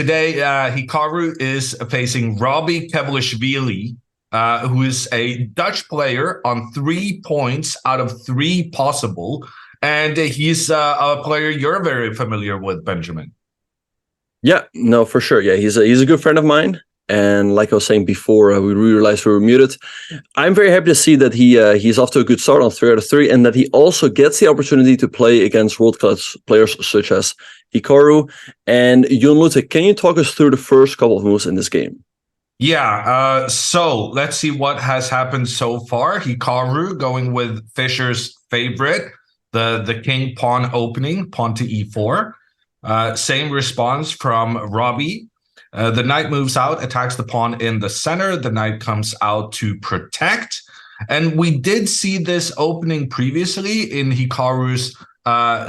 Today, Hikaru is facing Robbie Kevlishvili, who is a Dutch player on 3 points out of 3 possible. And he's a player you're very familiar with, Benjamin. Yeah, no, for sure. Yeah, he's a good friend of mine. And like I was saying before, we realized we were muted. I'm very happy to see that he's off to a good start on 3 out of 3, and that he also gets the opportunity to play against world-class players such as Hikaru and Jon Ludwig. Can you talk us through the first couple of moves in this game? Yeah, so let's see what has happened so far. Hikaru going with Fischer's favorite, the king pawn opening, pawn to e4. Same response from Robbie. The knight moves out, attacks the pawn in the center. The knight comes out to protect. And we did see this opening previously in Hikaru's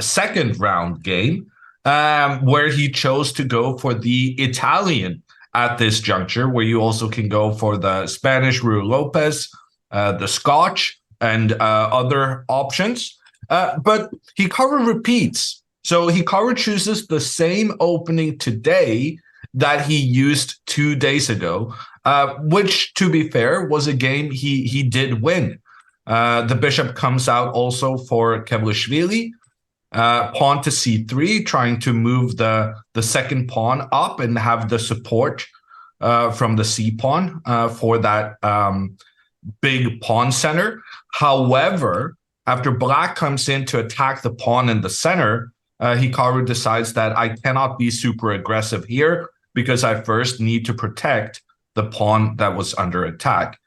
second round game, where he chose to go for the Italian at this juncture, where you also can go for the Spanish Ruy Lopez, the Scotch, and other options. But Hikaru repeats. So Hikaru chooses the same opening today that he used 2 days ago, which, to be fair, was a game he did win. The bishop comes out also for Kevlishvili. Pawn to c3, trying to move the second pawn up and have the support from the c pawn for that big pawn center. However, after black comes in to attack the pawn in the center, Hikaru decides that I cannot be super aggressive here because I first need to protect the pawn that was under attack.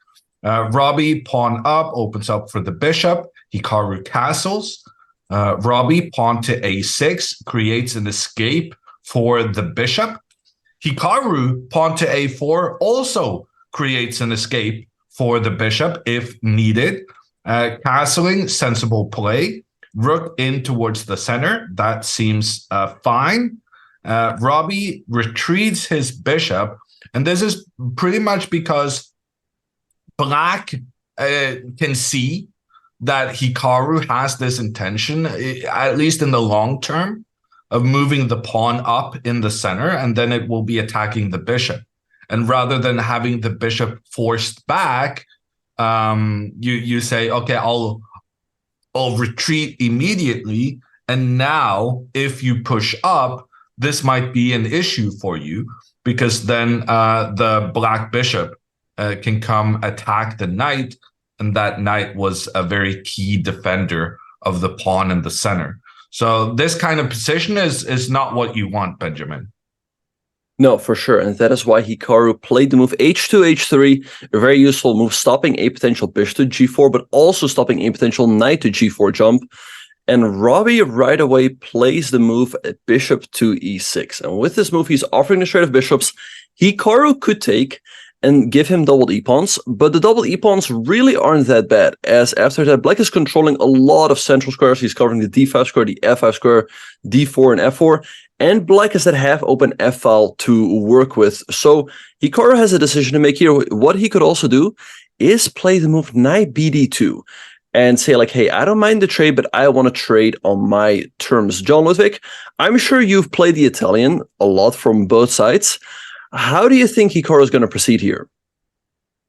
Robbie, pawn up, opens up for the bishop. Hikaru castles. Robbie, pawn to a6, creates an escape for the bishop. Hikaru, pawn to a4, also creates an escape for the bishop if needed. Castling, sensible play. Rook in towards the center. That seems fine. Robbie retreats his bishop, and this is pretty much because black can see that Hikaru has this intention, at least in the long term, of moving the pawn up in the center, and then it will be attacking the bishop. And rather than having the bishop forced back, you say, okay, I'll retreat immediately, and now if you push up, this might be an issue for you, because then the black bishop can come attack the knight, and that knight was a very key defender of the pawn in the center. So this kind of position is not what you want, Benjamin. No, for sure. And that is why Hikaru played the move h2, h3, a very useful move, stopping a potential bishop to g4, but also stopping a potential knight to g4 jump. And Robbie right away plays the move bishop to e6. And with this move, he's offering the trade of bishops. Hikaru could take and give him double e-pawns, but the double e-pawns really aren't that bad, as after that, black is controlling a lot of central squares. He's covering the d5 square, the f5 square, d4 and f4, and black has that half-open f-file to work with. So Hikaru has a decision to make here. What he could also do is play the move knight bd2 and say like, hey, I don't mind the trade, but I want to trade on my terms. Jon Ludwig, I'm sure you've played the Italian a lot from both sides. How do you think Hikaru is going to proceed here?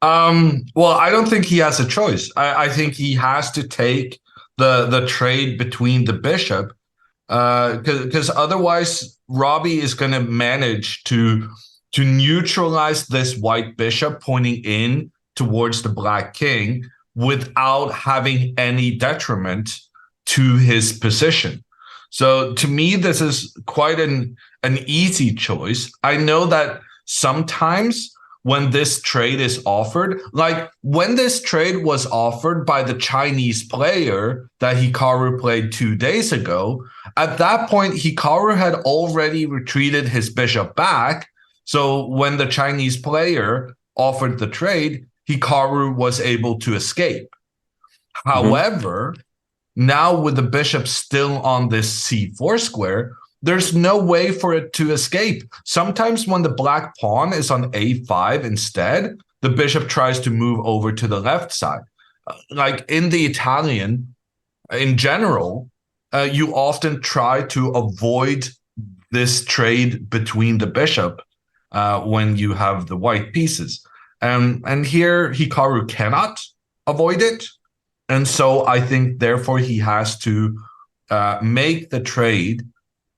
Well, I don't think he has a choice. I think he has to take the trade between the bishop, because otherwise Robbie is going to manage to neutralize this white bishop pointing in towards the black king without having any detriment to his position. So to me, this is quite an easy choice. I know that sometimes when this trade is offered, like when this trade was offered by the Chinese player that Hikaru played 2 days ago, at that point, Hikaru had already retreated his bishop back. So when the Chinese player offered the trade, Hikaru was able to escape. However, now with the bishop still on this c4 square, there's no way for it to escape. Sometimes when the black pawn is on a5 instead, the bishop tries to move over to the left side. Like in the Italian, in general, you often try to avoid this trade between the bishop when you have the white pieces. And here Hikaru cannot avoid it. And so I think, therefore, he has to make the trade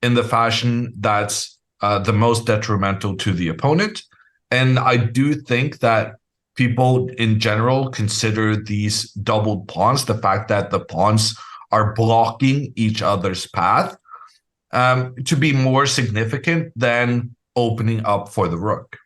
in the fashion that's the most detrimental to the opponent. And I do think that people in general consider these doubled pawns, the fact that the pawns are blocking each other's path, to be more significant than opening up for the rook.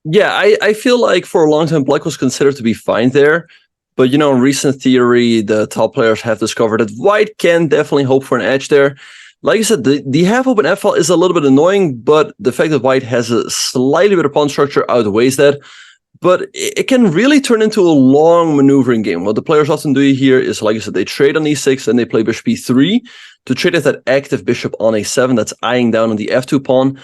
Yeah, I feel like for a long time, black was considered to be fine there. But, in recent theory, the top players have discovered that white can definitely hope for an edge there. Like I said, the half-open f-file is a little bit annoying, but the fact that white has a slightly better pawn structure outweighs that. But it can really turn into a long maneuvering game. What the players often do here is, like I said, they trade on e6 and they play bishop e3 to trade at that active bishop on a7 that's eyeing down on the f2 pawn.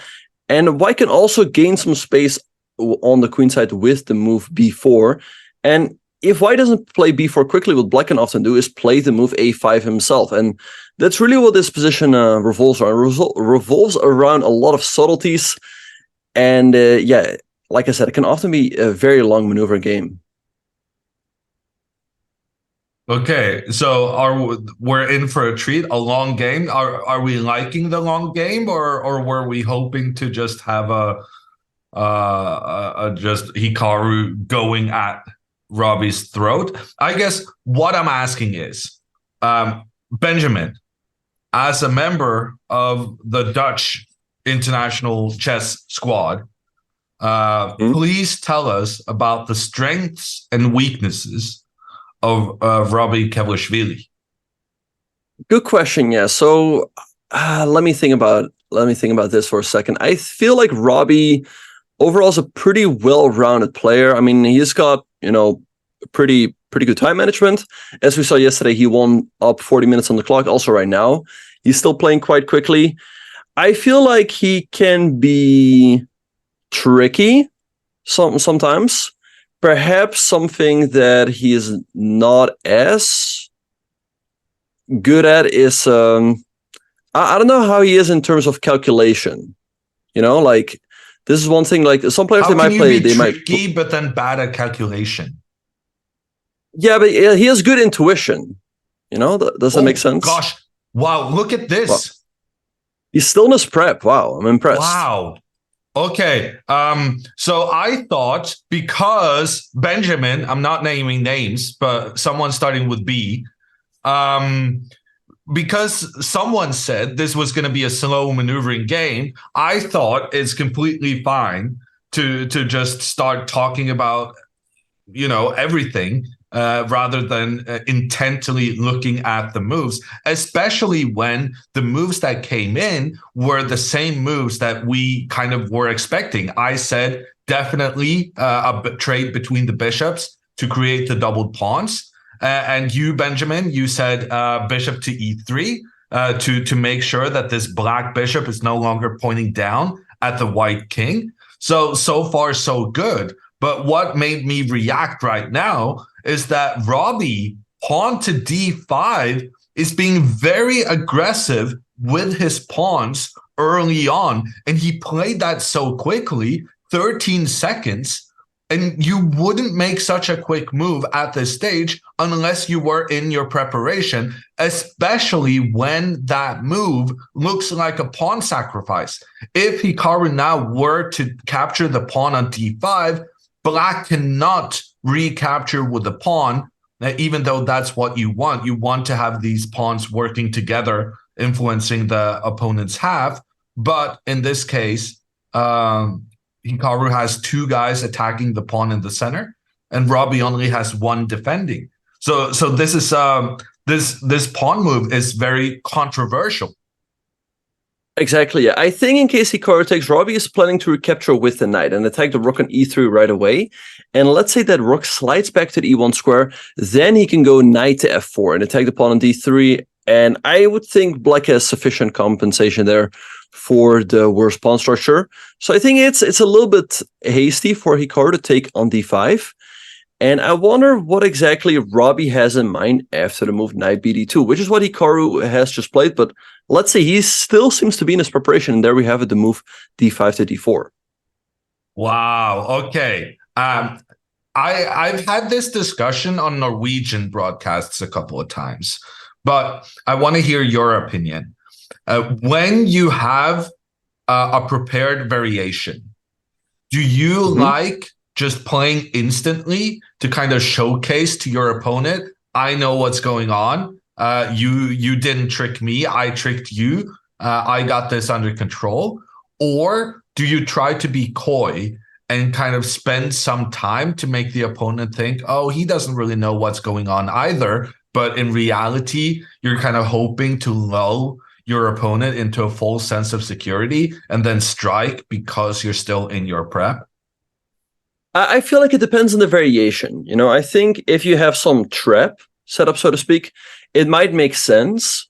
And white can also gain some space on the queen side with the move b4. And if white doesn't play b4 quickly, what black can often do is play the move a5 himself. And that's really what this position revolves around. Revolves around a lot of subtleties. And yeah, like I said, it can often be a very long maneuver game. Okay, so we're in for a treat, a long game. Are we liking the long game, or were we hoping to just have a just Hikaru going at Robbie's throat? I guess what I'm asking is, Benjamin, as a member of the Dutch international chess squad, please tell us about the strengths and weaknesses of Robbie Kevlashvili. Good question. Yeah. So let me think about this for a second. I feel like Robbie overall is a pretty well-rounded player. I mean, he's got pretty good time management. As we saw yesterday, he won up 40 minutes on the clock. Also, right now, he's still playing quite quickly. I feel like he can be tricky sometimes. Perhaps something that he is not as good at is I don't know how he is in terms of calculation. Like this is one thing. Like some players, How they might play. They tricky, might, but then bad at calculation. Yeah, but he has good intuition. Does that make sense? Gosh, wow! Look at this. Wow. He's still in his prep. Wow, I'm impressed. Wow. Okay. So I thought, because Benjamin, I'm not naming names, but someone starting with B, because someone said this was going to be a slow maneuvering game, I thought it's completely fine to just start talking about, everything, rather than intently looking at the moves, especially when the moves that came in were the same moves that we kind of were expecting. I said definitely a trade between the bishops to create the doubled pawns. And you, Benjamin, you said bishop to e3 to make sure that this black bishop is no longer pointing down at the white king. So far, so good. But what made me react right now is that Robbie, pawn to d5, is being very aggressive with his pawns early on. And he played that so quickly, 13 seconds. And you wouldn't make such a quick move at this stage unless you were in your preparation, especially when that move looks like a pawn sacrifice. If Hikaru now were to capture the pawn on d5, black cannot recapture with the pawn, even though that's what you want. You want to have these pawns working together, influencing the opponent's half. But in this case, Hikaru has two guys attacking the pawn in the center, and Robbie only has one defending. So this is this pawn move is very controversial. Exactly. Yeah. I think in case Hikaru takes, Robbie is planning to recapture with the knight and attack the rook on e3 right away. And let's say that rook slides back to the e1 square, then he can go knight to f4 and attack the pawn on d3. And I would think black has sufficient compensation there for the worst pawn structure. So I think it's a little bit hasty for Hikaru to take on d5. And I wonder what exactly Robbie has in mind after the move knight bd2, which is what Hikaru has just played. But let's say he still seems to be in his preparation. And there we have it, the move d5 to d4. Wow. Okay. I've had this discussion on Norwegian broadcasts a couple of times, but I want to hear your opinion. When you have a prepared variation, do you Mhm. like just playing instantly to kind of showcase to your opponent, I know what's going on. You didn't trick me, I tricked you. I got this under control. Or do you try to be coy and kind of spend some time to make the opponent think, oh, he doesn't really know what's going on either. But in reality, you're kind of hoping to lull your opponent into a false sense of security and then strike because you're still in your prep? I feel like it depends on the variation. I think if you have some trap set up, so to speak, it might make sense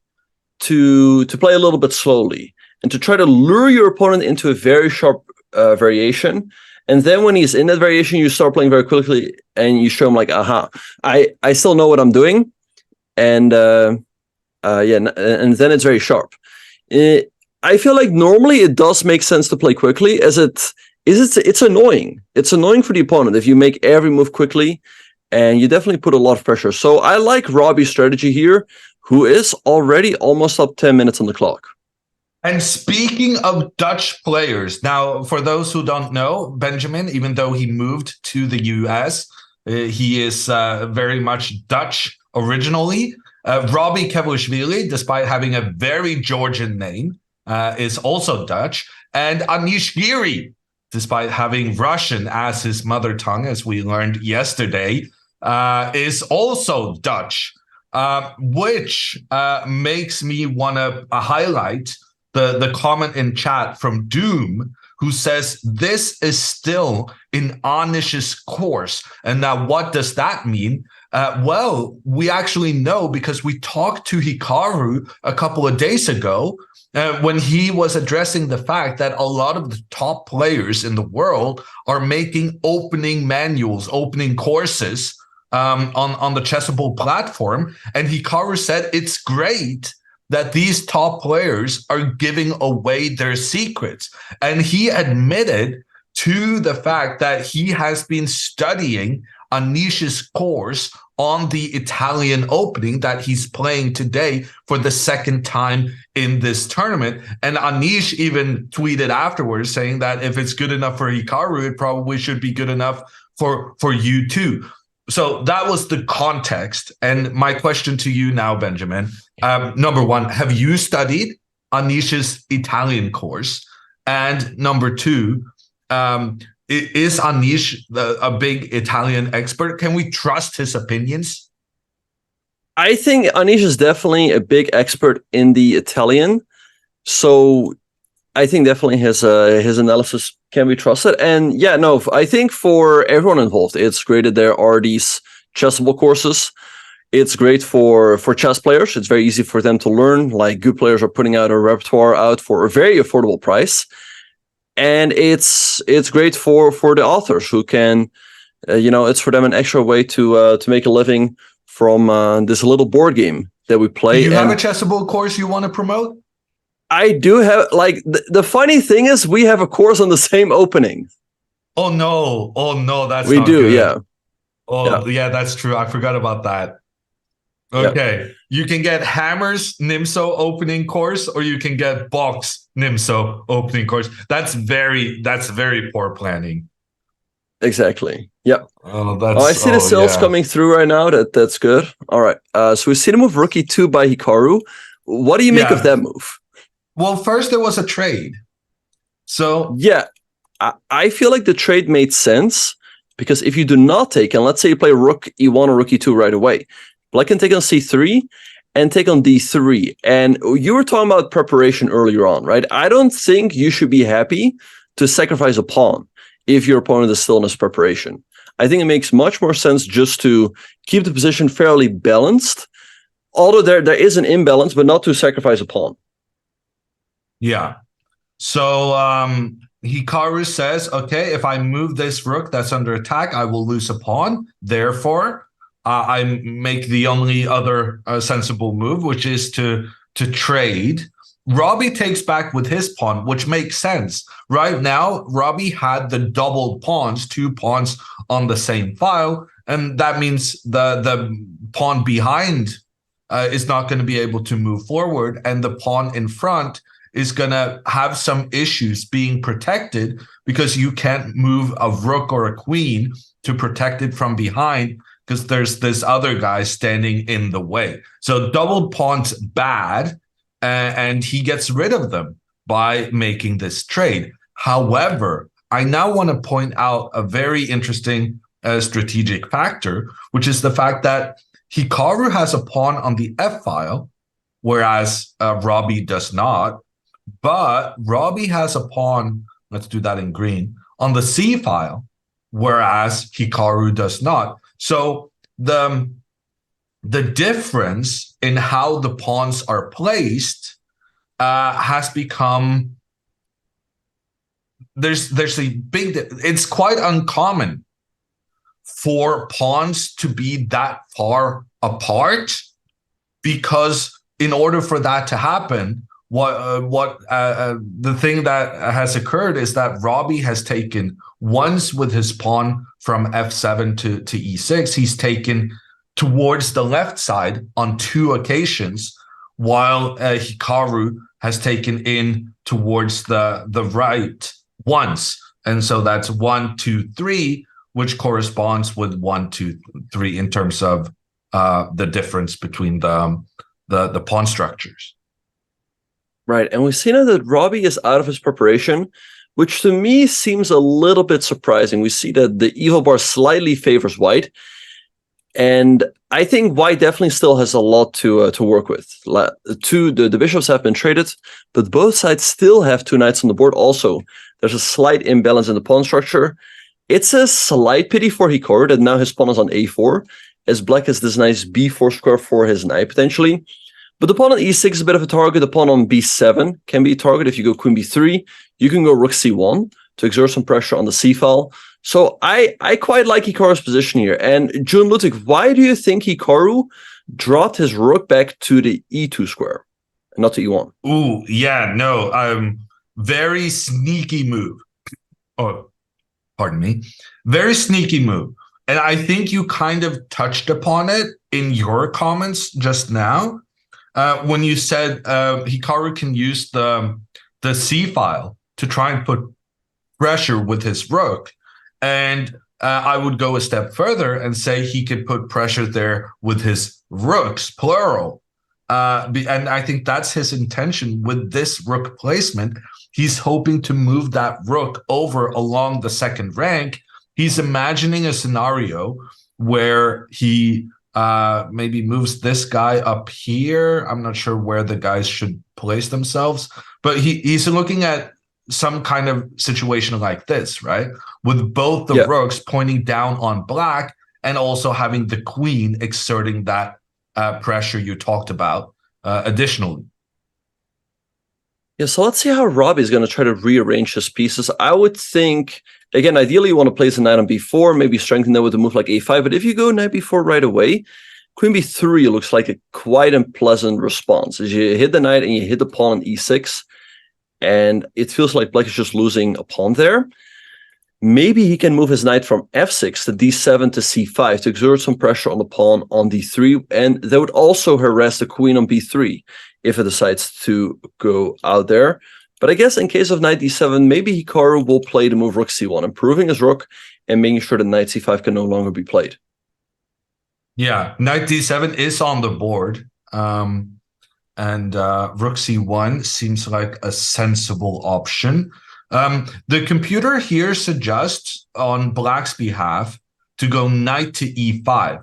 to play a little bit slowly and to try to lure your opponent into a very sharp variation. And then when he's in that variation, you start playing very quickly and you show him like, aha, I still know what I'm doing. And and then it's very sharp. I feel like normally it does make sense to play quickly, as it's annoying. It's annoying for the opponent if you make every move quickly, and you definitely put a lot of pressure. So I like Robbie's strategy here, who is already almost up 10 minutes on the clock. And speaking of Dutch players, now for those who don't know, Benjamin, even though he moved to the US, he is very much Dutch originally. Robbie Kevushvili, despite having a very Georgian name, is also Dutch. And Anish Giri, despite having Russian as his mother tongue, as we learned yesterday, is also Dutch, which makes me want to highlight the comment in chat from Doom, who says this is still in Anish's course. And now what does that mean? Well, we actually know because we talked to Hikaru a couple of days ago when he was addressing the fact that a lot of the top players in the world are making opening manuals, opening courses on the Chessable platform. And Hikaru said it's great that these top players are giving away their secrets. And he admitted to the fact that he has been studying Anish's course on the Italian opening that he's playing today for the second time in this tournament. And Anish even tweeted afterwards saying that if it's good enough for Hikaru, it probably should be good enough for you too. So that was the context. And my question to you now, Benjamin, number one, have you studied Anish's Italian course? And number two, is Anish a big Italian expert? Can we trust his opinions? I think Anish is definitely a big expert in the Italian. So I think definitely his analysis can be trusted. And yeah, no, I think for everyone involved, it's great that there are these chessable courses. It's great for chess players. It's very easy for them to learn. Like, good players are putting out a repertoire out for a very affordable price. And it's great for the authors who can, it's for them an extra way to make a living from this little board game that we play. Do you have a chessable course you want to promote? I do have, like, the funny thing is we have a course on the same opening. Oh no, that's we not do, good. yeah. Oh yeah, that's true. I forgot about that. Okay, yeah. You can get Hammer's Nimso opening course, or you can get Box Nimso opening course. That's very poor planning. Exactly. Yeah. Oh, I see the sales coming through right now. That's good. All right. So we see the move Rookie 2 by Hikaru. What do you make of that move? Well, first there was a trade. So yeah, I feel like the trade made sense because if you do not take, and let's say you play Rook E1 or Rook E2 right away, Black can take on C3 and take on D3. And you were talking about preparation earlier on, right? I don't think you should be happy to sacrifice a pawn if your opponent is still in his preparation. I think it makes much more sense just to keep the position fairly balanced, although there is an imbalance, but not to sacrifice a pawn. Yeah. So Hikaru says, okay, if I move this rook that's under attack, I will lose a pawn. Therefore, I make the only other sensible move, which is to trade. Robbie takes back with his pawn, which makes sense. Right now, Robbie had the doubled pawns, 2 pawns on the same file, and that means the pawn behind is not going to be able to move forward, and the pawn in front is going to have some issues being protected because you can't move a rook or a queen to protect it from behind because there's this other guy standing in the way. So doubled pawns bad, and he gets rid of them by making this trade. However, I now want to point out a very interesting strategic factor, which is the fact that Hikaru has a pawn on the F file, whereas Robbie does not. But Robbie has a pawn, let's do that in green, on the C file, whereas Hikaru does not. So the difference in how the pawns are placed has become, there's a big, it's quite uncommon for pawns to be that far apart, because in order for that to happen, the thing that has occurred is that Robbie has taken once with his pawn from f7 to e6. He's taken towards the left side on 2 occasions, while Hikaru has taken in towards the right once. And so that's 1, 2, 3, which corresponds with 1, 2, 3 in terms of the difference between the pawn structures. Right, and we see now that Robbie is out of his preparation, which to me seems a little bit surprising. We see that the evil bar slightly favors white, and I think white definitely still has a lot to work with. The bishops have been traded, but both sides still have 2 knights on the board also. There's a slight imbalance in the pawn structure. It's a slight pity for Hikaru that now his pawn is on a4, as black has this nice b4 square for his knight potentially. But the pawn on e6 is a bit of a target. The pawn on b7 can be a target. If you go queen b3, you can go rook c1 to exert some pressure on the c file. So I quite like Hikaru's position here. And June Ludwig, why do you think Hikaru dropped his rook back to the e2 square and not to e1? Ooh, yeah, no, very sneaky move. Oh, pardon me. Very sneaky move. And I think you kind of touched upon it in your comments just now. When you said Hikaru can use the C file to try and put pressure with his rook. And I would go a step further and say he could put pressure there with his rooks, plural. And I think that's his intention with this rook placement. He's hoping to move that rook over along the second rank. He's imagining a scenario where he maybe moves this guy up here. I'm not sure where the guys should place themselves, but he's looking at some kind of situation like this, right? With both the rooks pointing down on black and also having the queen exerting that pressure you talked about additionally. Yeah, so let's see how Robbie's going to try to rearrange his pieces. I would think, again, ideally you want to place a knight on b4, maybe strengthen that with a move like a5, but if you go knight b4 right away, queen b3 looks like a quite unpleasant response. As you hit the knight and you hit the pawn on e6, and it feels like black is just losing a pawn there. Maybe he can move his knight from f6 to d7 to c5 to exert some pressure on the pawn on d3, and that would also harass the queen on b3 if it decides to go out there. But I guess in case of knight d7, maybe Hikaru will play the move rook c1, improving his rook and making sure that knight c5 can no longer be played. Yeah, knight d7 is on the board. And rook c1 seems like a sensible option. The computer here suggests on black's behalf to go knight to e5.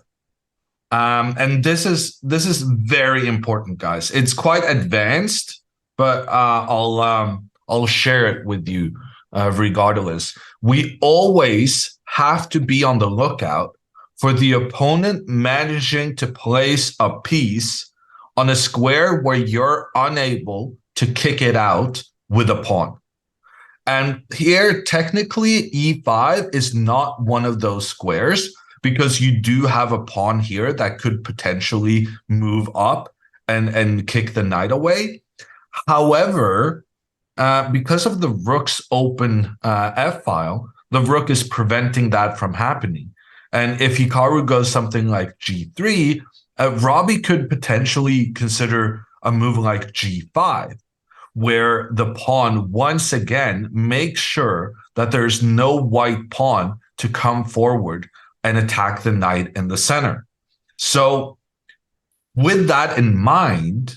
And this is very important, guys. It's quite advanced, but I'll share it with you regardless. We always have to be on the lookout for the opponent managing to place a piece on a square where you're unable to kick it out with a pawn. And here, technically, e5 is not one of those squares because you do have a pawn here that could potentially move up and kick the knight away. However, because of the rook's open f file, the rook is preventing that from happening. And if Hikaru goes something like g3, Robbie could potentially consider a move like g5, where the pawn once again makes sure that there's no white pawn to come forward and attack the knight in the center. So, with that in mind,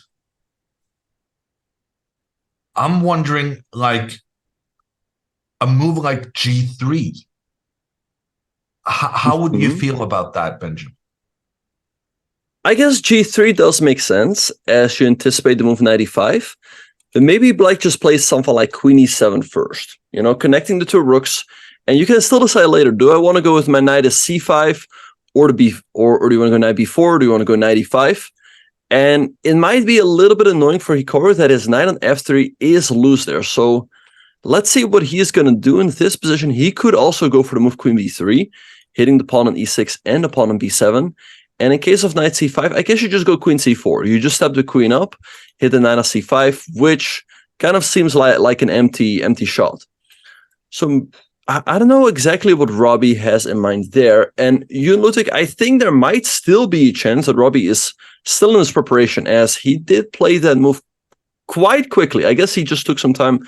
I'm wondering, like, a move like g3. How would you feel about that, Benjamin? I guess g3 does make sense as you anticipate the move knight e5. But maybe Black just plays something like queen e7 first, connecting the two rooks. And you can still decide later, do I want to go with my knight as c5 or do you want to go knight b4 or do you want to go knight e5? And it might be a little bit annoying for Hikaru that his knight on f3 is loose there. So let's see what he's going to do in this position. He could also go for the move queen b3, hitting the pawn on e6 and the pawn on b7. And in case of knight c5, I guess you just go queen c4. You just step the queen up, hit the knight on c5, which kind of seems like an empty shot. So I don't know exactly what Robbie has in mind there. And you and Ludwig, I think there might still be a chance that Robbie is still in his preparation, as he did play that move quite quickly. I guess he just took some time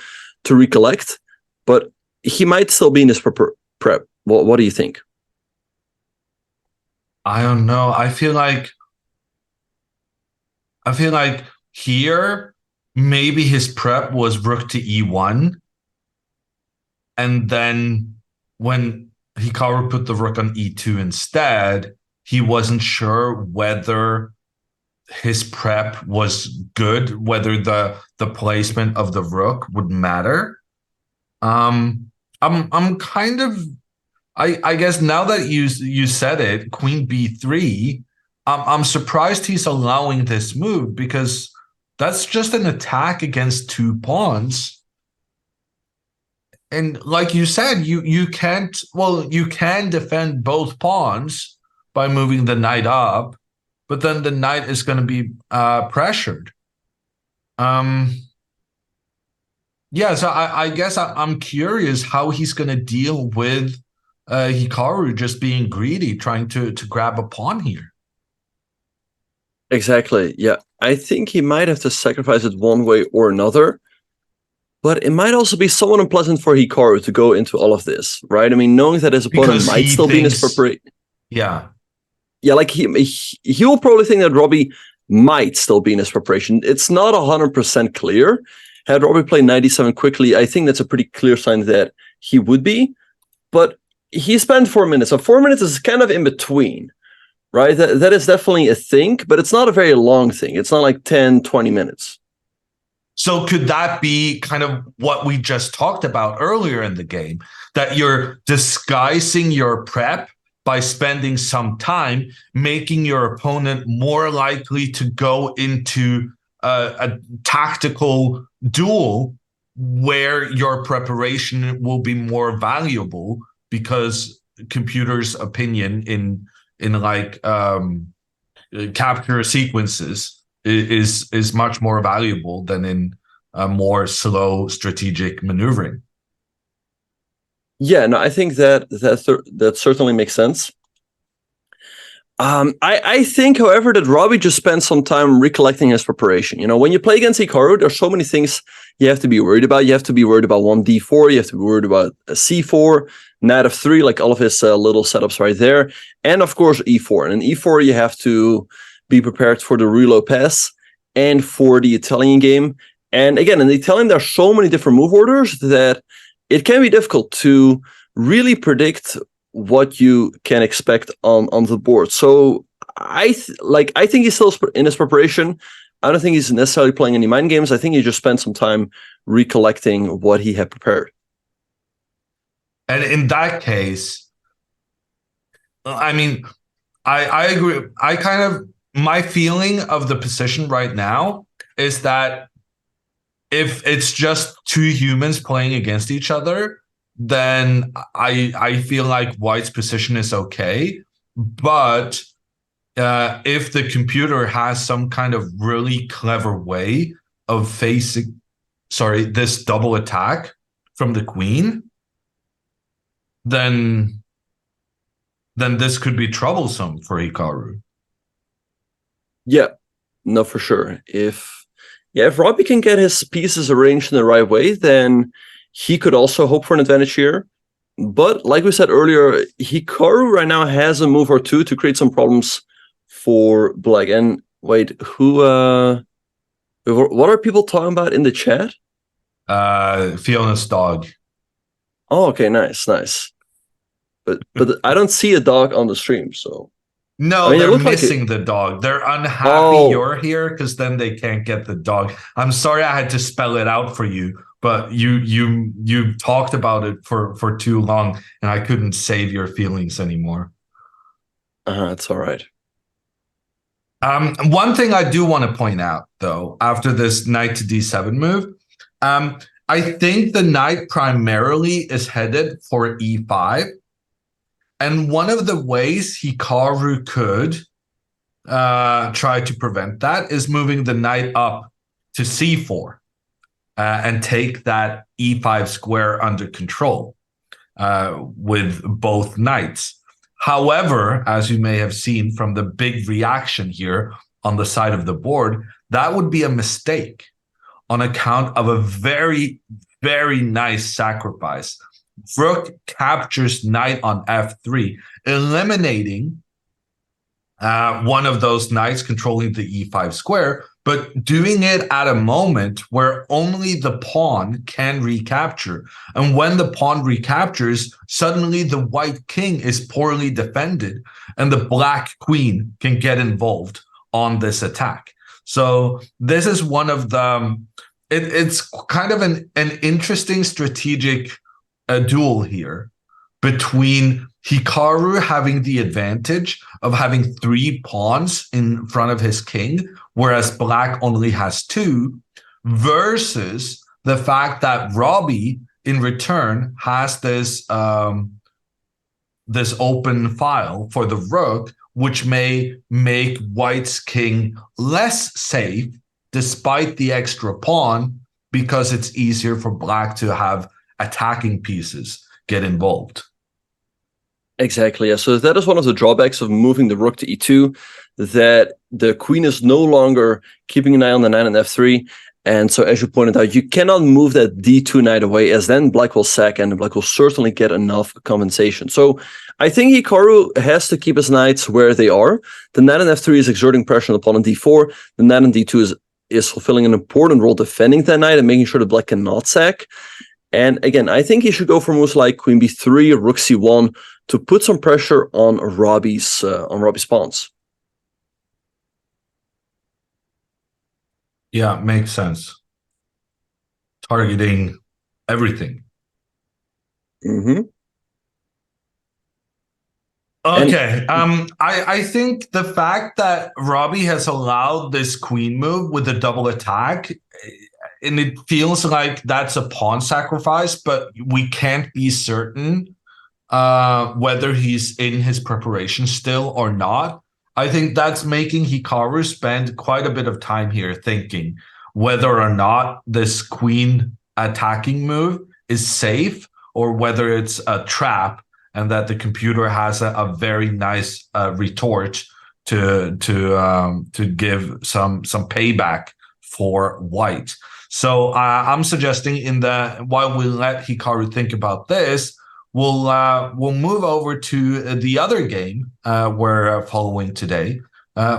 to recollect, but he might still be in his prep. What do you think? I don't know. I feel like here maybe his prep was rook to e1, and then when Hikaru put the rook on e2 instead, he wasn't sure whether his prep was good, whether the placement of the rook would matter. I'm kind of, I guess now that you said it, queen b3, I'm surprised he's allowing this move, because that's just an attack against two pawns. And like you said, you can't, well, you can defend both pawns by moving the knight up, but then the knight is going to be pressured. Yeah, so I guess I'm curious how he's going to deal with Hikaru just being greedy, trying to grab a pawn here. Exactly, yeah. I think he might have to sacrifice it one way or another, but it might also be somewhat unpleasant for Hikaru to go into all of this, right? I mean, knowing that his opponent might still be in his preparation. Yeah. Yeah, like he will probably think that Robbie might still be in his preparation. It's not 100% clear. Had Robbie played 97 quickly, I think that's a pretty clear sign that he would be. But he spent 4 minutes. So 4 minutes is kind of in between, right? That is definitely a thing, but it's not a very long thing. It's not like 10, 20 minutes. So could that be kind of what we just talked about earlier in the game, that you're disguising your prep by spending some time, making your opponent more likely to go into a tactical duel where your preparation will be more valuable, because computers' opinion in like capture sequences is much more valuable than in a more slow strategic maneuvering. Yeah, no, I think that certainly makes sense. I think, however, that Robbie just spent some time recollecting his preparation. When you play against Hikaru, there's so many things you have to be worried about. You have to be worried about 1d4. You have to be worried about c4, knight f3, like all of his little setups right there. And, of course, e4. And in e4, you have to be prepared for the reload pass and for the Italian game. And, again, in the Italian, there are so many different move orders that it can be difficult to really predict what you can expect on the board. So I think he's still in his preparation. I don't think he's necessarily playing any mind games. I think he just spent some time recollecting what he had prepared. And in that case, I mean, I agree. My feeling of the position right now is that if it's just two humans playing against each other, then I feel like White's position is okay. But if the computer has some kind of really clever way of facing, this double attack from the queen, then this could be troublesome for Hikaru. Yeah, no, for sure. If Robbie can get his pieces arranged in the right way, then he could also hope for an advantage here. But like we said earlier, Hikaru right now has a move or two to create some problems for Black. And wait, what are people talking about in the chat? Fiona's dog. Oh, okay, nice. But I don't see a dog on the stream, so. No, I mean, they're missing the dog. They're unhappy you're here because then they can't get the dog. I'm sorry I had to spell it out for you, but you talked about it for too long, and I couldn't save your feelings anymore. It's all right. One thing I do want to point out, though, after this knight to d7 move, I think the knight primarily is headed for e5. And one of the ways Hikaru could try to prevent that is moving the knight up to c4 and take that e5 square under control with both knights. However, as you may have seen from the big reaction here on the side of the board, that would be a mistake on account of a very, very nice sacrifice. Rook captures knight on f3, eliminating one of those knights controlling the e5 square, but doing it at a moment where only the pawn can recapture. And when the pawn recaptures, suddenly the white king is poorly defended, and the black queen can get involved on this attack. So this is one of the... It's kind of an interesting strategic duel here between Hikaru having the advantage of having 3 pawns in front of his king, whereas black only has 2, versus the fact that Robbie in return has this this open file for the rook, which may make white's king less safe despite the extra pawn, because it's easier for black to have attacking pieces get involved. Exactly, yeah. So that is one of the drawbacks of moving the rook to e2, that the queen is no longer keeping an eye on the knight on f3. And so, as you pointed out, you cannot move that d2 knight away, as then black will sack and black will certainly get enough compensation. So I think Hikaru has to keep his knights where they are. The knight on f3 is exerting pressure on the pawn on d4. The knight on d2 is fulfilling an important role defending that knight and making sure the black cannot sack. And again, I think he should go for moves like queen b3, rook c1 to put some pressure on Robbie's pawns. Yeah, makes sense. Targeting everything. Mm-hmm. Okay. I think the fact that Robbie has allowed this queen move with a double attack, and it feels like that's a pawn sacrifice, but we can't be certain whether he's in his preparation still or not. I think that's making Hikaru spend quite a bit of time here thinking whether or not this queen attacking move is safe or whether it's a trap, and that the computer has a very nice retort to give some payback for white. So I'm suggesting while we let Hikaru think about this, we'll move over to the other game we're following today,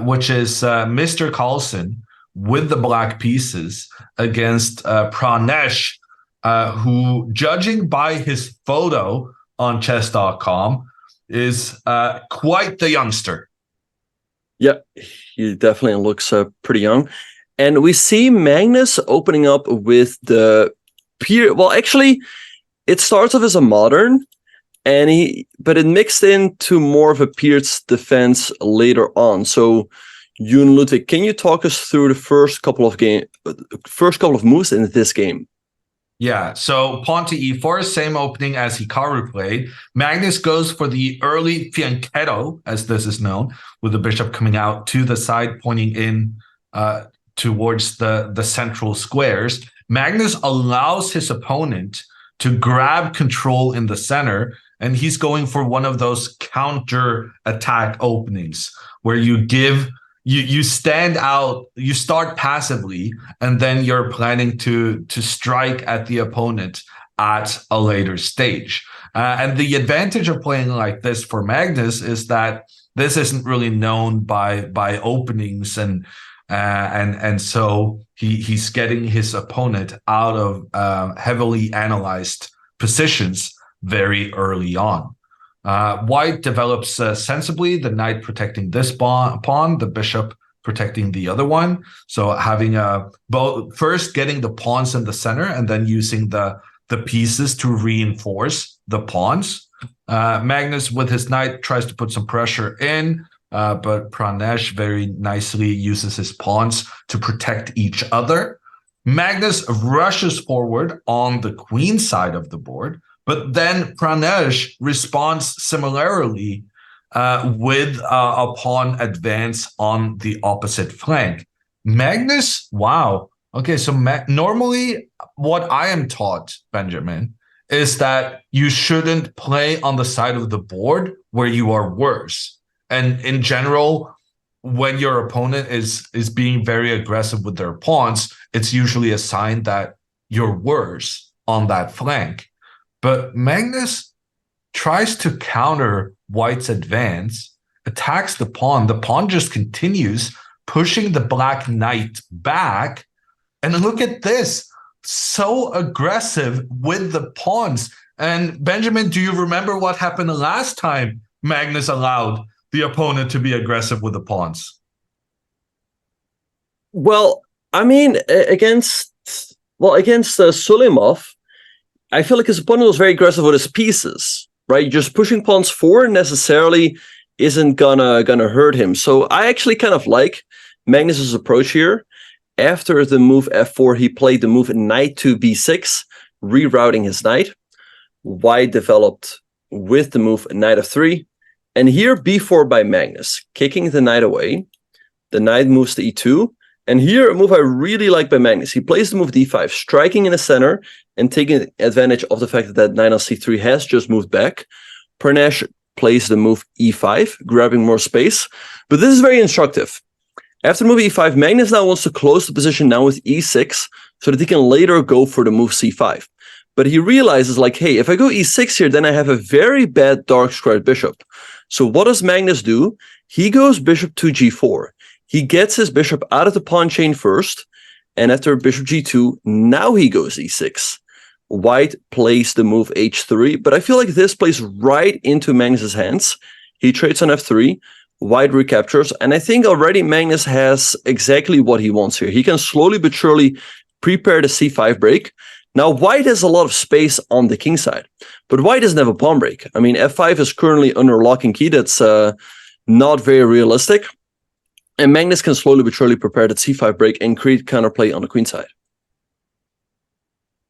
which is Mr. Carlsen with the black pieces against Pranesh, who, judging by his photo on chess.com, is quite the youngster. Yeah, he definitely looks pretty young. And we see Magnus opening up with the period. Well, actually, it starts off as a modern, but it mixed into more of a Pierce defense later on. So, Yoon Ludwig, can you talk us through the first couple of moves in this game? Yeah, so pawn to e4, same opening as Hikaru played. Magnus goes for the early fianchetto, as this is known, with the bishop coming out to the side, pointing in towards the central squares, Magnus allows his opponent to grab control in the center, and he's going for one of those counter attack openings where you stand out, you start passively, and then you're planning to strike at the opponent at a later stage. And the advantage of playing like this for Magnus is that this isn't really known by openings, and so he's getting his opponent out of heavily analyzed positions very early on. White develops sensibly, the knight protecting this pawn, the bishop protecting the other one. So having both, first getting the pawns in the center and then using the pieces to reinforce the pawns. Magnus with his knight tries to put some pressure in, but Pranesh very nicely uses his pawns to protect each other. Magnus rushes forward on the queen side of the board, but then Pranesh responds similarly with a pawn advance on the opposite flank. Magnus, wow. Okay, so normally what I am taught, Benjamin, is that you shouldn't play on the side of the board where you are worse. And in general, when your opponent is being very aggressive with their pawns, it's usually a sign that you're worse on that flank. But Magnus tries to counter White's advance, attacks the pawn. The pawn just continues pushing the black knight back. And look at this, so aggressive with the pawns. And Benjamin, do you remember what happened the last time Magnus allowed the opponent to be aggressive with the pawns? Well, I mean, against Suleiman, I feel like his opponent was very aggressive with his pieces, right? Just pushing pawns forward necessarily isn't gonna hurt him. So I actually kind of like Magnus's approach here. After the move f4, he played the move knight to b6, rerouting his knight. White developed with the move knight f3. And here b4 by Magnus, kicking the knight away. The knight moves to e2. And here a move I really like by Magnus. He plays the move d5, striking in the center and taking advantage of the fact that that knight on c3 has just moved back. Pranesh plays the move e5, grabbing more space. But this is very instructive. After move e5, Magnus now wants to close the position now with e6 so that he can later go for the move c5. But he realizes, like, hey, if I go e6 here, then I have a very bad dark squared bishop. So what does Magnus do? He goes bishop to g4. He gets his bishop out of the pawn chain first, and after bishop g2, now he goes e6. White plays the move h3, but I feel like this plays right into Magnus's hands. He trades on f3. White recaptures, and I think already Magnus has exactly what he wants here. He can slowly but surely prepare the c5 break. Now, White has a lot of space on the king side, but White doesn't have a pawn break. I mean, f5 is currently under lock and key. That's not very realistic. And Magnus can slowly but surely prepare that c5 break and create counterplay on the queen side.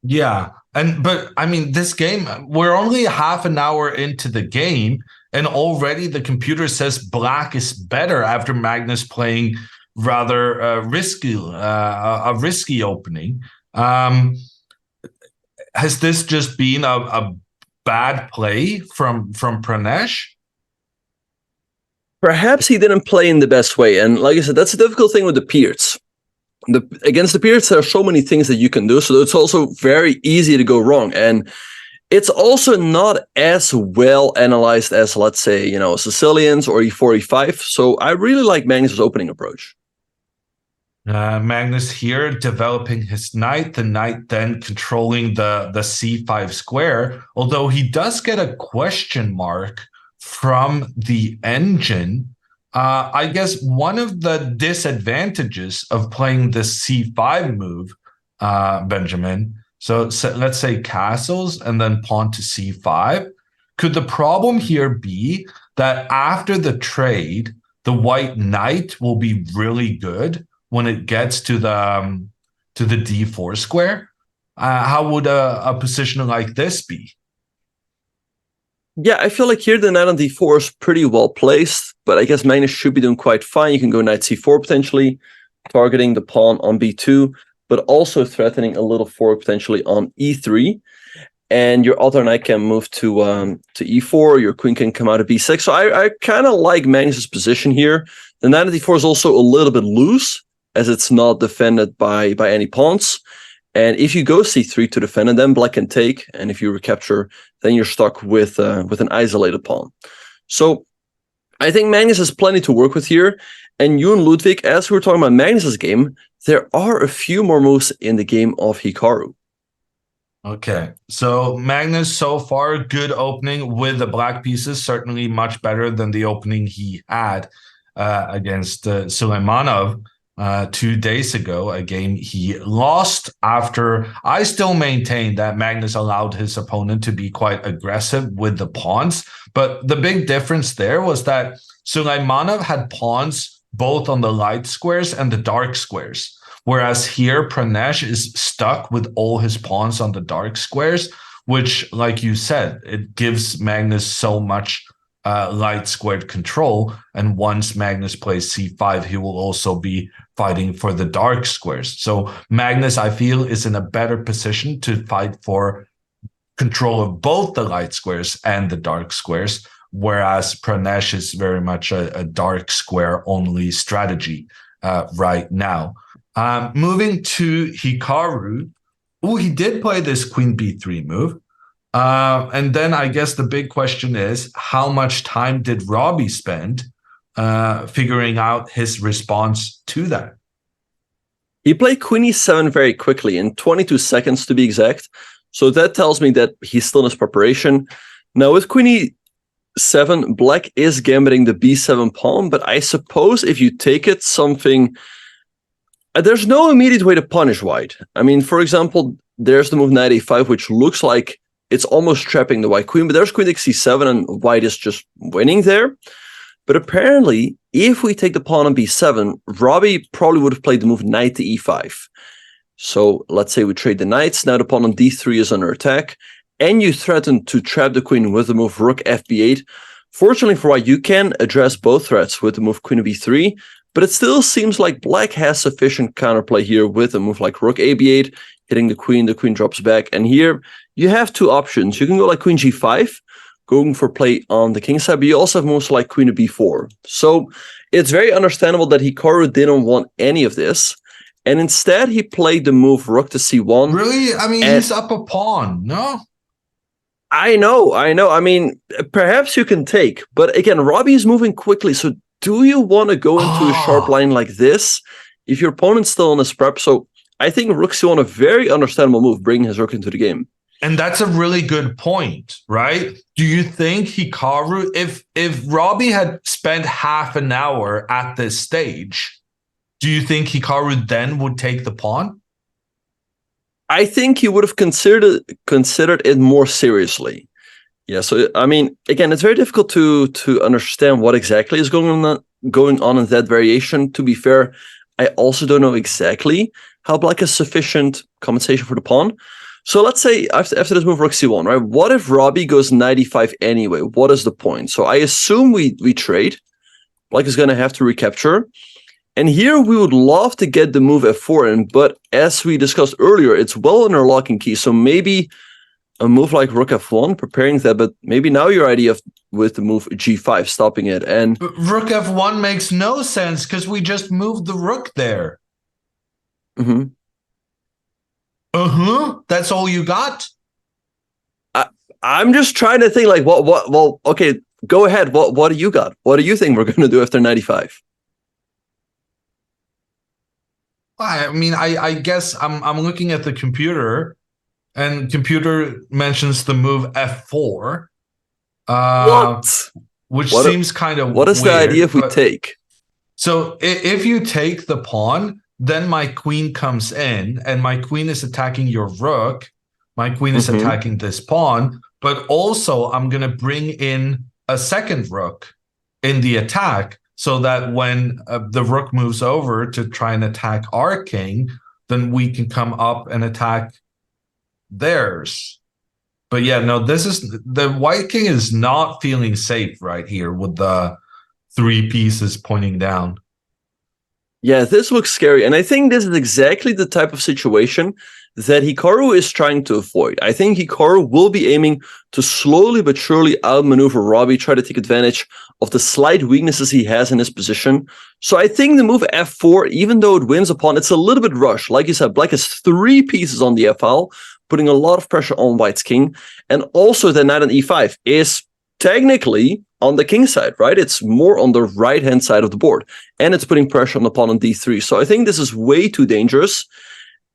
Yeah, but I mean, this game, we're only half an hour into the game, and already the computer says black is better after Magnus playing rather a risky opening. Has this just been a bad play from Pranesh? Perhaps he didn't play in the best way. And like I said, that's a difficult thing with the peers. Against the peers, there are so many things that you can do. So it's also very easy to go wrong. And it's also not as well analyzed as, let's say, Sicilians or e4, e5. So I really like Magnus's opening approach. Magnus here developing his knight, the knight then controlling the c5 square, although he does get a question mark from the engine. I guess one of the disadvantages of playing this c5 move, Benjamin, so let's say castles and then pawn to c5, could the problem here be that after the trade, the white knight will be really good when it gets to the d4 square? How would a position like this be? Yeah, I feel like here the knight on d4 is pretty well placed, but I guess Magnus should be doing quite fine. You can go knight c4 potentially. targeting the pawn on b2, but also threatening a little fork potentially on e3. And your other knight can move to e4. Your queen can come out of b6. So I kind of like Magnus's position here. The knight at e4 is also a little bit loose, as it's not defended by any pawns. And if you go c3 to defend it, then black can take. And if you recapture, then you're stuck with an isolated pawn. So I think Magnus has plenty to work with here. And you and Ludwig, as we were talking about Magnus's game, there are a few more moves in the game of Hikaru. Okay, so Magnus so far, good opening with the black pieces, certainly much better than the opening he had against Suleimanov 2 days ago, a game he lost after. I still maintain that Magnus allowed his opponent to be quite aggressive with the pawns, but the big difference there was that Suleimanov had pawns both on the light squares and the dark squares. Whereas here, Pranesh is stuck with all his pawns on the dark squares, which, like you said, it gives Magnus so much light squared control. And once Magnus plays c5, he will also be fighting for the dark squares. So Magnus, I feel, is in a better position to fight for control of both the light squares and the dark squares, whereas Pranesh is very much a dark square only strategy right now. Moving to Hikaru, he did play this queen b3 move. And then I guess the big question is, how much time did Robbie spend figuring out his response to that? He played queen e7 very quickly, in 22 seconds to be exact. So that tells me that he's still in his preparation. Now with queen e7, black is gambiting the b7 pawn, but I suppose if you take it, there's no immediate way to punish white. I mean, for example, there's the move knight a5, which looks like it's almost trapping the white queen, but there's queen takes c7 and white is just winning there. But apparently, if we take the pawn on b7, Robbie probably would have played the move knight to e5. So let's say we trade the knights. Now the pawn on d3 is under attack, and you threaten to trap the queen with the move rook fb8. Fortunately for white, you can address both threats with the move queen b3, but it still seems like black has sufficient counterplay here with a move like rook ab8, hitting the queen drops back. And here you have two options. You can go like queen g5, going for play on the king side, but you also have moves like queen to b4. So it's very understandable that Hikaru didn't want any of this. And instead he played the move rook to c1. Really? I mean, he's up a pawn, no? I know. I mean, perhaps you can take, but again, Robbie is moving quickly, so do you want to go into a sharp line like this if your opponent's still in his prep? So I think rook c1 a very understandable move, bringing his rook into the game. And that's a really good point, right? Do you think Hikaru, if Robbie had spent half an hour at this stage, do you think Hikaru then would take the pawn? I think he would have considered it more seriously. Yeah, so I mean, again, it's very difficult to understand what exactly is going on in that variation. To be fair, I also don't know exactly how black has sufficient compensation for the pawn. So let's say after this move rook c1, right? What if Robbie goes knight e5 anyway? What is the point? So I assume we trade. Black is going to have to recapture. And here we would love to get the move f4 in, but as we discussed earlier, it's well under lock and key. So maybe a move like rook f1, preparing that, but maybe now your idea with the move g5, stopping it. And but rook f1 makes no sense because we just moved the rook there. That's all you got? I'm just trying to think like well, okay, go ahead. What do you got? What do you think we're going to do after 95? I mean, I guess I'm looking at the computer, and computer mentions the move f4. What? Which seems kind of what is weird, the idea if we take? So if you take the pawn, then my queen comes in, and my queen is attacking your rook. My queen is attacking this pawn, but also I'm going to bring in a second rook in the attack, so that when the rook moves over to try and attack our king, then we can come up and attack theirs. But yeah, no, the white king is not feeling safe right here with the three pieces pointing down. Yeah, this looks scary. And I think this is exactly the type of situation that Hikaru is trying to avoid. I think Hikaru will be aiming to slowly but surely outmaneuver Robbie, try to take advantage of the slight weaknesses he has in his position. So I think the move f4, even though it wins a pawn, it's a little bit rushed. Like you said, black has 3 pieces on the f-file, putting a lot of pressure on white's king. And also the knight on e5 is technically on the king side, right? It's more on the right-hand side of the board. And it's putting pressure on the pawn on d3. So I think this is way too dangerous.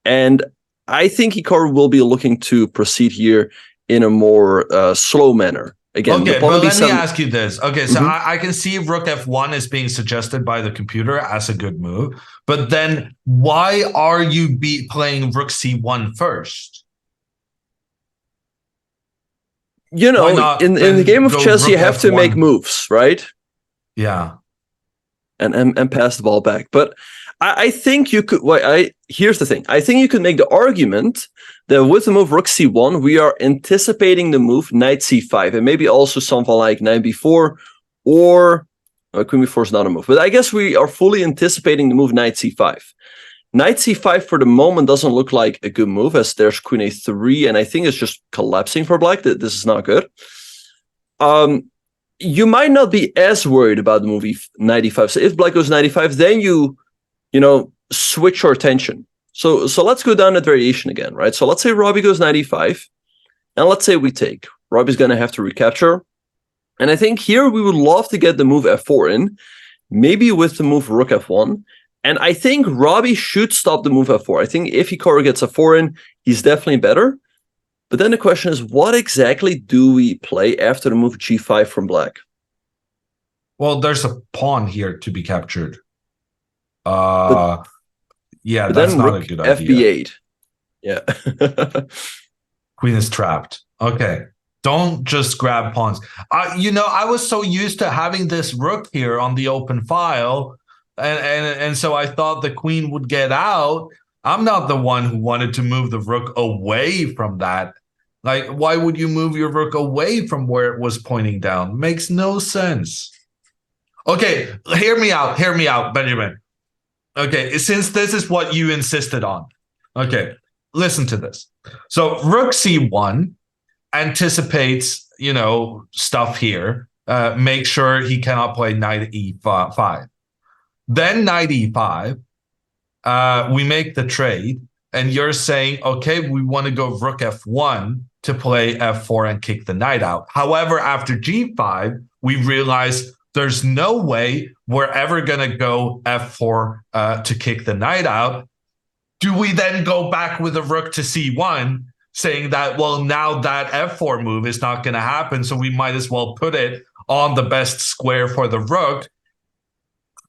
And I think Hikaru will be looking to proceed here in a more slow manner. Again, Okay, the pawn but on let me b7. ask you this. Okay, so I can see rook f1 is being suggested by the computer as a good move, but then why are you playing rook c1 first? You Why know, not in the game then of go chess, you rook have to make f1? moves, right? Yeah. And pass the ball back. But I think you could. Well, here's the thing. I think you could make the argument that with the move rook c1, we are anticipating the move knight c5, and maybe also something like knight b4, or queen b4 is not a move. But I guess we are fully anticipating the move knight c5. Knight c5 for the moment doesn't look like a good move, as there's queen a3, and I think it's just collapsing for black. That this is not good. You might not be as worried about the move knight e5. So if black goes knight e5, then you switch your attention. So let's go down that variation again, right? So let's say Robbie goes knight e5, and let's say we take. Robbie's going to have to recapture. And I think here we would love to get the move f4 in, maybe with the move rook f1. And I think Robbie should stop the move f4. I think if Hikaru gets f4 in, he's definitely better. But then the question is, what exactly do we play after the move g5 from black? Well, there's a pawn here to be captured. But Yeah, that's then not a rook good idea. fb8. Yeah. Queen is trapped. Okay. Don't just grab pawns. I was so used to having this rook here on the open file, and so I thought the queen would get out. I'm not the one who wanted to move the rook away from that. Like, why would you move your rook away from where it was pointing down? Makes no sense. Okay, hear me out, Benjamin. Okay, since this is what you insisted on. Okay, listen to this. So rook c1 anticipates, stuff here. Make sure he cannot play knight e5. Then knight e5. We make the trade, and you're saying, okay, we want to go rook f1 to play f4 and kick the knight out. However, after g5, we realize there's no way we're ever going to go f4 to kick the knight out. Do we then go back with a rook to c1, saying that, well, now that f4 move is not going to happen, so we might as well put it on the best square for the rook?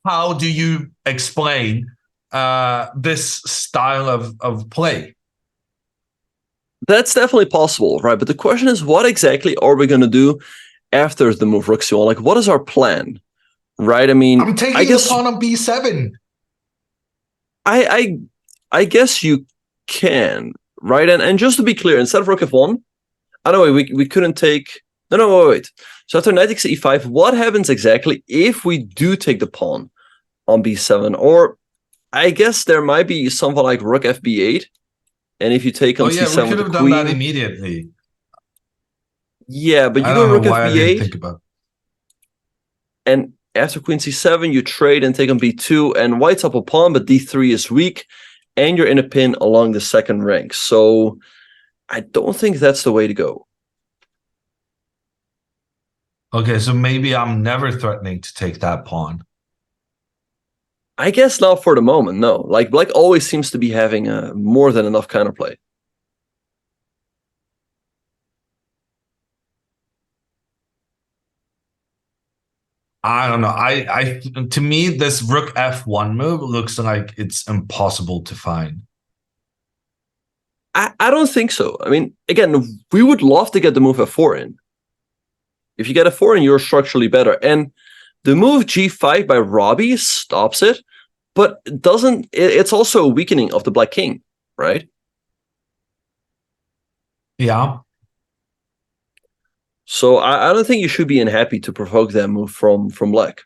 How do you explain this style of play? That's definitely possible, right? But the question is, what exactly are we going to do after the move rook c1? Like, what is our plan, right? I mean, I'm taking I guess the pawn on b7. I guess you can, right? And just to be clear, instead of rook f1, we couldn't take. No, wait. So after knight takes e5, what happens exactly if we do take the pawn on b7? Or I guess there might be something like rook fb8. And if you take on c7 We could with the have done that queen, immediately. yeah, but you I go don't rook know why I didn't fb8, think about it. and after queen c7, you trade and take on b2, and white's up a pawn, but d3 is weak, and you're in a pin along the second rank. So I don't think that's the way to go. Okay, so maybe I'm never threatening to take that pawn. I guess not for the moment, no. Like, black always seems to be having more than enough counterplay. I don't know. I to me, this rook f1 move looks like it's impossible to find. I don't think so. I mean, again, we would love to get the move f4 in. If you get f4 in, you're structurally better. And the move g5 by Robbie stops it, but it doesn't. It's also a weakening of the black king, right? Yeah. So I don't think you should be unhappy to provoke that move from black.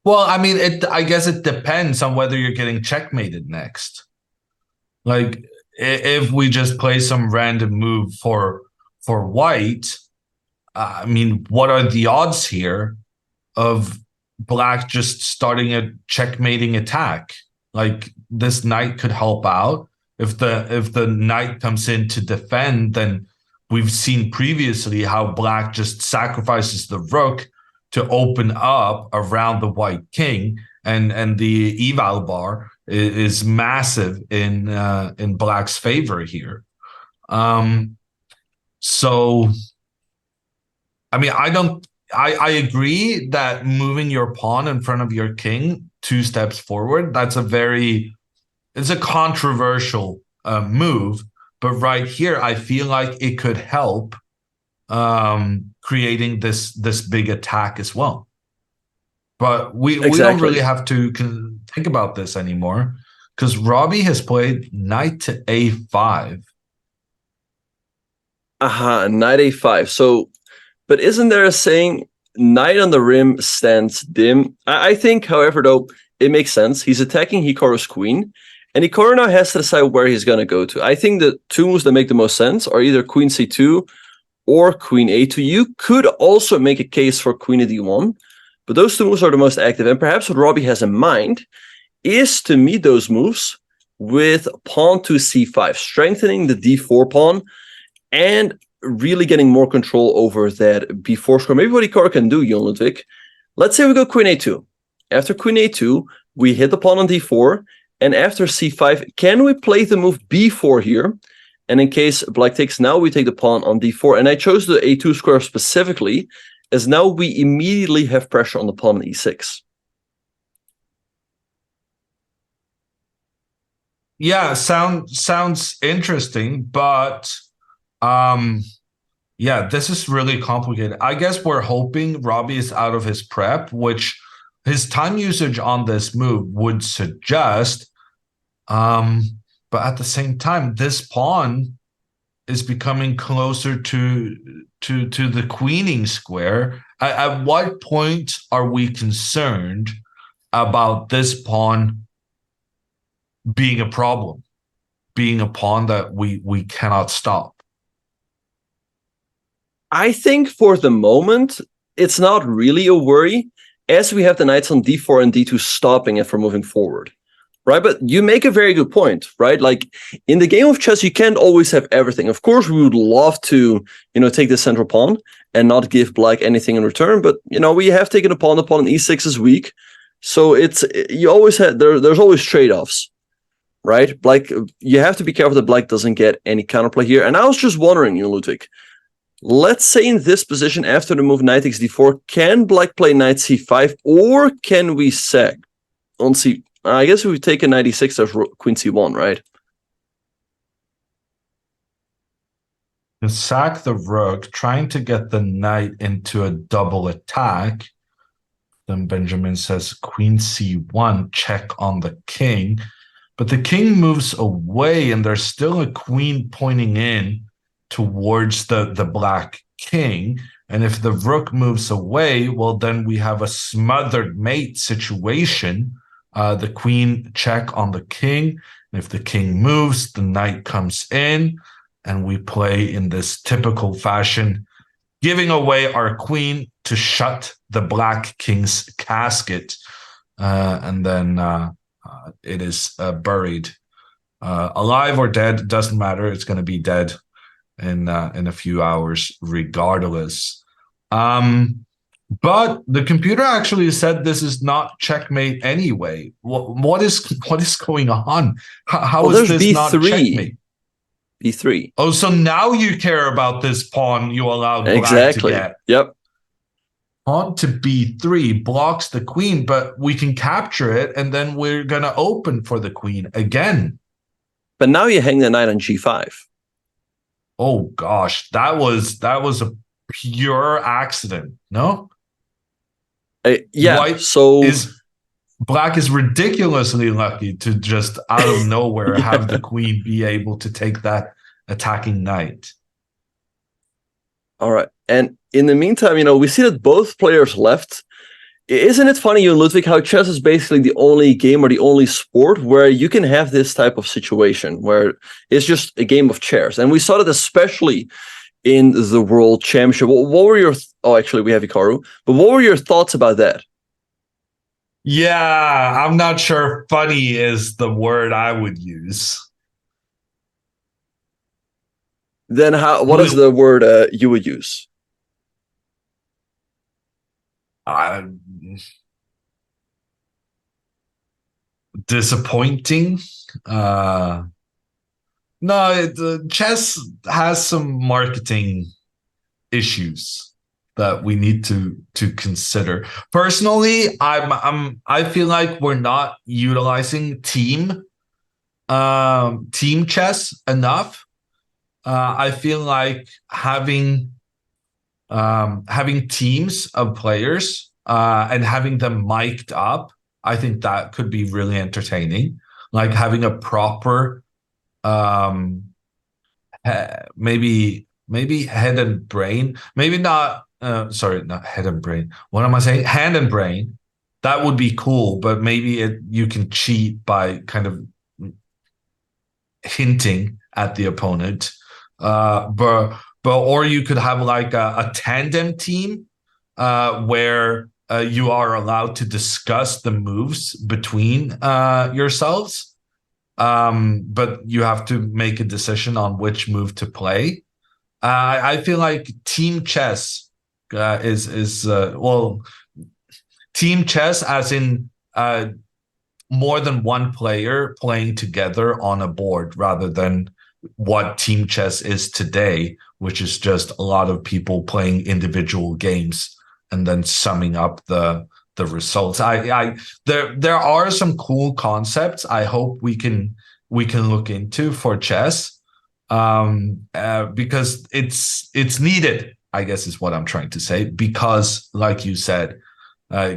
Well, I mean, I guess it depends on whether you're getting checkmated next. Like, if we just play some random move for white, I mean, what are the odds here of black just starting a checkmating attack? Like, this knight could help out. If the knight comes in to defend, then we've seen previously how black just sacrifices the rook to open up around the white king, and the eval bar is massive in black's favor here. So I mean, I agree that moving your pawn in front of your king 2 steps forward, it's a controversial move. But right here, I feel like it could help creating this big attack as well. But we don't really have to think about this anymore, because Robbie has played knight to a5. Knight a5. So, but isn't there a saying, knight on the rim stands dim? I think, however, though, it makes sense. He's attacking Hikaru's queen, and Hikaru now has to decide where he's going to go to. I think the two moves that make the most sense are either queen c2 or queen a2. You could also make a case for queen at d1, but those two moves are the most active. And perhaps what Robbie has in mind is to meet those moves with pawn to c5, strengthening the d4 pawn and really getting more control over that b4 square. Maybe what Hikaru can do, Jon Ludwig. Let's say we go queen a2. After queen a2, we hit the pawn on d4, and after c5, can we play the move b4 here? And in case black takes, now we take the pawn on d4. And I chose the a2 square specifically, as now we immediately have pressure on the pawn on e6. Yeah, sounds interesting, but yeah, this is really complicated. I guess we're hoping Robbie is out of his prep, which his time usage on this move would suggest. But at the same time, this pawn is becoming closer to the queening square. At what point are we concerned about this pawn being a problem, being a pawn that we cannot stop? I think for the moment, it's not really a worry, as we have the knights on d4 and d2 stopping it from moving forward, right? But you make a very good point, right? Like, in the game of chess, you can't always have everything. Of course, we would love to, take the central pawn and not give black anything in return, but, we have taken a pawn on e6 is weak. So you always have, there's always trade-offs, right? Like, you have to be careful that black doesn't get any counterplay here. And I was just wondering, Ludwig, let's say in this position, after the move knight takes d4, can black play knight c5, or can we sag on c? I guess if we take a knight e6, there's queen c1, right? To sack the rook, trying to get the knight into a double attack. Then Benjamin says queen c1, check on the king. But the king moves away, and there's still a queen pointing in towards the black king. And if the rook moves away, well, then we have a smothered mate situation. The queen check on the king. And if the king moves, the knight comes in, and we play in this typical fashion, giving away our queen to shut the black king's casket. And then it is buried. Alive or dead, doesn't matter. It's going to be dead in a few hours regardless. But the computer actually said this is not checkmate anyway. What is going on? How is this B3. not checkmate? B3. Oh, so now you care about this pawn you allowed black to get. Yep. Pawn to b3 blocks the queen, but we can capture it, and then we're going to open for the queen again. But now you hang the knight on g5. Oh gosh, that was a pure accident, no? Yeah. Black is ridiculously lucky to just out of nowhere have the queen be able to take that attacking knight. All right. And in the meantime, we see that both players left Isn't it funny, you and Ludwig, how chess is basically the only game or the only sport where you can have this type of situation where it's just a game of chairs. And we saw that especially in the World Championship. What were your... Oh, actually, we have Hikaru. But what were your thoughts about that? Yeah, I'm not sure funny is the word I would use. Then what is the word you would use? Disappointing. No, chess has some marketing issues that we need to consider. Personally, I feel like we're not utilizing team chess enough. I feel like having teams of players and having them mic'd up, I think that could be really entertaining. Like having a proper maybe head and brain, maybe not sorry, not head and brain, what am I saying, hand and brain. That would be cool, but maybe you can cheat by kind of hinting at the opponent, but or you could have like a tandem team where you are allowed to discuss the moves between yourselves, but you have to make a decision on which move to play. I feel like team chess is well, team chess as in more than one player playing together on a board rather than what team chess is today, which is just a lot of people playing individual games and then summing up the results. There are some cool concepts I hope we can look into for chess, because it's needed, I guess is what I'm trying to say, because like you said,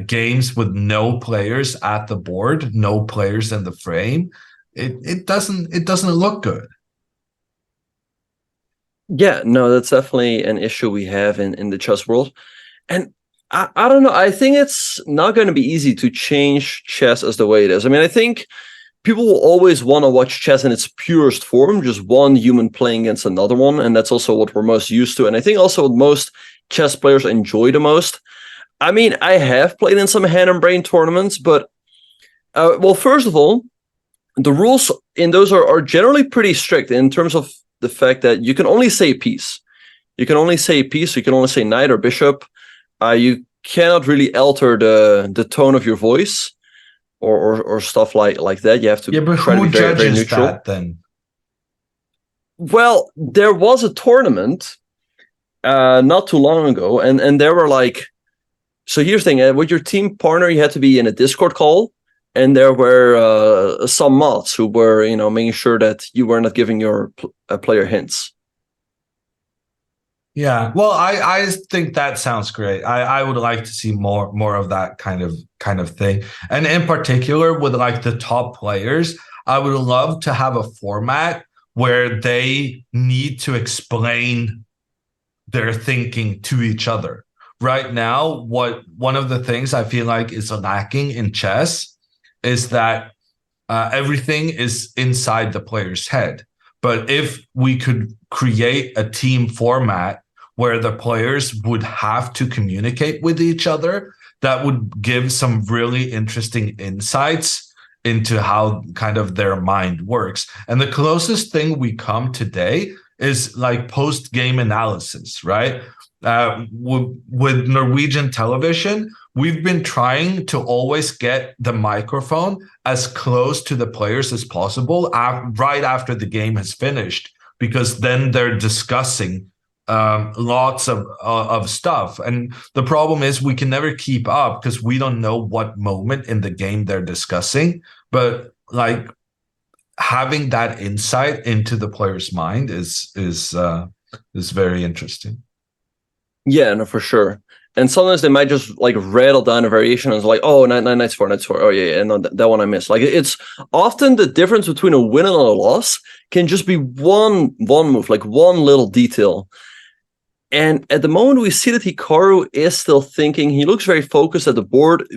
games with no players at the board, no players in the frame, it doesn't look good. Yeah, no, that's definitely an issue we have in the chess world. And I don't know, I think it's not going to be easy to change chess as the way it is. I mean, I think people will always want to watch chess in its purest form, just one human playing against another one. And that's also what we're most used to. And I think also what most chess players enjoy the most. I mean, I have played in some hand and brain tournaments, but well, first of all, the rules in those are generally pretty strict in terms of the fact that you can only say piece. You can only say piece. You can only say knight or bishop. You cannot really alter the tone of your voice or stuff like that. You have to try to be very, very neutral. That then? Well, there was a tournament not too long ago, and there were like, so here's the thing, with your team partner, you had to be in a Discord call, and there were some mods who were, making sure that you were not giving your player hints. Yeah, well, I think that sounds great. I would like to see more of that kind of thing. And in particular with like the top players, I would love to have a format where they need to explain their thinking to each other. Right now, one of the things I feel like is lacking in chess is that everything is inside the player's head. But if we could create a team format where the players would have to communicate with each other, that would give some really interesting insights into how kind of their mind works. And the closest thing we come today is like post-game analysis, right? With Norwegian television, we've been trying to always get the microphone as close to the players as possible right after the game has finished, because then they're discussing lots of stuff. And the problem is we can never keep up because we don't know what moment in the game they're discussing. But like having that insight into the player's mind is very interesting. Yeah, no, for sure. And sometimes they might just like rattle down a variation and it's like, oh, knight 4. Oh, yeah, no, that one I missed. Like it's often the difference between a win and a loss can just be one move, like one little detail. And at the moment, we see that Hikaru is still thinking. He looks very focused at the board.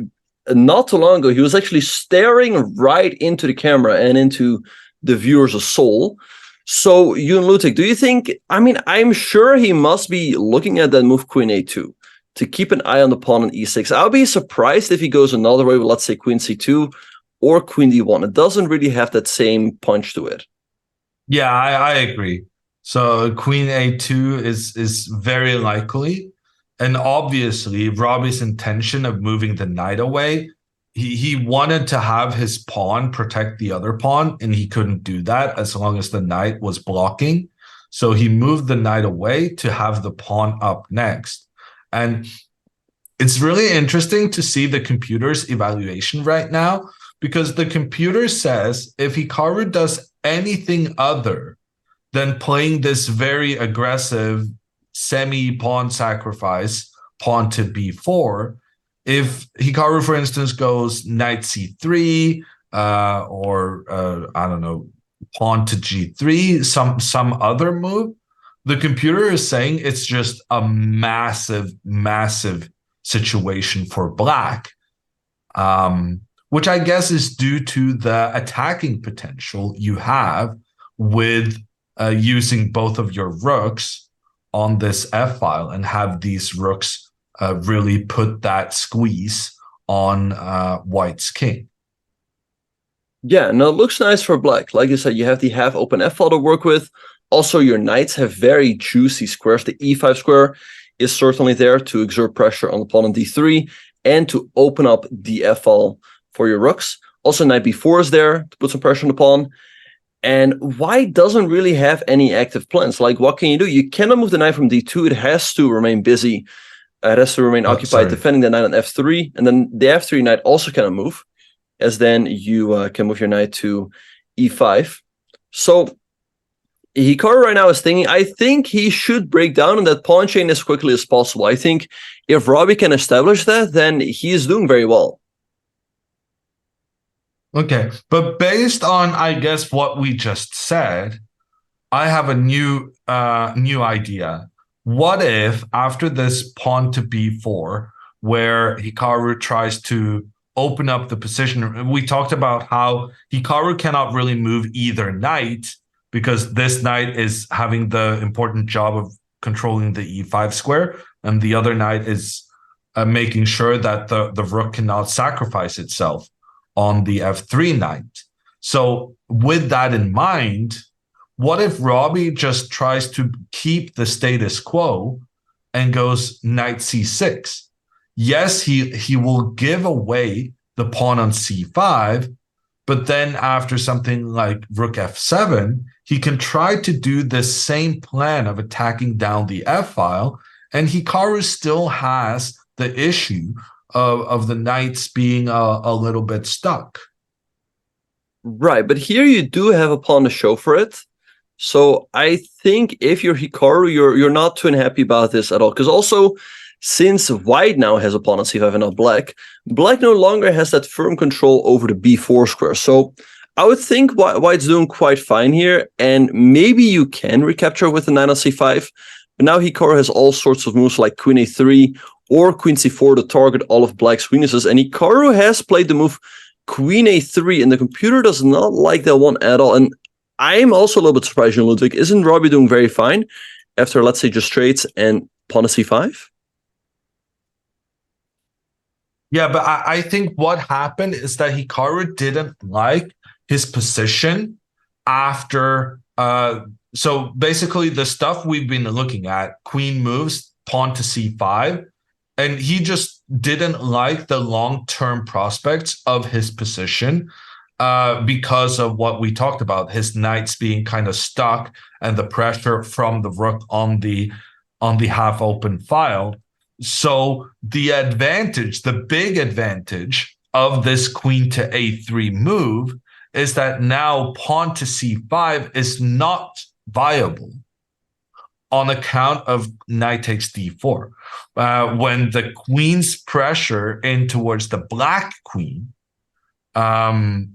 Not too long ago, he was actually staring right into the camera and into the viewer's soul. So, Yoon Ludwig, do you think, I mean, I'm sure he must be looking at that move Queen A2 to keep an eye on the pawn on E6. I'll be surprised if he goes another way with, let's say, Queen C2 or Queen D1. It doesn't really have that same punch to it. Yeah, I agree. So Queen A2 is very likely. And obviously, Robbie's intention of moving the knight away, he wanted to have his pawn protect the other pawn, and he couldn't do that as long as the knight was blocking. So he moved the knight away to have the pawn up next. And it's really interesting to see the computer's evaluation right now, because the computer says if Hikaru does anything other than playing this very aggressive semi-pawn sacrifice, pawn to b4, if Hikaru, for instance, goes knight c3, or I don't know, pawn to g3, some other move, the computer is saying it's just a massive situation for black, which I guess is due to the attacking potential you have with using both of your rooks on this f file and have these rooks really put that squeeze on white's king. Yeah, no, it looks nice for black. Like you said, you have the half open f file to work with. Also, your knights have very juicy squares. The e5 square is certainly there to exert pressure on the pawn on d3 and to open up the f file for your rooks. Also, knight b4 is there to put some pressure on the pawn. And white doesn't really have any active plans. Like, what can you do? You cannot move the knight from d2. It has to remain busy. It has to remain occupied defending the knight on f3. And then the f3 knight also cannot move, as then you can move your knight to e5. So Hikaru right now is thinking, I think he should break down on that pawn chain as quickly as possible. I think if Robbie can establish that, then he is doing very well. Okay, but based on, I guess, what we just said, I have a new idea. What if after this pawn to b4, where Hikaru tries to open up the position, we talked about how Hikaru cannot really move either knight because this knight is having the important job of controlling the e5 square, and the other knight is making sure that the rook cannot sacrifice itself on the f3 knight. So with that in mind, what if Robbie just tries to keep the status quo and goes knight c6? Yes, he will give away the pawn on c5, but then after something like rook f7, he can try to do this same plan of attacking down the f file, and Hikaru still has the issue of the knights being a little bit stuck. Right, but here you do have a pawn to show for it. So I think if you're Hikaru, you're not too unhappy about this at all. Because also, since white now has a pawn on c5 and not black, black no longer has that firm control over the b4 square. So I would think white's doing quite fine here, and maybe you can recapture with the knight on c5. But now Hikaru has all sorts of moves like queen a3 or queen c4 to target all of black's weaknesses. And Hikaru has played the move queen a3, and the computer does not like that one at all. And I'm also a little bit surprised, Ludwig. Isn't Robbie doing very fine after, let's say, just straights and pawn to c5? Yeah, but I think what happened is that Hikaru didn't like his position after. So basically, the stuff we've been looking at, queen moves, pawn to c5, and he just didn't like the long-term prospects of his position because of what we talked about, his knights being kind of stuck and the pressure from the rook on the half-open file. So the advantage, the big advantage of this queen to a3 move is that now pawn to c5 is not viable on account of knight takes d4. When the queen's pressure in towards the black queen,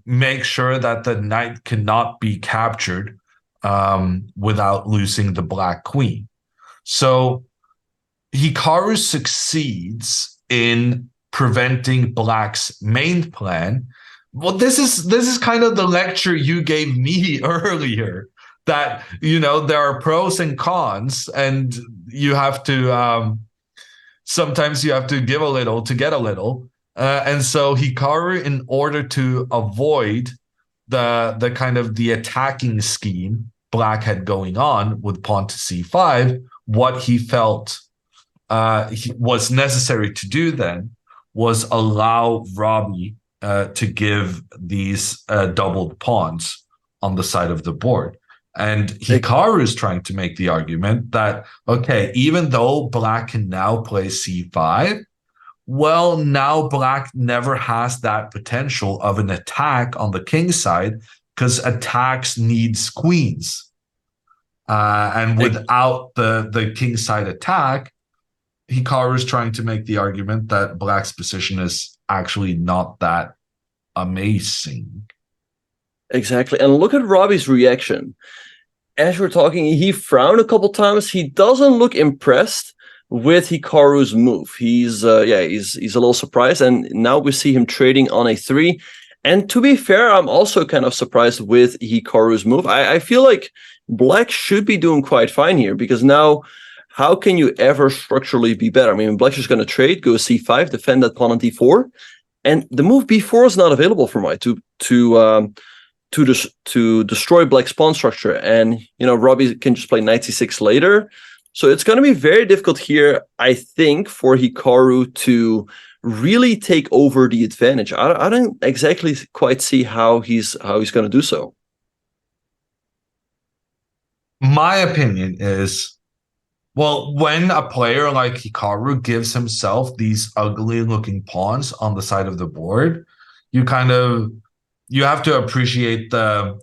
make sure that the knight cannot be captured without losing the black queen. So Hikaru succeeds in preventing Black's main plan. Well, this is kind of the lecture you gave me earlier, that there are pros and cons, and you have to sometimes you have to give a little to get a little. And so Hikaru, in order to avoid the kind of the attacking scheme Black had going on with pawn to c5, what he felt was necessary to do then was allow Robbie to give these doubled pawns on the side of the board. And Hikaru is trying to make the argument that, okay, even though Black can now play c5, well, now Black never has that potential of an attack on the king side, because attacks needs queens. And without the king side attack, Hikaru is trying to make the argument that Black's position is actually not that amazing. Exactly. And look at Robbie's reaction. As we're talking, he frowned a couple times. He doesn't look impressed with Hikaru's move. He's a little surprised. And now we see him trading on a3. And to be fair, I'm also kind of surprised with Hikaru's move. I feel like Black should be doing quite fine here, because now how can you ever structurally be better? I mean, Black's just going to trade, go c5, defend that pawn on d4, and the move b4 is not available for White to destroy Black's pawn structure. And Robbie can just play knight c6 later, so it's going to be very difficult here, I think, for Hikaru to really take over the advantage. I don't exactly quite see how he's going to do so. My opinion is, well, when a player like Hikaru gives himself these ugly looking pawns on the side of the board, you have to appreciate the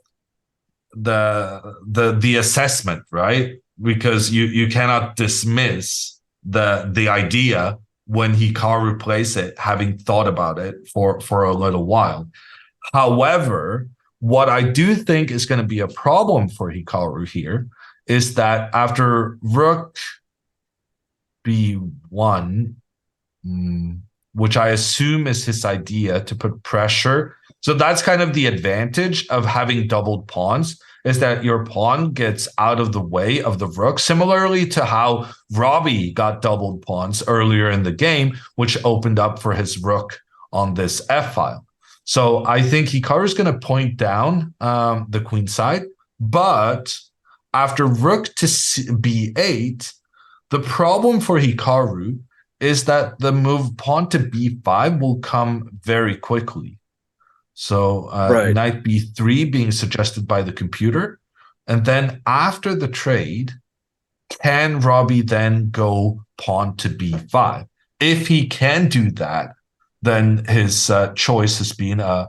assessment, right? Because you cannot dismiss the idea when Hikaru plays it, having thought about it for a little while. However, what I do think is going to be a problem for Hikaru here is that after Rook b1, which I assume is his idea to put pressure. So that's kind of the advantage of having doubled pawns, is that your pawn gets out of the way of the rook, similarly to how Robbie got doubled pawns earlier in the game, which opened up for his rook on this f file. So I think Hikaru is going to point down the queen side, but after rook to b8, the problem for Hikaru is that the move pawn to b5 will come very quickly. So knight b3 being suggested by the computer. And then after the trade, can Robbie then go pawn to b5? If he can do that, then his choice has been a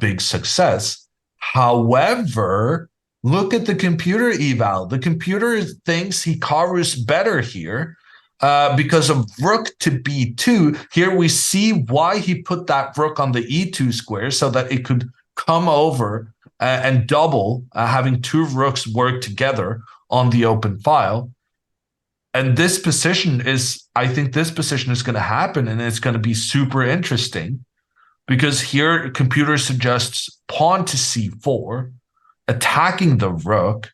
big success. However, look at the computer eval. The computer thinks Hikaru is better here because of rook to b2. Here we see why he put that rook on the e2 square, so that it could come over and double, having two rooks work together on the open file. And this position is, I think this position is going to happen, and it's going to be super interesting, because here computer suggests pawn to c4, attacking the rook.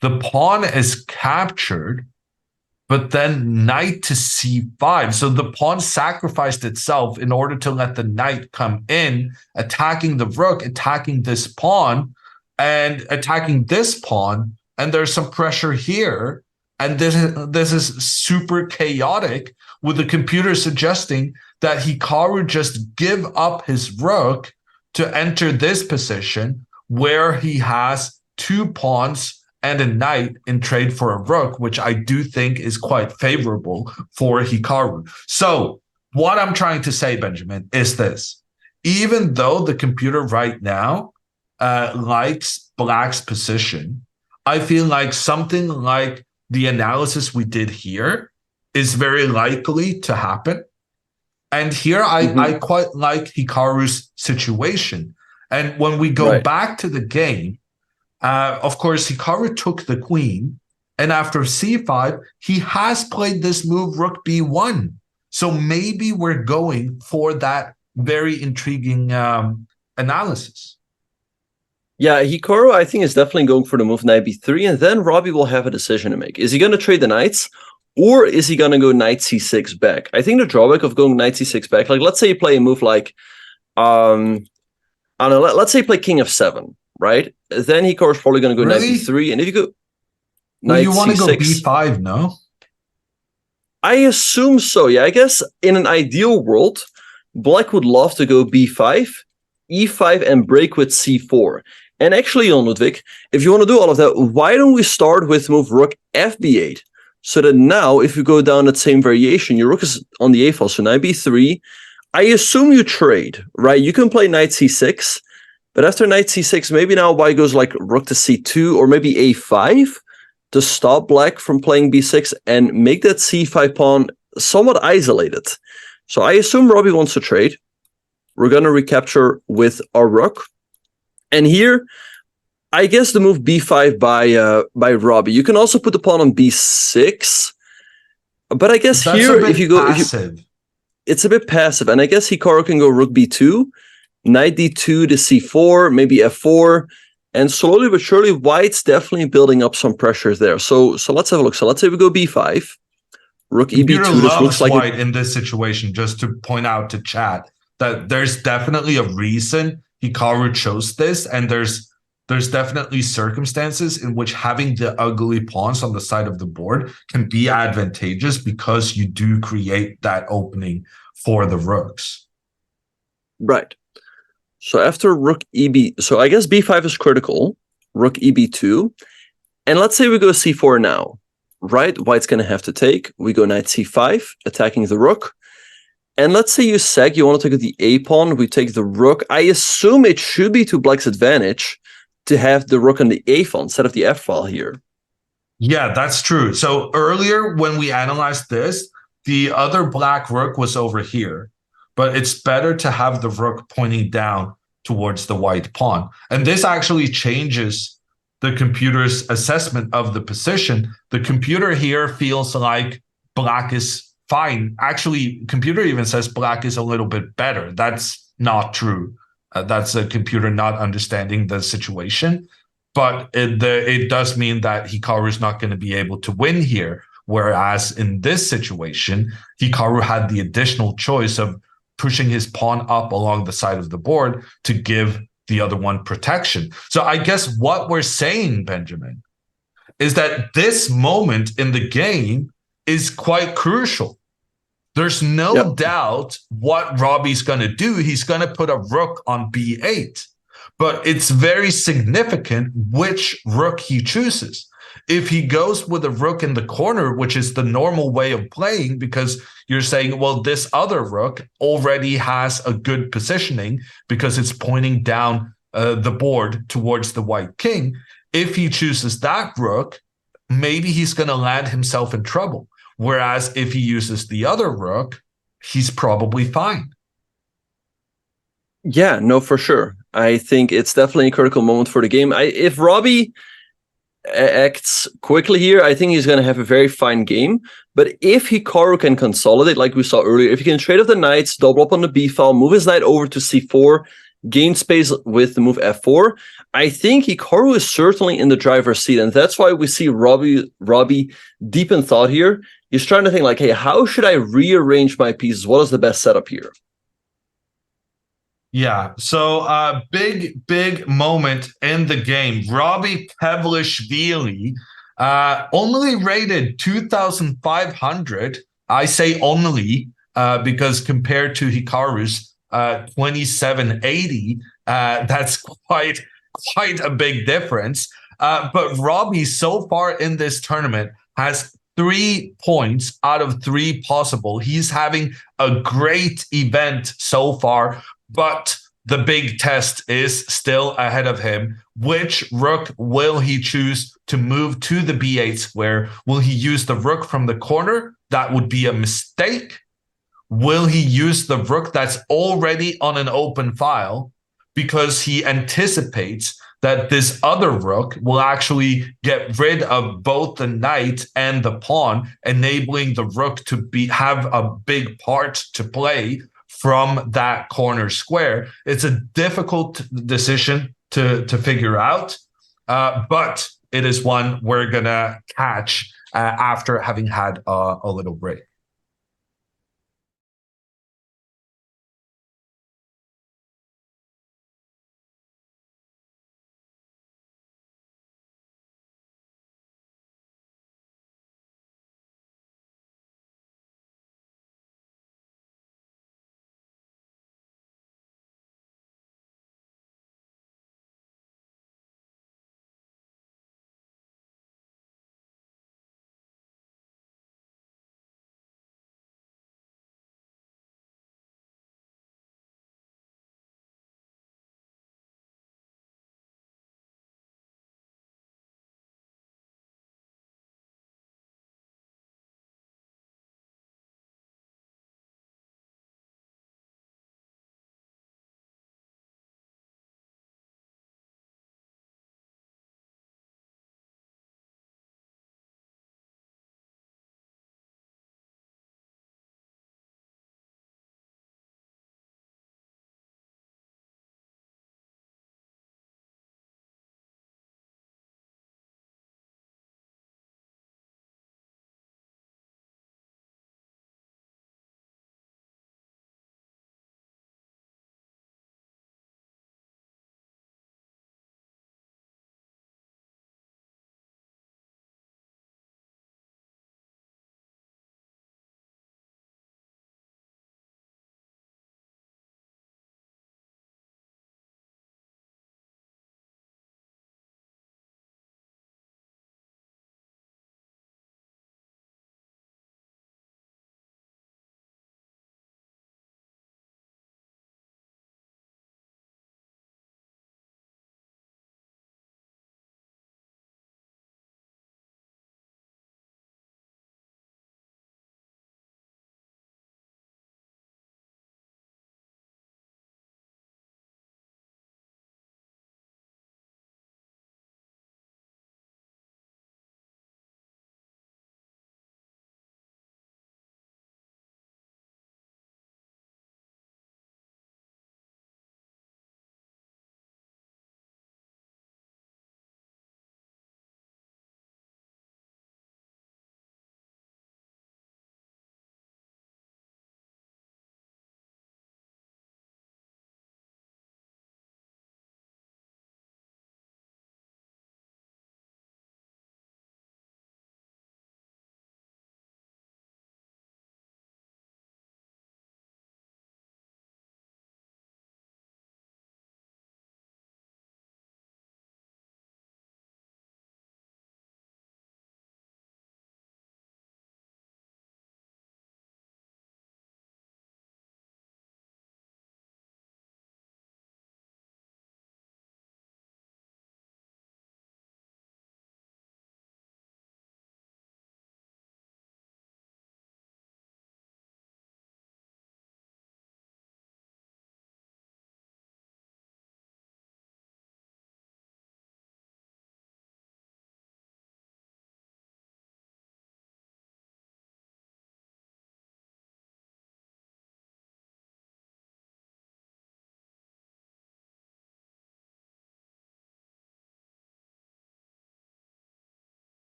The pawn is captured, but then knight to c5. So the pawn sacrificed itself in order to let the knight come in, attacking the rook, attacking this pawn, and attacking this pawn. And there's some pressure here. And this is super chaotic, with the computer suggesting that Hikaru just give up his rook to enter this position where he has two pawns and a knight in trade for a rook, which I do think is quite favorable for Hikaru. So what I'm trying to say, Benjamin, is this. Even though the computer right now likes Black's position, I feel like something like the analysis we did here is very likely to happen. And here I quite like Hikaru's situation. And when we go back to the game, of course, Hikaru took the queen, And after c5, he has played this move rook b1. So maybe we're going for that very intriguing analysis. Yeah, Hikaru, I think, is definitely going for the move knight b3, and then Robbie will have a decision to make. Is he going to trade the knights, or is he going to go knight c6 back? I think the drawback of going knight c6 back, like let's say you play a move like, I don't know, let's say you play king f7, right? Then Hikaru's probably going to go Really? knight b3, and if you go Well, knight you want to go c6, b5, no? I assume so, yeah. I guess in an ideal world, Black would love to go b5, e5, and break with c4. And actually, Jon Ludwig, if you want to do all of that, why don't we start with move rook fb8? So that now, if you go down that same variation, your rook is on the a file, so knight b3. I assume you trade, right? You can play knight c6, but after knight c6, maybe now white goes like rook to c2, or maybe a5 to stop black from playing b6 and make that c5 pawn somewhat isolated. So I assume Robbie wants to trade. We're going to recapture with our rook. And here, I guess the move b5 by Robbie. You can also put the pawn on b6, but I guess That's here, if you go, it's a bit passive. And I guess Hikaru can go rook b2, knight d2 to c4, maybe f4, and slowly but surely, white's definitely building up some pressure there. So let's have a look. So let's say we go b5, rook Computer eb2. This looks like white in this situation. Just to point out to chat that there's definitely a reason Hikaru chose this, and there's definitely circumstances in which having the ugly pawns on the side of the board can be advantageous because you do create that opening for the rooks. Right. So after rook eb, so I guess b5 is critical, rook eb2, and let's say we go c4 now, right? White's going to have to take. We go knight c5, attacking the rook. And let's say you seg, you want to take the a pawn, we take the rook. I assume it should be to black's advantage to have the rook on the a file instead of the f file here. Yeah, that's true. So earlier when we analyzed this, the other black rook was over here, but it's better to have the rook pointing down towards the white pawn. And this actually changes the computer's assessment of the position. The computer here feels like black is fine. Actually, computer even says black is a little bit better. That's not true. That's a computer not understanding the situation. But it does mean that Hikaru is not going to be able to win here. Whereas in this situation, Hikaru had the additional choice of pushing his pawn up along the side of the board to give the other one protection. So I guess what we're saying, Benjamin, is that this moment in the game is quite crucial. There's no doubt what Robbie's going to do. He's going to put a rook on b8, but it's very significant which rook he chooses. If he goes with a rook in the corner, which is the normal way of playing, because you're saying, well, this other rook already has a good positioning because it's pointing down the board towards the white king. If he chooses that rook, maybe he's going to land himself in trouble. Whereas if he uses the other rook, he's probably fine. Yeah, no, for sure. I think it's definitely a critical moment for the game. If Robbie acts quickly here, I think he's going to have a very fine game. But if Hikaru can consolidate, like we saw earlier, if he can trade off the knights, double up on the b file, move his knight over to c4, gain space with the move f4, I think Hikaru is certainly in the driver's seat. And that's why we see Robbie deep in thought here. He's trying to think like, hey, how should I rearrange my pieces? What is the best setup here? Yeah, so big moment in the game. Robbie Pevlishvili only rated 2,500. I say only because compared to Hikaru's 2,780, that's quite a big difference. But Robbie so far in this tournament has 3 points out of 3 possible. He's having a great event so far, but the big test is still ahead of him. Which rook will he choose to move to the b8 square? Will he use the rook from the corner? That would be a mistake. Will he use the rook that's already on an open file because he anticipates that this other rook will actually get rid of both the knight and the pawn, enabling the rook to have a big part to play from that corner square. It's a difficult decision to figure out, but it is one we're gonna catch after having had a little break.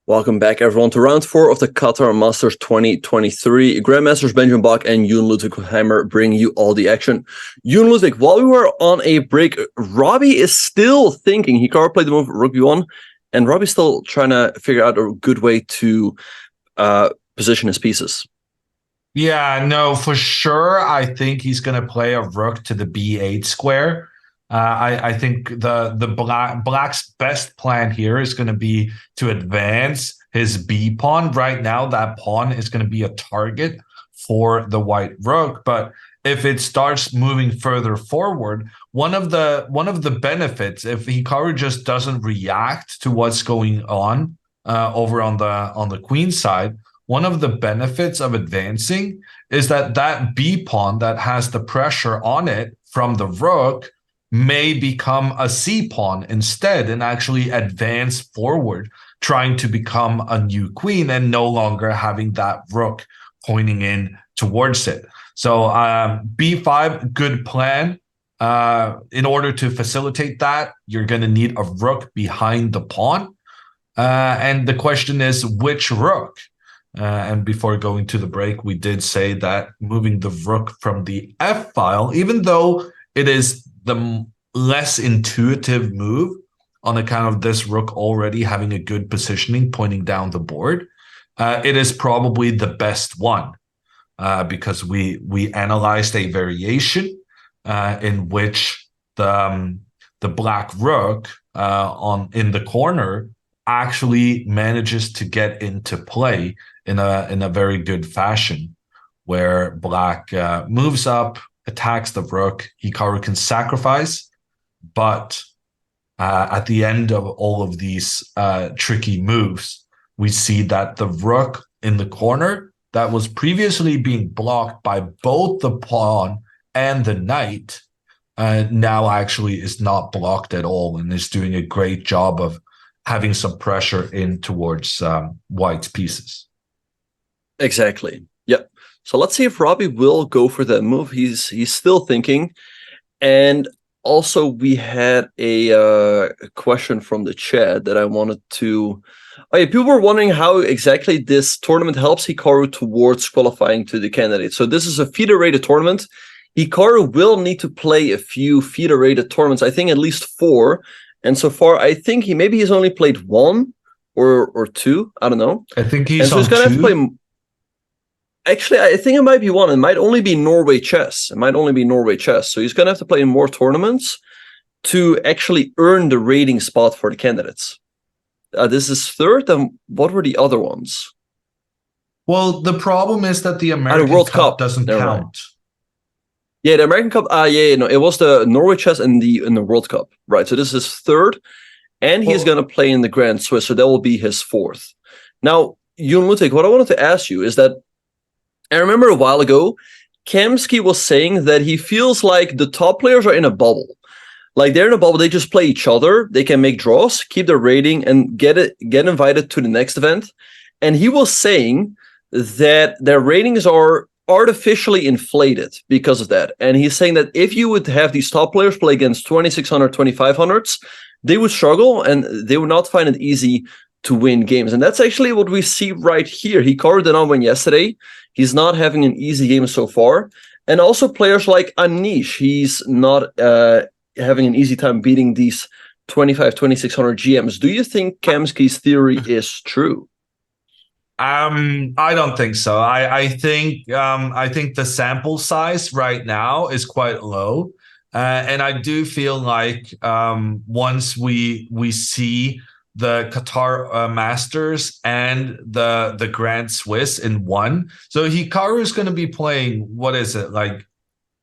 Welcome back, everyone, to round 4 of the Qatar Masters 2023. Grandmasters Benjamin Bach and Yoon Ludwig Heimer bring you all the action. Yoon Ludwig, while we were on a break, Robbie is still thinking. Hikaru played the move Rook B1, and Robbie's still trying to figure out a good way to position his pieces. Yeah, no, for sure. I think he's going to play a rook to the b8 square. I think the black's best plan here is going to be to advance his b pawn. Right now, that pawn is going to be a target for the white rook. But if it starts moving further forward, one of the benefits, if Hikaru just doesn't react to what's going on over on the queen side, one of the benefits of advancing is that that b pawn that has the pressure on it from the rook may become a c pawn instead and actually advance forward, trying to become a new queen and no longer having that rook pointing in towards it. So b5, good plan. In order to facilitate that, you're going to need a rook behind the pawn. And the question is, which rook? And before going to the break, we did say that moving the rook from the F file, even though it is the less intuitive move on account of this rook already having a good positioning pointing down the board, it is probably the best one because we analyzed a variation in which the black rook in the corner actually manages to get into play in a very good fashion, where black moves up, attacks the rook. Hikaru can sacrifice, but at the end of all of these tricky moves, we see that the rook in the corner that was previously being blocked by both the pawn and the knight now actually is not blocked at all and is doing a great job of having some pressure in towards white's pieces. Exactly. Yep. So let's see if Robbie will go for that move. He's still thinking. And also, we had a question from the chat that I wanted to... Oh, yeah, people were wondering how exactly this tournament helps Hikaru towards qualifying to the candidate. So this is a FIDE-rated tournament. Hikaru will need to play a few FIDE-rated tournaments, I think at least 4. And so far, I think he's only played 1 or 2. I don't know. I think he's so on he's gonna 2. have to play... Actually, I think it might be 1. It might only be Norway chess. So he's going to have to play in more tournaments to actually earn the rating spot for the candidates. This is 3rd, and what were the other ones? Well, the problem is that the American World Cup doesn't Never count. mind. Yeah, the American Cup. No, it was the Norway chess and the World Cup, right? So this is 3rd, and he's going to play in the Grand Swiss, so that will be his 4th. Now, Yoon Ludwig, what I wanted to ask you is that I remember a while ago, Kamsky was saying that he feels like the top players are in a bubble. Like they're in a bubble, they just play each other, they can make draws, keep their rating, and get invited to the next event. And he was saying that their ratings are artificially inflated because of that. And he's saying that if you would have these top players play against 2600, 2500s, they would struggle and they would not find it easy to win games. And that's actually what we see right here. Hikaru did not win yesterday. He's not having an easy game so far. And also players like Anish, he's not having an easy time beating these 2600 GMs. Do you think Kamsky's theory is true? I don't think so. I think the sample size right now is quite low. And I do feel like once we see the Qatar Masters and the Grand Swiss in one. So Hikaru is going to be playing, what is it, like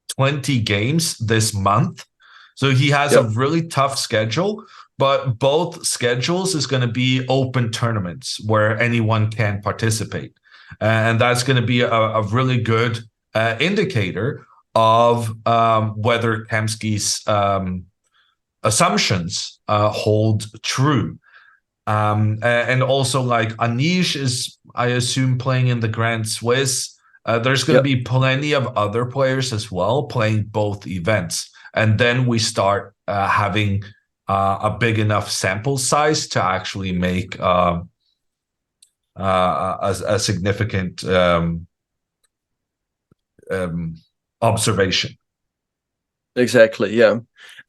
20 games this month. So he has a really tough schedule, but both schedules is going to be open tournaments where anyone can participate. And that's going to be a really good indicator of whether Kamsky's assumptions hold true. And also, like, Anish is, I assume, playing in the Grand Swiss. There's going to be plenty of other players as well playing both events. And then we start having a big enough sample size to actually make a significant observation. Exactly, yeah.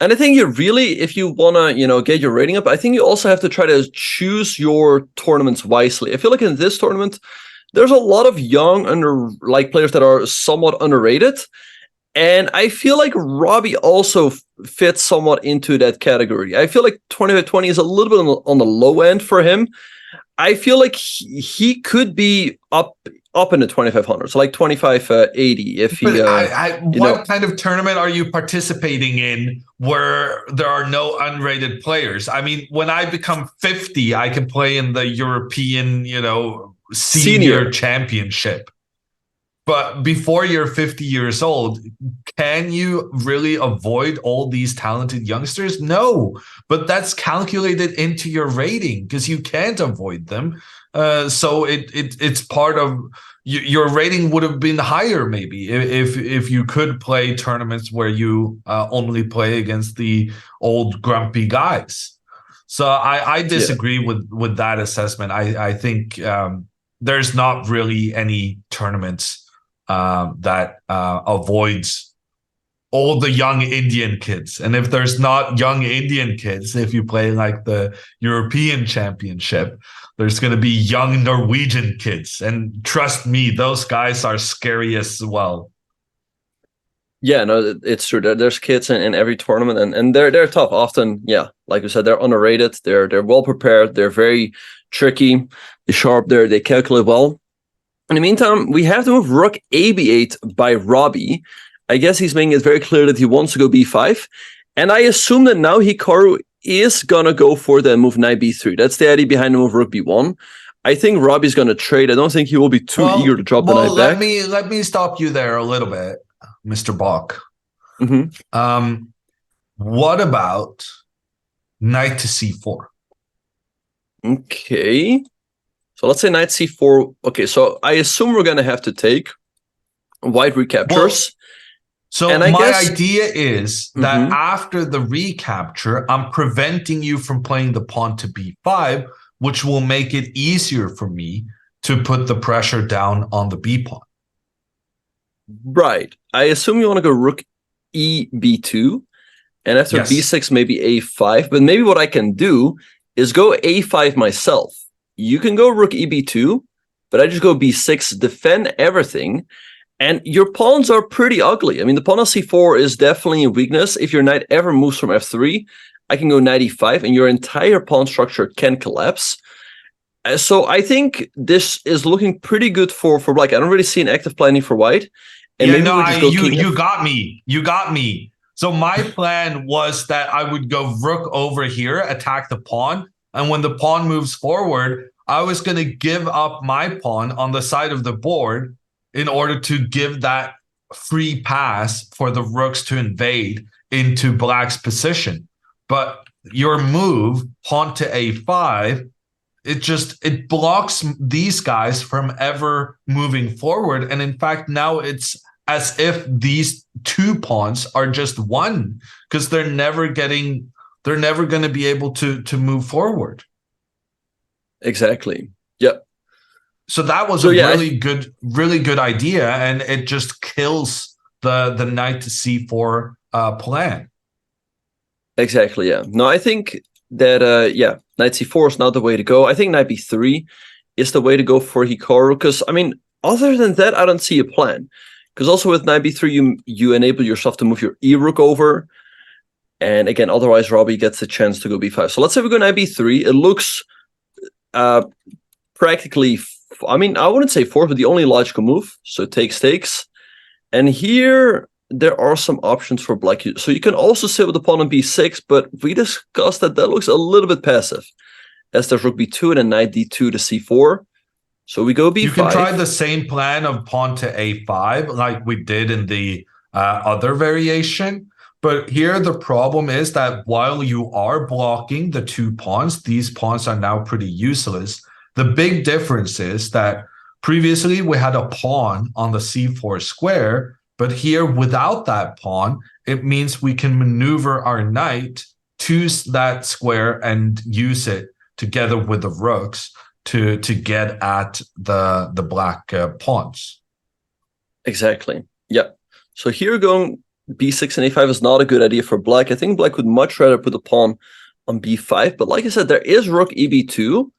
And I think you really, if you want to, get your rating up, I think you also have to try to choose your tournaments wisely. I feel like in this tournament, there's a lot of young players that are somewhat underrated. And I feel like Robbie also fits somewhat into that category. I feel like 2520 is a little bit on the low end for him. I feel like he could be up in the 2500, so like 2580 if he. But what kind of tournament are you participating in where there are no unrated players? I mean, when I become 50, I can play in the European, senior championship. But before you're 50 years old, can you really avoid all these talented youngsters? No, but that's calculated into your rating because you can't avoid them. So it's part of your rating would have been higher maybe if you could play tournaments where you only play against the old grumpy guys. So I disagree with that assessment. I think there's not really any tournaments that avoids all the young Indian kids. And if there's not young Indian kids, if you play like the European Championship, there's going to be young Norwegian kids. And trust me, those guys are scary as well. Yeah, no, it's true. There's kids in every tournament, and they're tough. Often, yeah, like you said, they're underrated. They're well prepared. They're very tricky. They're sharp. They calculate well. In the meantime, we have to move Rook AB8 by Robbie. I guess he's making it very clear that he wants to go B5. And I assume that now Hikaru is going to go for the move knight B3. That's the idea behind the move Rook B1. I think Robbie's going to trade. I don't think he will be too eager to drop the knight back. Let me stop you there a little bit, Mr. Bach. Mm-hmm. What about knight to C4? Okay. So let's say knight c4. Okay, so I assume we're going to have to take white recaptures. So my idea is that after the recapture, I'm preventing you from playing the pawn to b5, which will make it easier for me to put the pressure down on the b pawn. Right. I assume you want to go rook e b2, and after b6, maybe a5. But maybe what I can do is go a5 myself. You can go rook eb2, but I just go b6, defend everything, and your pawns are pretty ugly. I mean, the pawn on c4 is definitely a weakness. If your knight ever moves from f3, I can go knight e5, and your entire pawn structure can collapse. So I think this is looking pretty good for black. I don't really see an active planning for white. And you got me. You got me. So my plan was that I would go rook over here, attack the pawn, and when the pawn moves forward, I was going to give up my pawn on the side of the board in order to give that free pass for the rooks to invade into black's position. But your move, pawn to a5, it blocks these guys from ever moving forward. And in fact, now it's as if these two pawns are just one, because they're never going to be able to move forward. Exactly. Yep. So that was a really good idea, and it just kills the knight to c4 plan. Exactly. Yeah. No, I think that knight c4 is not the way to go. I think knight b3 is the way to go for Hikaru, because I mean, other than that, I don't see a plan. Because also with knight b3, you enable yourself to move your e-rook over. And again, otherwise Robbie gets the chance to go b5. So let's say we go knight b3. It looks practically, I mean, I wouldn't say fourth, but the only logical move. So takes. And here, there are some options for black. So you can also sit with the pawn on b6, but we discussed that looks a little bit passive. As there's rook b2 and then knight d2 to c4. So we go b5. You can try the same plan of pawn to a5 like we did in the other variation. But here the problem is that while you are blocking the two pawns, these pawns are now pretty useless. The big difference is that previously we had a pawn on the c4 square, but here without that pawn, it means we can maneuver our knight to that square and use it together with the rooks to get at the black pawns. Exactly. Yeah. So here going b6 and a5 is not a good idea for black. I think black would much rather put the pawn on b5. But like I said, there is rook eb2.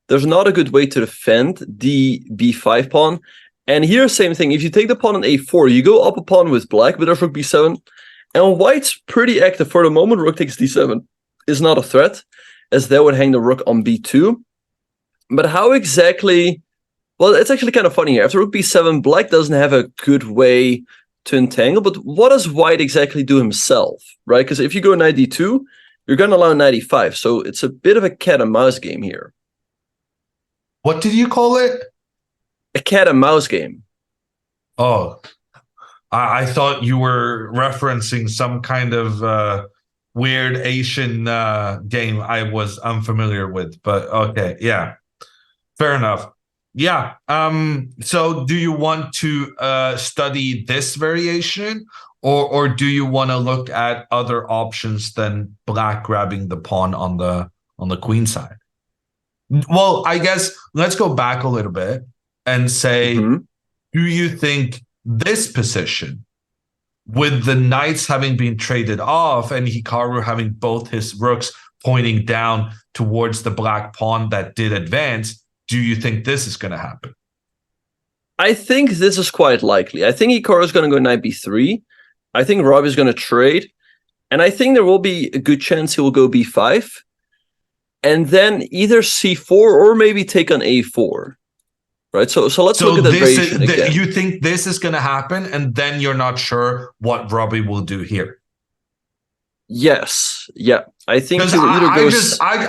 There's not a good way to defend the b5 pawn. And here, same thing. If you take the pawn on a4, you go up a pawn with black, but there's rook b7. And white's pretty active for the moment. Rook takes d7 is not a threat, as that would hang the rook on b2. But how exactly... Well, it's actually kind of funny here. After rook b7, black doesn't have a good way to entangle. But what does white exactly do himself, right? Because if you go knight d2, you're going to allow knight e5. So it's a bit of a cat and mouse game here. What did you call it? A cat and mouse game. Oh, I thought you were referencing some kind of weird Asian game I was unfamiliar with. But okay, yeah, fair enough. Yeah. So do you want to study this variation, or do you want to look at other options than black grabbing the pawn on the queen side? Well, I guess let's go back a little bit and say, do you think this position, with the knights having been traded off and Hikaru having both his rooks pointing down towards the black pawn that did advance, do you think this is going to happen? I think this is quite likely. I think Hikaru is going to go knight b3. I think Rob is going to trade. And I think there will be a good chance he will go b5. And then either c4 or maybe take on a4. Right? So let's look at that variation again. You think this is going to happen, and then you're not sure what Robbie will do here? Yes. Yeah. I think he will either go...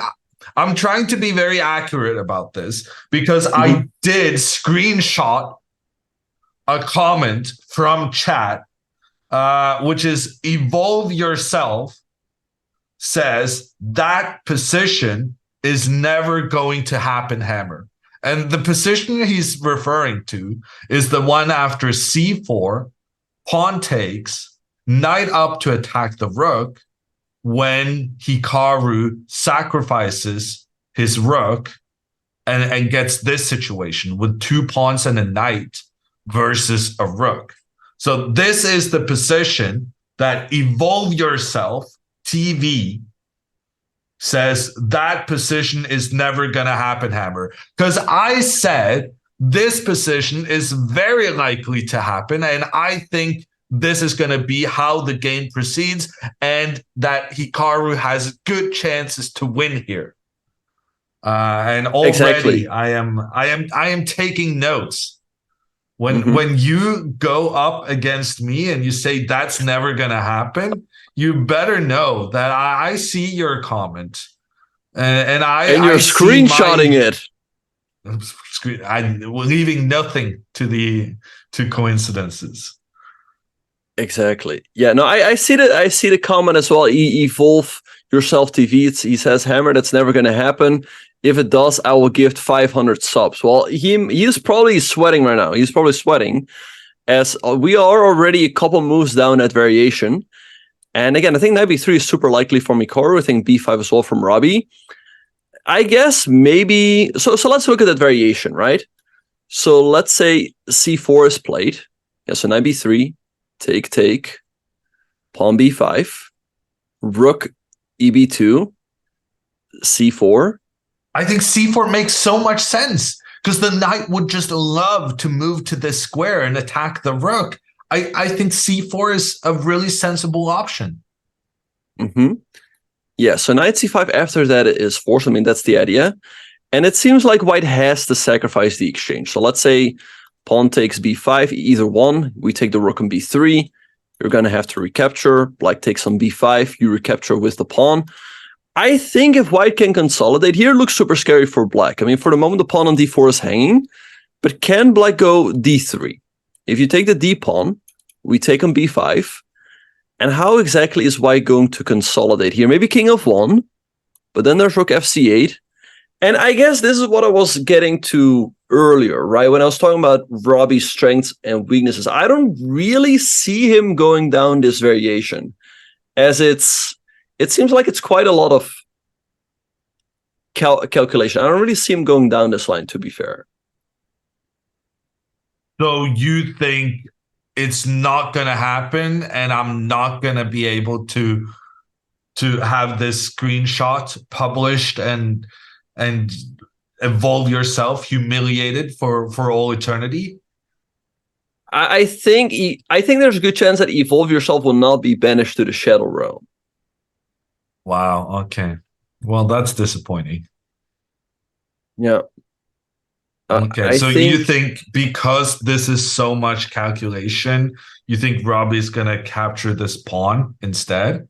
I'm trying to be very accurate about this, because I did screenshot a comment from chat, which is Evolve Yourself says that position is never going to happen, Hammer. And the position he's referring to is the one after c4, pawn takes, knight up to attack the rook, when Hikaru sacrifices his rook and gets this situation with 2 pawns and a knight versus a rook. So this is the position that Evolve Yourself TV says that position is never going to happen, Hammer. Because I said this position is very likely to happen, and I think this is going to be how the game proceeds, and that Hikaru has good chances to win here. And already exactly. I am taking notes. When you go up against me and you say that's never going to happen, you better know that I see your comment, and you're screenshotting it. I'm leaving nothing to coincidences. Exactly. Yeah. No, I see that. I see the comment as well. Evolve Yourself TV. He says, Hammer, that's never going to happen. If it does, I will gift 500 subs. Well, he is probably sweating right now. He's probably sweating, as we are already a couple moves down that variation. And again, I think knight b3 is super likely from Hikaru. I think b5 as well from Robbie. I guess maybe... So let's look at that variation, right? So let's say c4 is played. Yeah, so knight b3, take, pawn b5, rook eb2, c4. I think c4 makes so much sense, because the knight would just love to move to this square and attack the rook. I think c4 is a really sensible option. Yeah, so knight c5 after that is forced. I mean, that's the idea. And it seems like white has to sacrifice the exchange. So let's say pawn takes b5, either one. We take the rook on b3. You're going to have to recapture. Black takes on b5. You recapture with the pawn. I think if white can consolidate here, it looks super scary for black. I mean, for the moment, the pawn on d4 is hanging. But can black go d3? If you take the d pawn, we take on b5. And how exactly is white going to consolidate here? Maybe king f1, but then there's rook fc8. And I guess this is what I was getting to earlier, right? When I was talking about Robbie's strengths and weaknesses. I don't really see him going down this variation, as it seems like it's quite a lot of calculation. I don't really see him going down this line, to be fair. So you think it's not going to happen, and I'm not going to be able to have this screenshot published and evolve yourself humiliated for all eternity? I think there's a good chance that Evolve Yourself will not be banished to the Shadow Realm. Wow. Okay. Well, that's disappointing. Yeah. Okay. So you think because this is so much calculation, you think Robbie's gonna capture this pawn instead?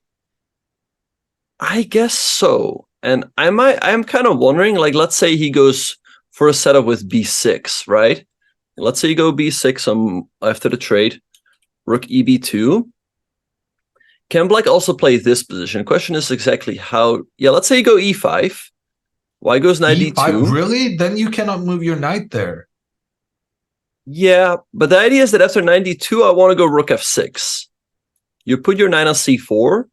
I guess so. And I'm kind of wondering, like, let's say he goes for a setup with b6, right? Let's say you go b6 after the trade, rook eb2. Can black also play this position? The question is exactly how. Yeah, let's say you go e5. Why goes knight d2? E5, really? Then you cannot move your knight there. Yeah, but the idea is that after knight d2, I want to go rook f6. You put your knight on c4,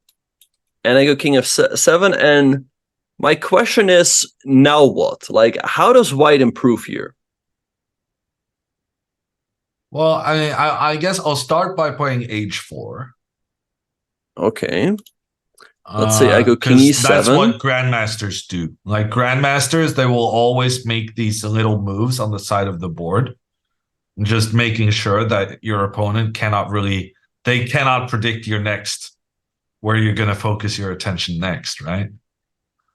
and I go king f7. And my question is, now what? Like, how does white improve here? Well, I guess I'll start by playing h4. Okay. Let's say I go king e7. That's what grandmasters do. Like grandmasters, they will always make these little moves on the side of the board, just making sure that your opponent cannot predict your next, where you're going to focus your attention next, right?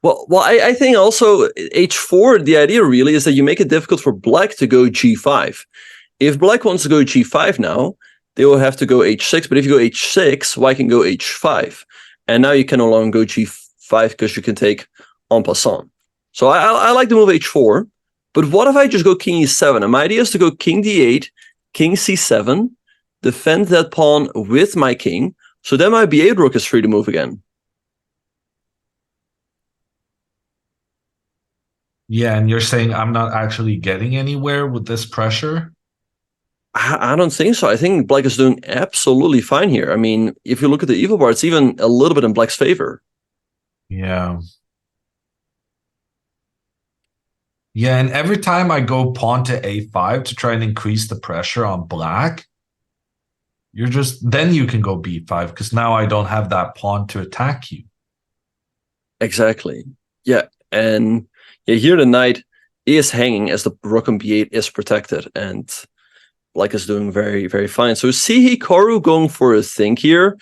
Well, I think also h4, the idea really is that you make it difficult for black to go g5. If black wants to go g5 now, they will have to go h6. But if you go h6, white can go h5. And now you can no longer go g5 because you can take en passant. So I like the move h4. But what if I just go king e7? And my idea is to go king d8, king c7, defend that pawn with my king. So then my b8 rook is free to move again. Yeah, and you're saying I'm not actually getting anywhere with this pressure? I don't think so. I think black is doing absolutely fine here. I mean, if you look at the evil bar, it's even a little bit in black's favor. Yeah. Yeah, and every time I go pawn to a5 to try and increase the pressure on black, then you can go b5 because now I don't have that pawn to attack you. Exactly. Yeah, and yeah, here the knight is hanging as the rook on b8 is protected, and black is doing very, very fine. So see Hikaru going for a think here.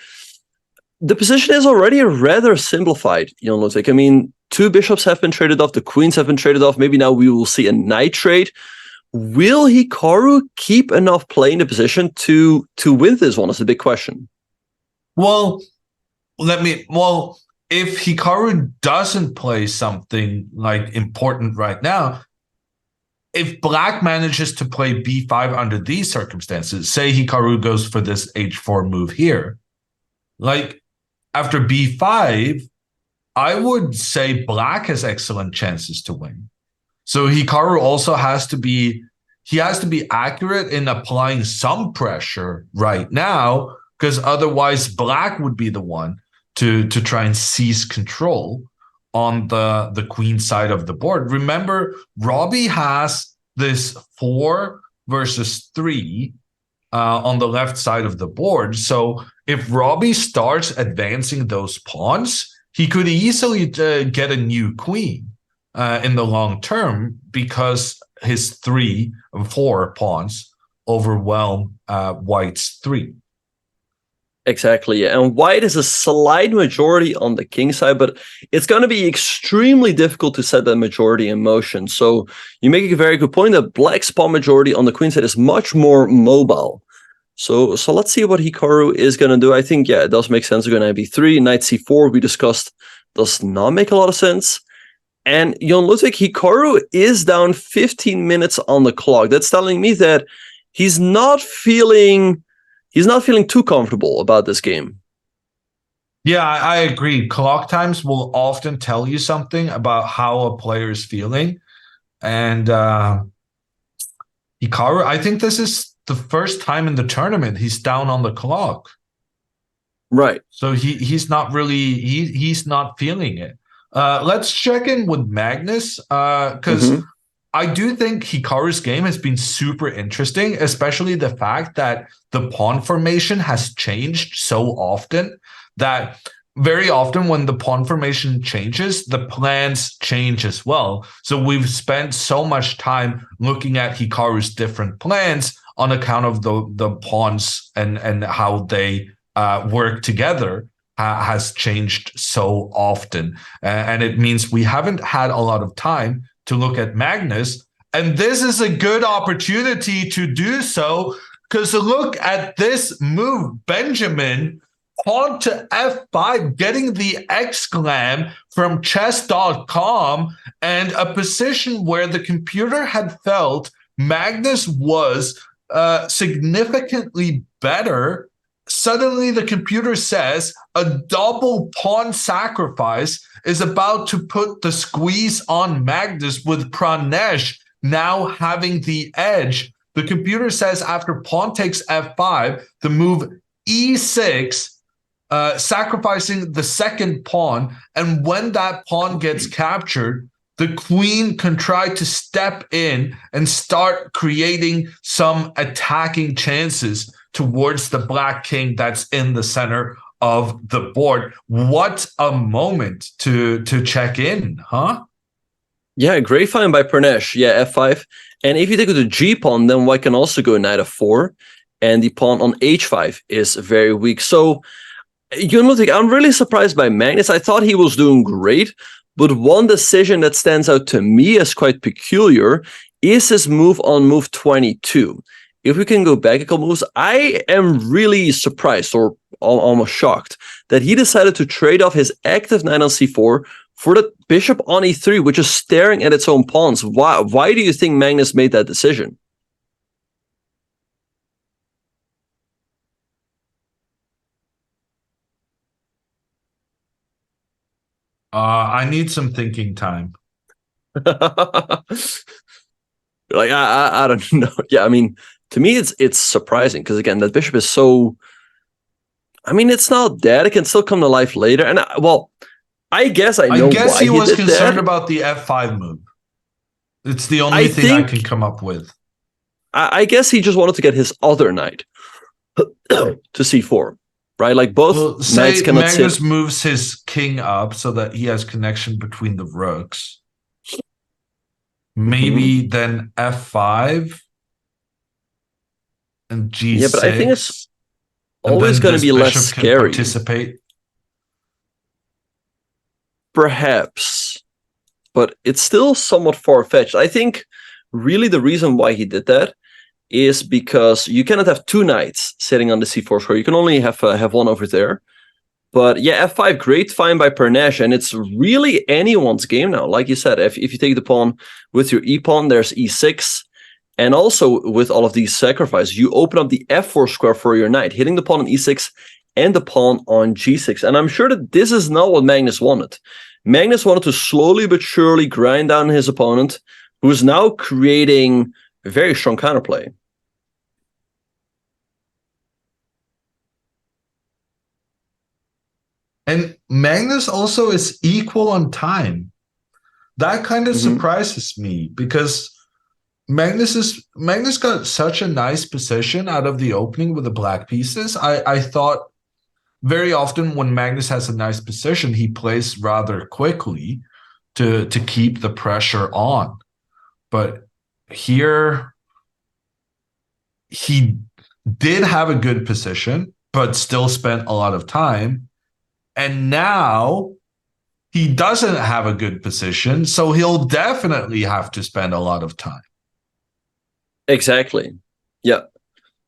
The position is already rather simplified, Ludwig. I mean, 2 bishops have been traded off, the queens have been traded off. Maybe now we will see a knight trade. Will Hikaru keep enough play in the position to win this one? Is the big question. Well, if Hikaru doesn't play something like important right now, if black manages to play b5 under these circumstances, say Hikaru goes for this h4 move here, like after b5, I would say black has excellent chances to win. So Hikaru also has to be accurate in applying some pressure right now, because otherwise black would be the one to try and seize control on the queen side of the board. Remember, Robbie has this 4 versus 3 on the left side of the board. So if Robbie starts advancing those pawns, he could easily get a new queen in the long term because his 3 and 4 pawns overwhelm white's 3. Exactly, yeah. And white is a slight majority on the king side, but it's going to be extremely difficult to set that majority in motion. So you make a very good point that black's pawn majority on the queen side is much more mobile. So let's see what Hikaru is going to do. I think, yeah, it does make sense to go knight b3. Knight c4, we discussed, does not make a lot of sense. And Jon Ludwig, Hikaru is down 15 minutes on the clock. That's telling me that he's not feeling too comfortable about this game. Yeah, I agree. Clock times will often tell you something about how a player is feeling. And Hikaru, I think this is the first time in the tournament he's down on the clock. Right. So he's not really he's not feeling it. Let's check in with Magnus, because Mm-hmm. I do think Hikaru's game has been super interesting, especially the fact that the pawn formation has changed so often that very often when the pawn formation changes, the plans change as well. So we've spent so much time looking at Hikaru's different plans on account of the pawns and how they work together has changed so often. And it means we haven't had a lot of time to look at Magnus. And this is a good opportunity to do so because look at this move. Benjamin, pawn to f5, getting the exclam from chess.com, and a position where the computer had felt Magnus was significantly better. Suddenly, the computer says a double pawn sacrifice is about to put the squeeze on Magnus with Pranesh now having the edge. The computer says after pawn takes f5, the move e6, sacrificing the second pawn. And when that pawn gets captured, the queen can try to step in and start creating some attacking chances towards the black king that's in the center of the board. What a moment to check in, huh? Yeah, great find by Pranesh. Yeah, f5. And if you take it to g pawn, then white can also go knight f4. And the pawn on h5 is very weak. So, Ludwig, I'm really surprised by Magnus. I thought he was doing great. But one decision that stands out to me as quite peculiar is his move on move 22. If we can go back a couple moves, I am really surprised or almost shocked that he decided to trade off his active knight on c4 for the bishop on e3, which is staring at its own pawns. Why do you think Magnus made that decision? I need some thinking time. Like I don't know. Yeah, I mean, to me it's surprising because again, that bishop is so. I mean, it's not dead. It can still come to life later. And I guess I know guess why he was did concerned that. about the f5 move. It's the only I thing I think can come up with. I guess he just wanted to get his other knight to c4, right? Like both Well, knights say cannot Magnus sit. moves his king up so that he has connection between the rooks. Mhm. Maybe then f5 and Yeah, but I think it's g6, and always then going to this be less bishop can scary. participate. Perhaps, but it's still somewhat far-fetched. I think really the reason why he did that is because you cannot have two knights sitting on the c4 square. You can only have one over there. But yeah, f5, great find by Pranesh, and it's really anyone's game now. Like you said, if you take the pawn with your e-pawn, there's e6, and also with all of these sacrifices, you open up the f4 square for your knight, hitting the pawn on e6 and the pawn on g6. And I'm sure that this is not what Magnus wanted. Magnus wanted to slowly but surely grind down his opponent, who is now creating a very strong counterplay. And Magnus also is equal on time. That kind of Mm-hmm. surprises me because Magnus got such a nice position out of the opening with the black pieces. I thought very often when Magnus has a nice position, he plays rather quickly to keep the pressure on. But here he did have a good position, but still spent a lot of time. And now he doesn't have a good position, so he'll definitely have to spend a lot of time. Exactly. Yeah.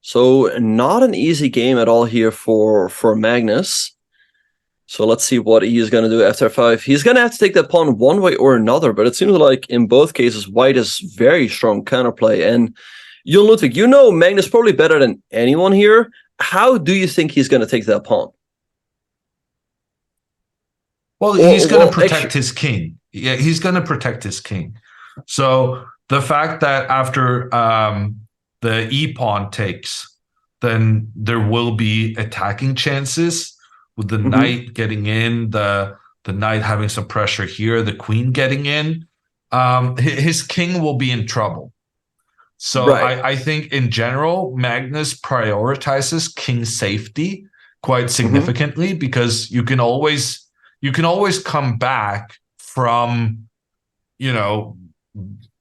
So not an easy game at all here for Magnus. So let's see what he is going to do after 5. He's going to have to take that pawn one way or another, but it seems like in both cases, white is very strong counterplay. And Jon Ludwig, you know Magnus probably better than anyone here. How do you think he's going to take that pawn? Well, he's going to protect his king. Yeah, he's going to protect his king. So the fact that after the e pawn takes, then there will be attacking chances with the knight getting in, the the knight having some pressure here, the queen getting in, his king will be in trouble. So Right. I think in general, Magnus prioritizes king safety quite significantly because you can always come back from, you know,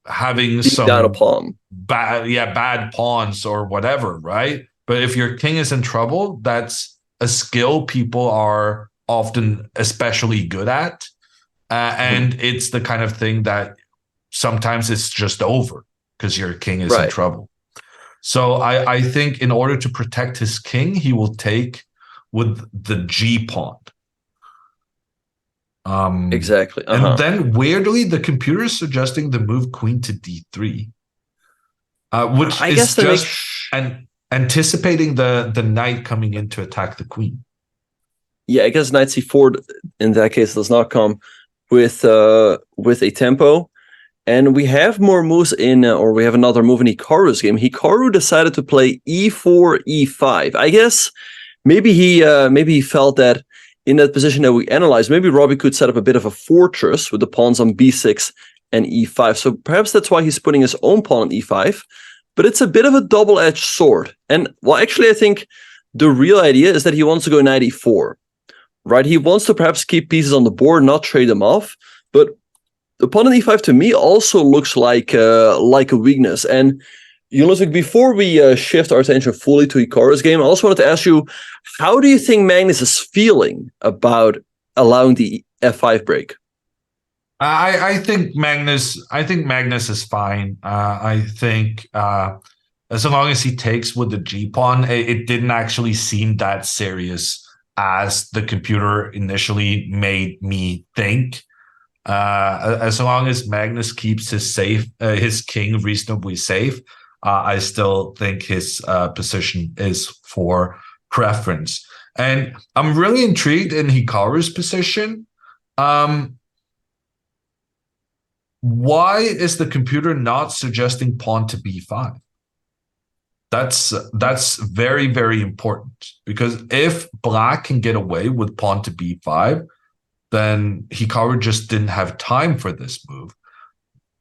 having Being down a some pawn. bad pawns or whatever, right? But if your king is in trouble, that's a skill people are often especially good at. And it's the kind of thing that sometimes it's just over because your king is in Right. trouble. So I think in order to protect his king, he will take with the G pawn. Exactly. And then weirdly, the computer is suggesting the move queen to d3, which I is guess that just makes. anticipating the knight coming in to attack the queen. Yeah, I guess knight c4 in that case does not come with a tempo. And we have more moves in, or we have another move in Hikaru's game. Hikaru decided to play e4, e5. I guess maybe he felt that in that position that we analyzed, maybe Robbie could set up a bit of a fortress with the pawns on b6 and e5. So perhaps that's why he's putting his own pawn on e5. But it's a bit of a double-edged sword. And well, actually, I think the real idea is that he wants to go knight e4. Right? He wants to perhaps keep pieces on the board, not trade them off. But the pawn on e5 to me also looks like a weakness. And Ludwig, before we shift our attention fully to Hikaru's game, I also wanted to ask you, how do you think Magnus is feeling about allowing the f5 break? I think Magnus is fine. I think as long as he takes with the G pawn, it didn't actually seem that serious as the computer initially made me think. As long as Magnus keeps his king reasonably safe, I still think his position is for preference. And I'm really intrigued in Hikaru's position. Why is the computer not suggesting pawn to b5? That's very, very important, because if black can get away with pawn to b5, then Hikaru just didn't have time for this move.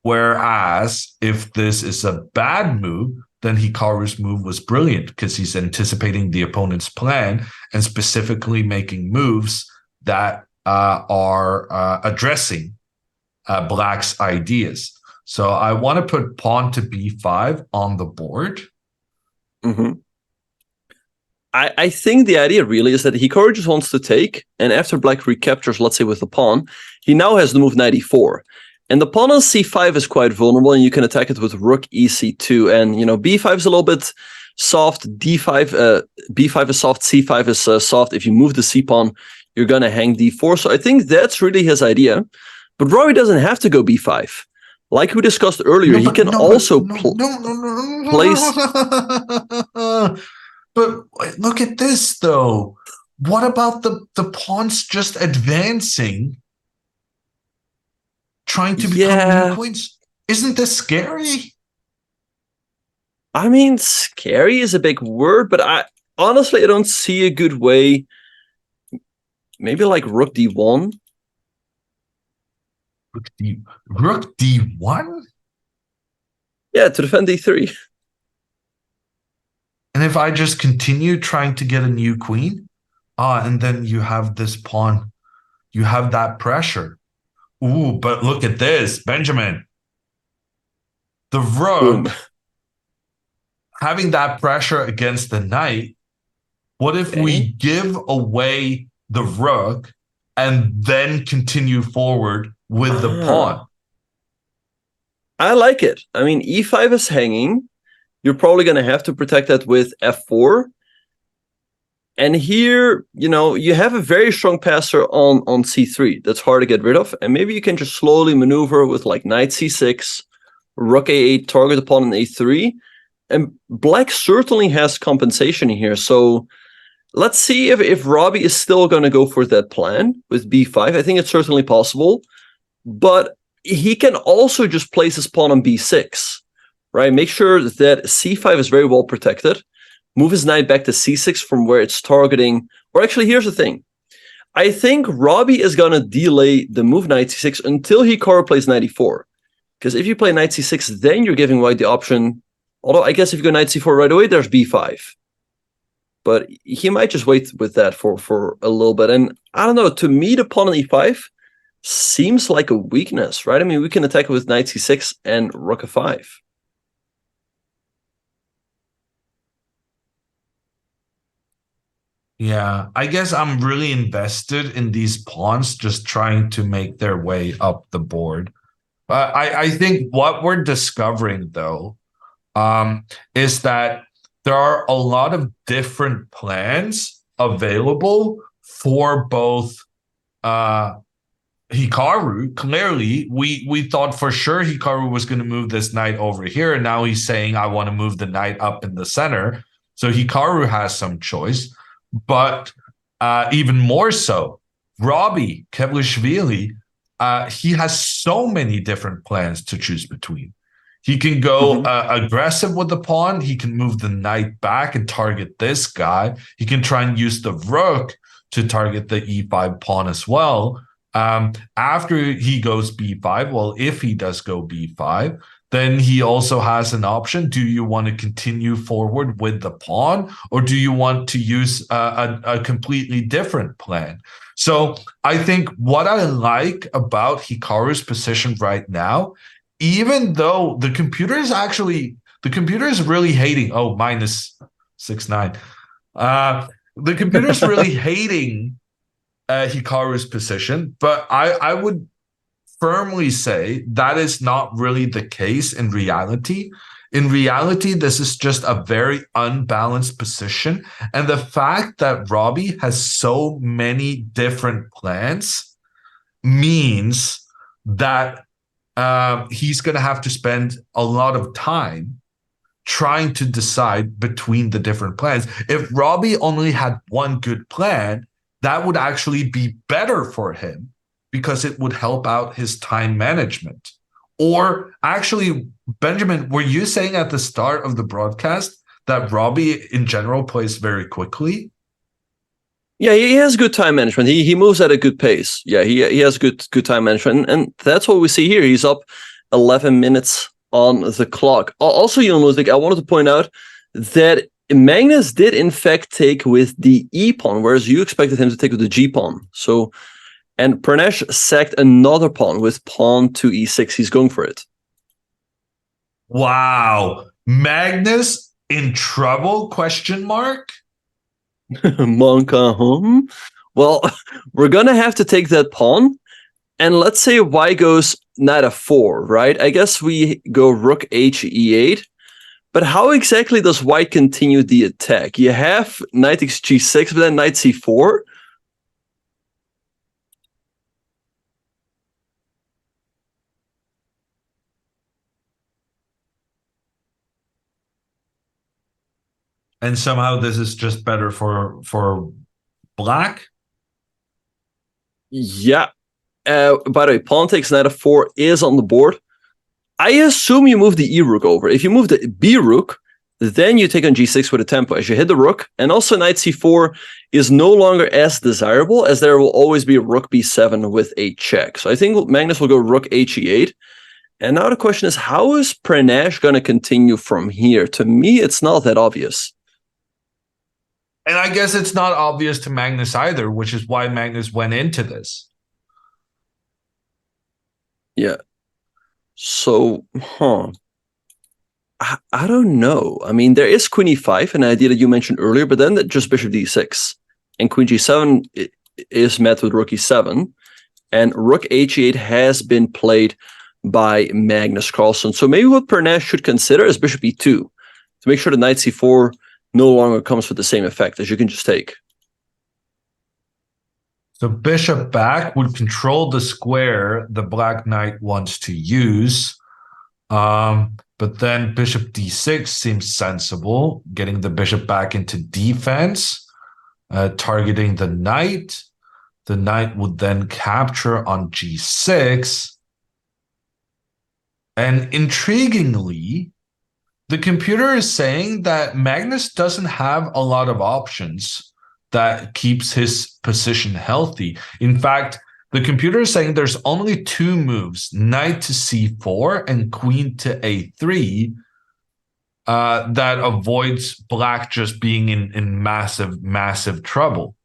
Whereas if this is a bad move, then Hikaru's move was brilliant because he's anticipating the opponent's plan and specifically making moves that are addressing black's ideas. So I want to put pawn to b5 on the board. I think the idea really is that Hikaru just wants to take, and after black recaptures, let's say with the pawn, he now has the move knight e4. And the pawn on c5 is quite vulnerable, and you can attack it with rook ec2. And, b5 is a little bit soft, b5 is soft, c5 is soft. If you move the c-pawn, you're going to hang d4. So I think that's really his idea. But Rory doesn't have to go b5. Like we discussed earlier, he can also place... But look at this, though. What about the pawns just advancing, trying to become new queens? Isn't this scary? I mean, scary is a big word, but I don't see a good way. Maybe like rook d1. Rook d1? Yeah, to defend d3. And if I just continue trying to get a new queen, and then you have this pawn, you have that pressure. Ooh, but look at this, Benjamin. The rook, having that pressure against the knight, what if we give away the rook and then continue forward with the pawn? I like it. I mean, e5 is hanging. You're probably going to have to protect that with f4. And here, you have a very strong passer on c3. That's hard to get rid of. And maybe you can just slowly maneuver with like knight c6, rook a8, target the pawn on a3. And black certainly has compensation here. So let's see if Robbie is still going to go for that plan with b5. I think it's certainly possible. But he can also just place his pawn on b6. Right, make sure that c5 is very well protected. Move his knight back to c6 from where it's targeting. Or actually, here's the thing. I think Robbie is gonna delay the move knight c6 until Hikaru plays knight e4. Because if you play knight c6, then you're giving white the option. Although I guess if you go knight c4 right away, there's b5. But he might just wait with that for a little bit. And I don't know, to me, the pawn on e5 seems like a weakness, right? I mean, we can attack it with knight c6 and rook f5. Yeah, I guess I'm really invested in these pawns just trying to make their way up the board. I think what we're discovering though, is that there are a lot of different plans available for both Hikaru. Clearly, we thought for sure Hikaru was going to move this knight over here, and now he's saying I want to move the knight up in the center. So Hikaru has some choice, but even more so, Robbie Kevlishvili, he has so many different plans to choose between. He can go aggressive with the pawn. He can move the knight back and target this guy. He can try and use the rook to target the e5 pawn as well. After he goes b5, well, if he does go b5, then he also has an option. Do you want to continue forward with the pawn, or do you want to use a completely different plan? So I think what I like about Hikaru's position right now, even though the computer is really hating, oh, minus 6-9. The computer is really hating Hikaru's position, but I would firmly say that is not really the case in reality. In reality, this is just a very unbalanced position. And the fact that Robbie has so many different plans means that he's going to have to spend a lot of time trying to decide between the different plans. If Robbie only had one good plan, that would actually be better for him because it would help out his time management. Or actually, Benjamin, were you saying at the start of the broadcast that Robbie in general plays very quickly? Yeah, he has good time management. He moves at a good pace. Yeah, he has good time management, and that's what we see here. He's up 11 minutes on the clock. Also, Ludwig, I wanted to point out that Magnus did in fact take with the e pawn, whereas you expected him to take with the g pawn. So, and Pranesh sacked another pawn with pawn to e6. He's going for it. Wow, Magnus in trouble? Question mark. Monka, Well, we're gonna have to take that pawn, and let's say y goes knight f4, right? I guess we go rook h e8. But how exactly does white continue the attack? You have knight takes g6, but then knight c4. And somehow this is just better for black. Yeah. By the way, pawn takes knight f4 is on the board. I assume you move the e rook over. If you move the b rook, then you take on g6 with a tempo as you hit the rook. And also knight c4 is no longer as desirable, as there will always be a rook b7 with a check. So I think Magnus will go rook h e8. And now the question is, how is Pranesh going to continue from here? To me, it's not that obvious. And I guess it's not obvious to Magnus either, which is why Magnus went into this. Yeah. So, I don't know. I mean, there is queen e5, an idea that you mentioned earlier, but then just bishop d6. And queen g7 is met with rook e7. And rook h8 has been played by Magnus Carlsen. So maybe what Pranesh should consider is bishop e2 to make sure the knight c4 no longer comes with the same effect as you can just take. So bishop back would control the square the black knight wants to use. But then bishop d6 seems sensible, getting the bishop back into defense, targeting the knight. The knight would then capture on g6. And intriguingly, the computer is saying that Magnus doesn't have a lot of options that keeps his position healthy. In fact, the computer is saying there's only 2 moves, knight to c4 and queen to a3, that avoids black just being in massive trouble.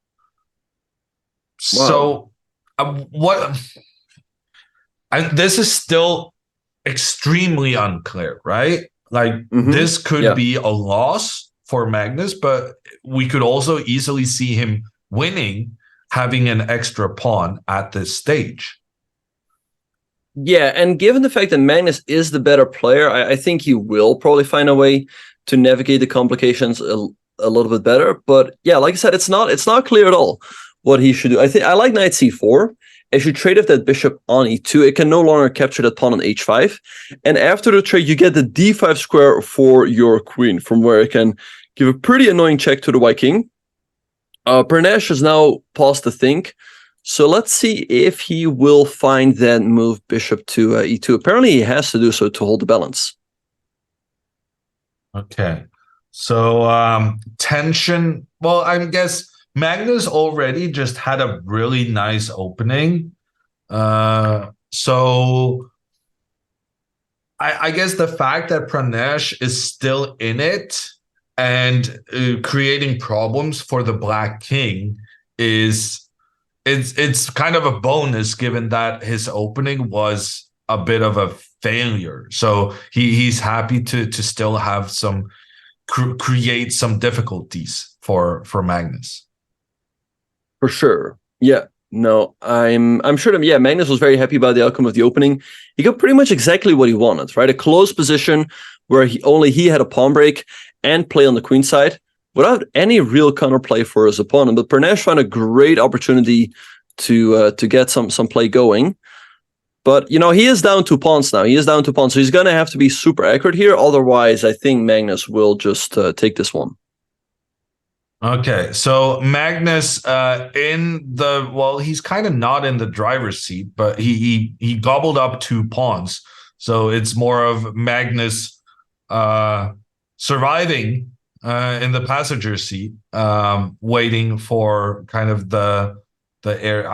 Wow. So this is still extremely unclear, right? Like this could Yeah. be a loss for Magnus, but we could also easily see him winning, having an extra pawn at this stage. Yeah, and given the fact that Magnus is the better player, I think he will probably find a way to navigate the complications a little bit better. But yeah, like I said, it's not clear at all what he should do. I like knight c4. As you trade off that bishop on e2, it can no longer capture that pawn on h5. And after the trade, you get the d5 square for your queen, from where it can give a pretty annoying check to the white king. Pranesh has now paused to think. So let's see if he will find that move bishop to e2. Apparently he has to do so to hold the balance. Okay. So tension. Well, I guess Magnus already just had a really nice opening. So I guess the fact that Pranesh is still in it and creating problems for the Black King it's kind of a bonus, given that his opening was a bit of a failure. So he's happy to still have some create some difficulties for Magnus. For sure. Yeah. No, I'm sure that, yeah, Magnus was very happy about the outcome of the opening. He got pretty much exactly what he wanted, right? A closed position where he had a pawn break and play on the queen side without any real counterplay for his opponent. But Pranesh found a great opportunity to get some play going. But, you know, he is down 2 pawns now. So he's going to have to be super accurate here. Otherwise, I think Magnus will just take this one. Okay, so Magnus he's kind of not in the driver's seat, but he gobbled up 2 pawns. So it's more of Magnus surviving in the passenger seat, waiting for kind of the air.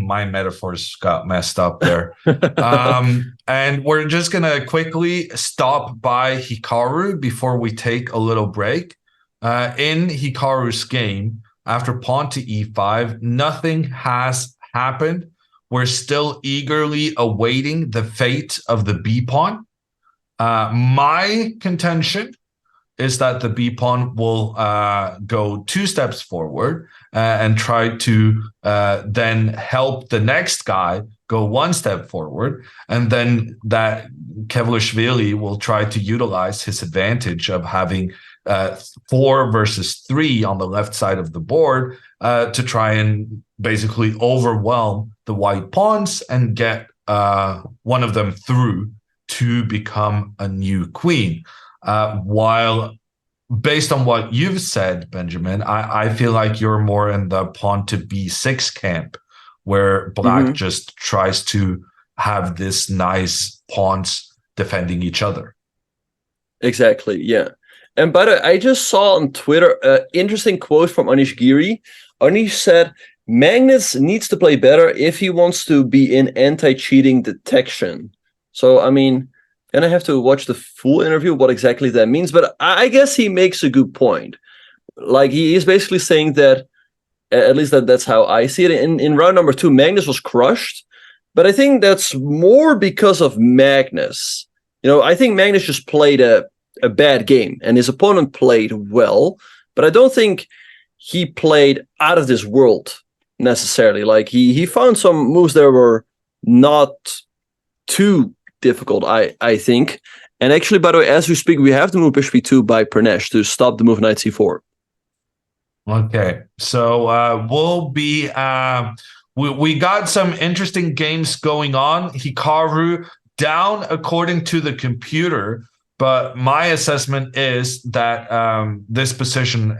My metaphors got messed up there. And we're just gonna quickly stop by Hikaru before we take a little break. In Hikaru's game, after pawn to e5, nothing has happened. We're still eagerly awaiting the fate of the b pawn. My contention is that the b pawn will go 2 steps forward and try to then help the next guy go 1 step forward, and then that Kevlishvili will try to utilize his advantage of having 4 versus 3 on the left side of the board to try and basically overwhelm the white pawns and get one of them through to become a new queen. While based on what you've said, Benjamin, I feel like you're more in the pawn to b6 camp, where black just tries to have this nice pawns defending each other. Exactly, yeah. And by the way, I just saw on Twitter an interesting quote from Anish Giri. Anish said, Magnus needs to play better if he wants to be in anti-cheating detection. So, I mean, gonna have to watch the full interview, what exactly that means. But I guess he makes a good point. Like, he is basically saying that, at least that's how I see it. In round number 2, Magnus was crushed. But I think that's more because of Magnus. You know, I think Magnus just played a bad game, and his opponent played well, but I don't think he played out of this world necessarily. Like, he found some moves that were not too difficult, I think. And actually, by the way, as we speak, we have the move bishop e2 by Pranesh to stop the move knight c4. Okay, so we'll be we got some interesting games going on. Hikaru down according to the computer, but my assessment is that this position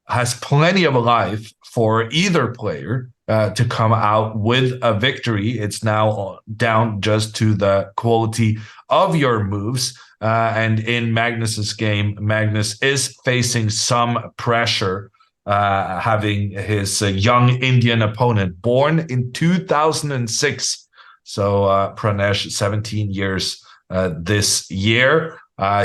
has plenty of life for either player to come out with a victory. It's now down just to the quality of your moves. And in Magnus's game, Magnus is facing some pressure having his young Indian opponent, born in 2006. So Pranesh, 17 years this year.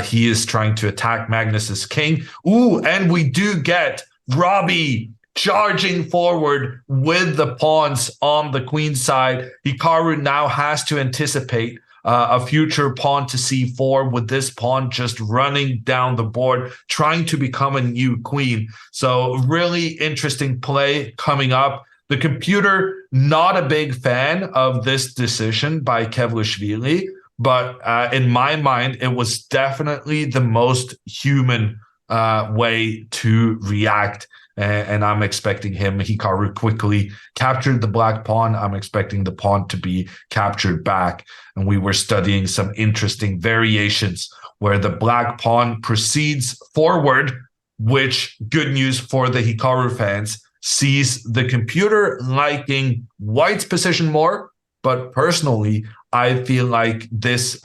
He is trying to attack Magnus as king. Ooh, and we do get Robbie charging forward with the pawns on the queen side. Hikaru now has to anticipate a future pawn to c4 with this pawn just running down the board, trying to become a new queen. So really interesting play coming up. The computer, not a big fan of this decision by Kevlishvili, but in my mind, it was definitely the most human way to react. And I'm expecting him. Hikaru quickly captured the black pawn. I'm expecting the pawn to be captured back. And we were studying some interesting variations where the black pawn proceeds forward, which, good news for the Hikaru fans, sees the computer liking white's position more. But personally, I feel like this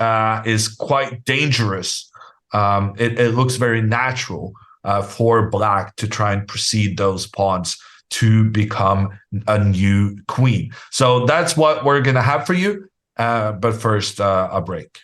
is quite dangerous. It looks very natural for black to try and proceed those pawns to become a new queen. So that's what we're going to have for you. But first, a break.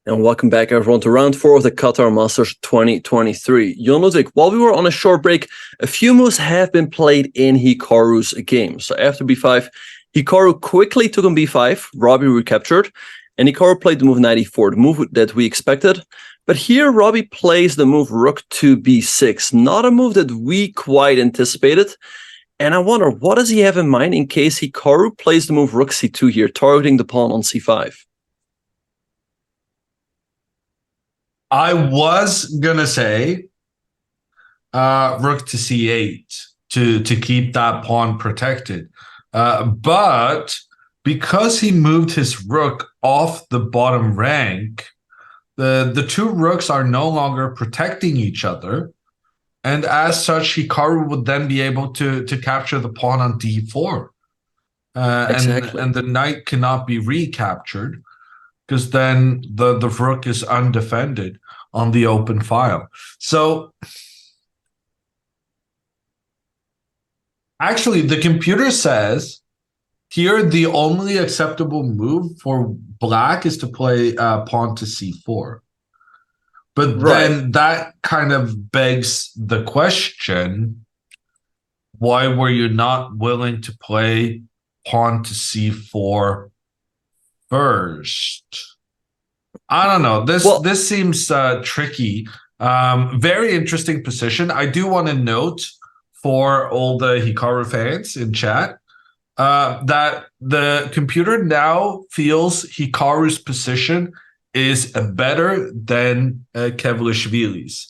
And welcome back, everyone, to round 4 of the Qatar Masters 2023. Jon-Ludwig, while we were on a short break, a few moves have been played in Hikaru's game. So after b5, Hikaru quickly took on b5, Robbie recaptured, and Hikaru played the move knight e4, the move that we expected. But here, Robbie plays the move rook to b6, not a move that we quite anticipated. And I wonder, what does he have in mind in case Hikaru plays the move rook c2 here, targeting the pawn on c5? I was gonna say rook to c8 to keep that pawn protected, but because he moved his rook off the bottom rank, the two rooks are no longer protecting each other, and as such, Hikaru would then be able to capture the pawn on d4, Exactly. and the knight cannot be recaptured, because then the rook is undefended on the open file. So actually, the computer says here the only acceptable move for black is to play pawn to c4. But then that kind of begs the question, why were you not willing to play pawn to c4 first? I don't know. This seems tricky. Very interesting position. I do want to note for all the Hikaru fans in chat that the computer now feels Hikaru's position is better than Kevlishvili's,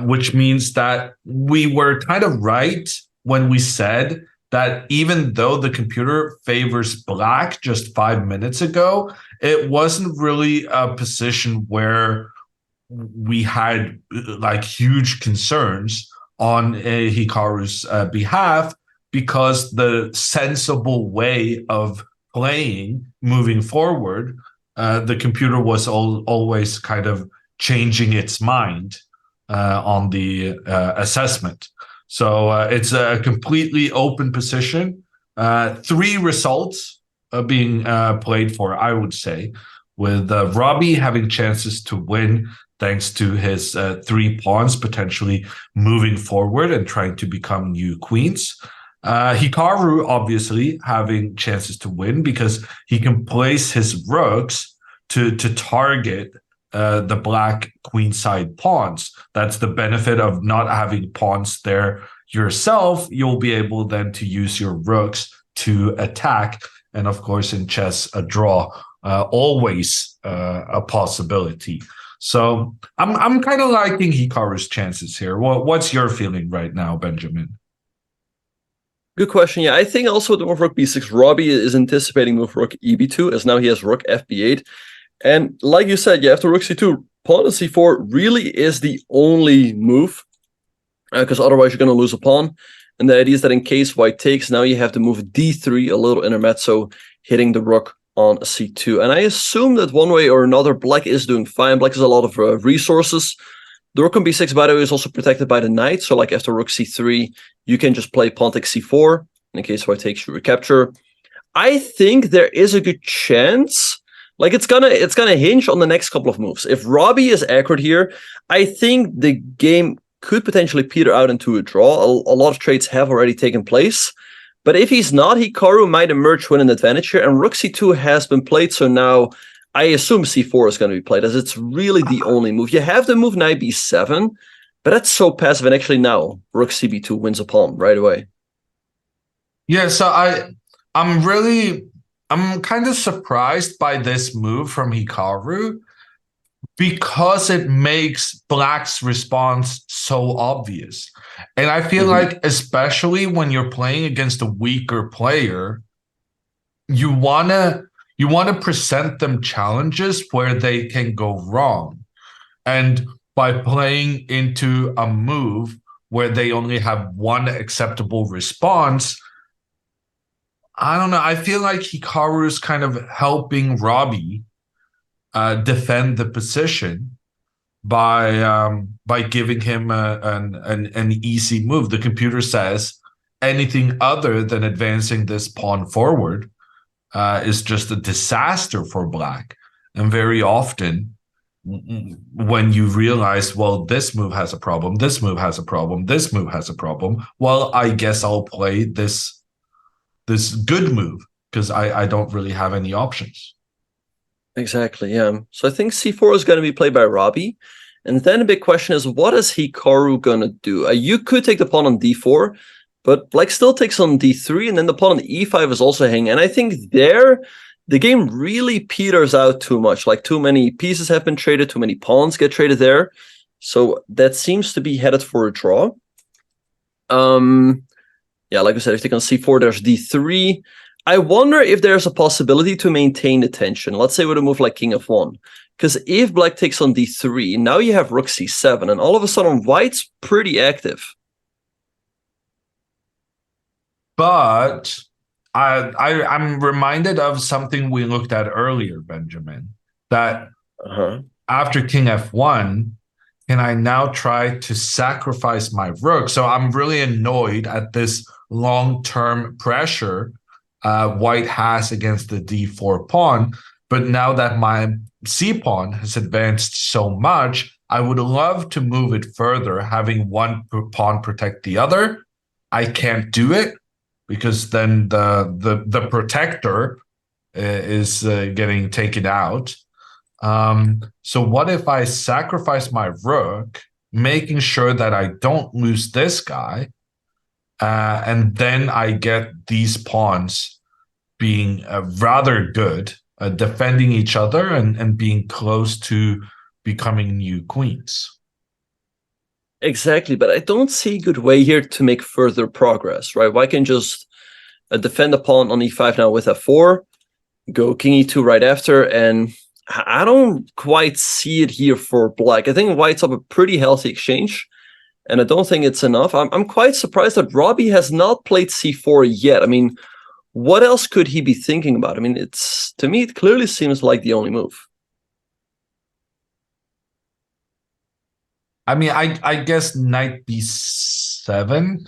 which means that we were kind of right when we said that even though the computer favors black just 5 minutes ago, it wasn't really a position where we had like huge concerns on Hikaru's behalf, because the sensible way of playing moving forward, the computer was always kind of changing its mind on the assessment. So it's a completely open position. 3 results being played for, I would say, with Robbie having chances to win thanks to his 3 pawns potentially moving forward and trying to become new queens. Hikaru obviously having chances to win because he can place his rooks to target the black queenside pawns. That's the benefit of not having pawns there yourself. You'll be able then to use your rooks to attack. And of course, in chess, a draw always a possibility. So I'm kind of liking Hikaru's chances here. What's your feeling right now, Benjamin? Good question. Yeah, I think also the move rook b6, Robbie is anticipating move rook eb2, as now he has rook fb8. And like you said, yeah, after rook c2, pawn to c4 really is the only move, because otherwise you're going to lose a pawn. And the idea is that in case white takes, now you have to move d3, a little intermezzo, hitting the rook on c2. And I assume that one way or another, black is doing fine. Black has a lot of resources. The rook on b6, by the way, is also protected by the knight. So like after rook c3, you can just play pawn takes c4. In case white takes, you recapture. I think there is a good chance. Like it's gonna hinge on the next couple of moves. If Robbie is accurate here, I think the game could potentially peter out into a draw. A lot of trades have already taken place. But if he's not, Hikaru might emerge with an advantage here. And rook c2 has been played, so now I assume c4 is going to be played, as it's really the only move. You have the move knight b7, but that's so passive. And actually now, rook cb2 wins a pawn right away. Yeah, so I'm kind of surprised by this move from Hikaru, because it makes black's response so obvious. And I feel like, especially when you're playing against a weaker player, you wanna present them challenges where they can go wrong. And by playing into a move where they only have one acceptable response, I don't know. I feel like Hikaru is kind of helping Robbie defend the position by giving him an easy move. The computer says anything other than advancing this pawn forward is just a disaster for black. And very often when you realize, well, this move has a problem, this move has a problem, this move has a problem. Well, I guess I'll play this good move because I don't really have any options. Exactly, yeah. So I think c4 is going to be played by Robbie. And then the big question is, what is Hikaru going to do? You could take the pawn on d4, but Black still takes on d3, and then the pawn on e5 is also hanging. And I think there, the game really peters out too much. Like, too many pieces have been traded, too many pawns get traded there. So that seems to be headed for a draw. Yeah, like I said, if they take on c4, there's d3. I wonder if there's a possibility to maintain the tension. Let's say with a move like king f1. Because if Black takes on d3, now you have rook c7, and all of a sudden White's pretty active. But I'm reminded of something we looked at earlier, Benjamin, that after king f1, can I now try to sacrifice my rook? So I'm really annoyed at this long-term pressure White has against the d4 pawn. But now that my c pawn has advanced so much, I would love to move it further, having one pawn protect the other. I can't do it because then the protector is getting taken out. So what if I sacrifice my rook, making sure that I don't lose this guy, and then I get these pawns being rather good, defending each other and being close to becoming new queens. Exactly, but I don't see a good way here to make further progress, right? Why can't just defend a pawn on e5 now with f4, go king e2 right after, and I don't quite see it here for Black. I think White's up a pretty healthy exchange, and I don't think it's enough. I'm quite surprised that Robbie has not played c4 yet. I mean, what else could he be thinking about? I mean, to me, it clearly seems like the only move. I mean, I guess knight b7.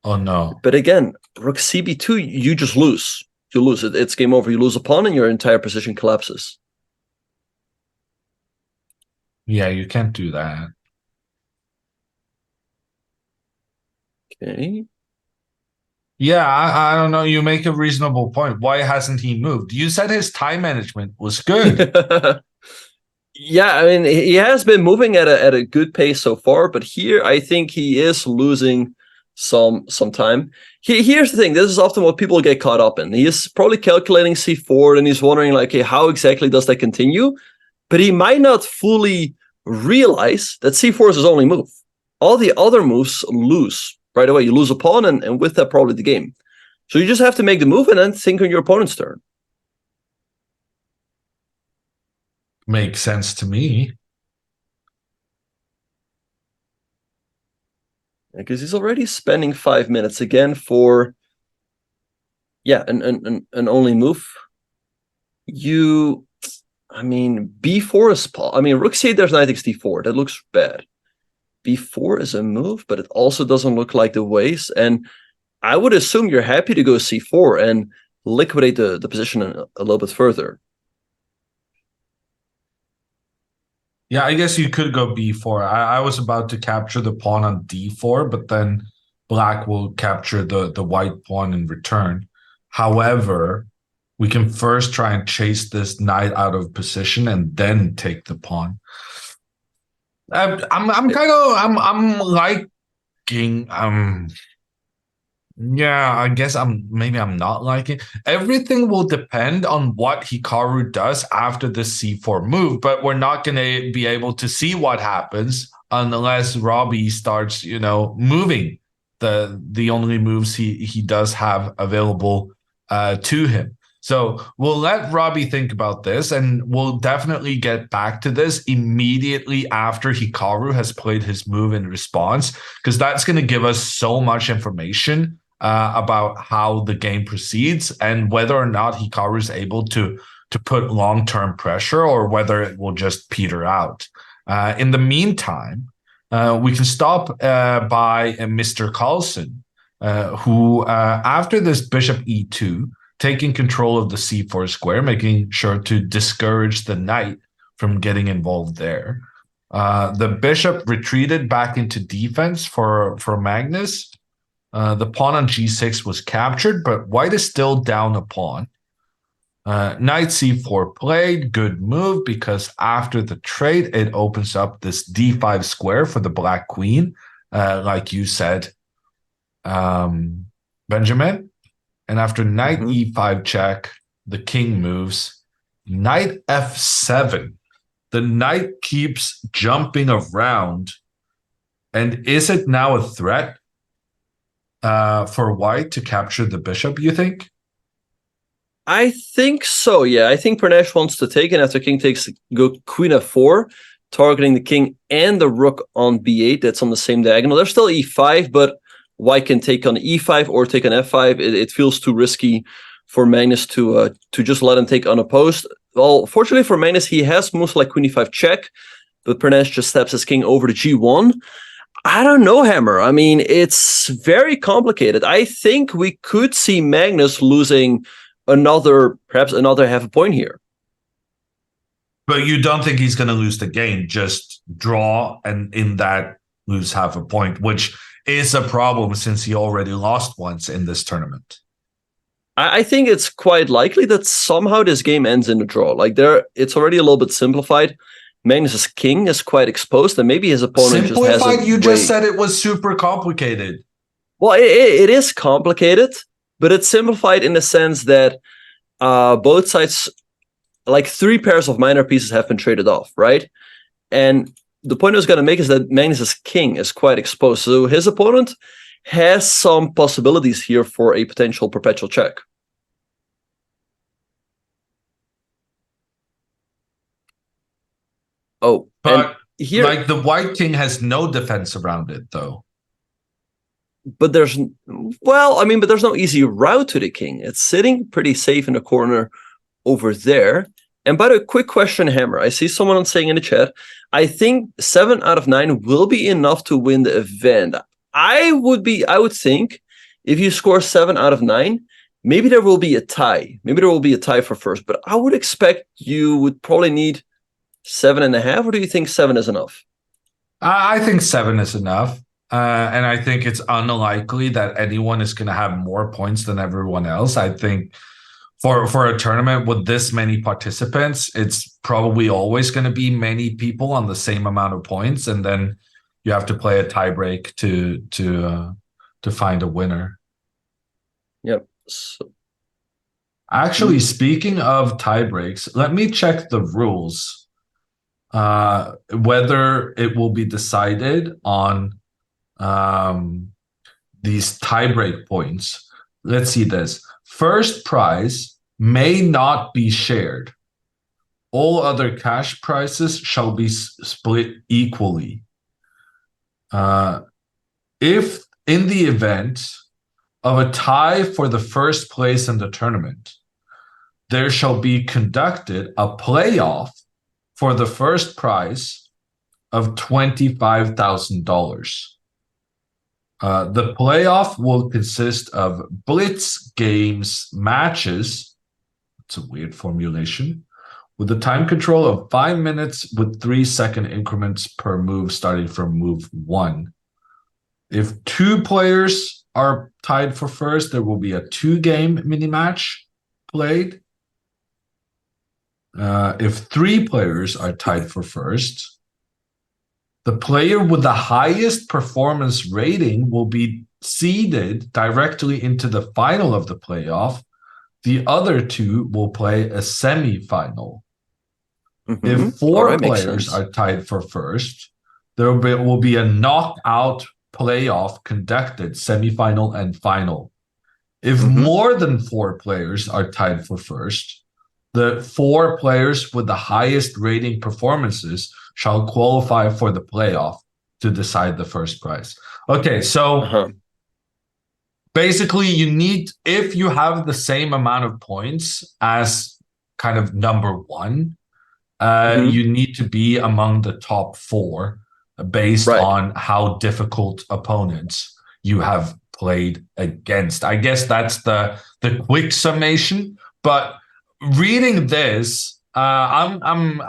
Oh no! But again, rook cb2, you just lose. You lose it. It's game over. You lose a pawn, and your entire position collapses. Yeah, you can't do that. Okay. Yeah, I don't know. You make a reasonable point. Why hasn't he moved? You said his time management was good. Yeah, I mean, he has been moving at a good pace so far, but here I think he is losing some time. Here's the thing. This is often what people get caught up in. He is probably calculating c4, and he's wondering, like, hey, how exactly does that continue? But he might not fully realize that c4 is his only move. All the other moves lose right away. You lose a pawn, and with that, probably the game. So you just have to make the move and then think on your opponent's turn. Makes sense to me. Because he's already spending 5 minutes again for, yeah, an only move. I mean, b4 is, I mean, rook c8, there's knight takes d4. That looks bad. b4 is a move, but it also doesn't look like the ways. And I would assume you're happy to go c4 and liquidate the position a little bit further. Yeah, I guess you could go b4. I was about to capture the pawn on d4, but then Black will capture the white pawn in return. However, we can first try and chase this knight out of position and then take the pawn. I'm liking yeah, I guess maybe I'm not liking. Everything will depend on what Hikaru does after the c4 move, but we're not going to be able to see what happens unless Robbie starts, moving the only moves he does have available to him. So we'll let Robbie think about this, and we'll definitely get back to this immediately after Hikaru has played his move in response, because that's going to give us so much information about how the game proceeds and whether or not Hikaru is able to put long-term pressure or whether it will just peter out. In the meantime, we can stop by Mr. Carlsen, who after this bishop e2, taking control of the c4 square, making sure to discourage the knight from getting involved there. The bishop retreated back into defense for Magnus. The pawn on g6 was captured, but white is still down a pawn. Knight c4 played, good move, because after the trade, it opens up this d5 square for the black queen, like you said, Benjamin. And after knight e5 check, the king moves. Knight f7. The knight keeps jumping around. And is it now a threat for white to capture the bishop, you think? I think so, yeah. I think Pranesh wants to take, and after king takes, go queen f4, targeting the king and the rook on b8. That's on the same diagonal. There's still e5, but white can take on e5 or take on f5. It feels too risky for Magnus to just let him take unopposed. Well, fortunately for Magnus, he has moves like queen e5 check, but Pranesh just steps his king over to g1. I don't know, Hammer. I mean, it's very complicated. I think we could see Magnus losing perhaps another half a point here. But you don't think he's going to lose the game, just draw and in that lose half a point, which is a problem since he already lost once in this tournament. I think it's quite likely that somehow this game ends in a draw. Like it's already a little bit simplified. Magnus's king is quite exposed, and maybe his opponent simplified, just has you just said it was super complicated. Well, it is complicated, but it's simplified in the sense that both sides, like 3 pairs of minor pieces have been traded off, right? And the point I was going to make is that Magnus's king is quite exposed. So his opponent has some possibilities here for a potential perpetual check. Oh, but here, like the white king has no defense around it, though. But there's no easy route to the king. It's sitting pretty safe in the corner over there. And by the way, quick question, Hammer. I see someone saying in the chat, I think 7 out of 9 will be enough to win the event. I would think if you score 7 out of 9, maybe there will be a tie. Maybe there will be a tie for first, but I would expect you would probably need 7.5, or do you think 7 is enough? I think 7 is enough. And I think it's unlikely that anyone is going to have more points than everyone else. I think for a tournament with this many participants, it's probably always going to be many people on the same amount of points, and then you have to play a tiebreak to find a winner. Yep. Actually, speaking of tiebreaks, let me check the rules. Whether it will be decided on these tiebreak points. Let's see this. First prize may not be shared. All other cash prizes shall be split equally. If in the event of a tie for the first place in the tournament, there shall be conducted a playoff for the first prize of $25,000. The playoff will consist of blitz games matches. It's a weird formulation. With a time control of 5 minutes with 3-second increments per move starting from move 1. If 2 players are tied for first, there will be a 2-game mini-match played. If 3 players are tied for first, the player with the highest performance rating will be seeded directly into the final of the playoff. The other 2 will play a semi-final. If 4 players are tied for first, there will be a knockout playoff conducted, semi-final and final. If more than 4 players are tied for first, the 4 players with the highest rating performances shall qualify for the playoff to decide the first prize. Okay, so basically you need, if you have the same amount of points as kind of number 1, you need to be among the top 4 based on how difficult opponents you have played against. I guess that's the quick summation, but reading this, I'm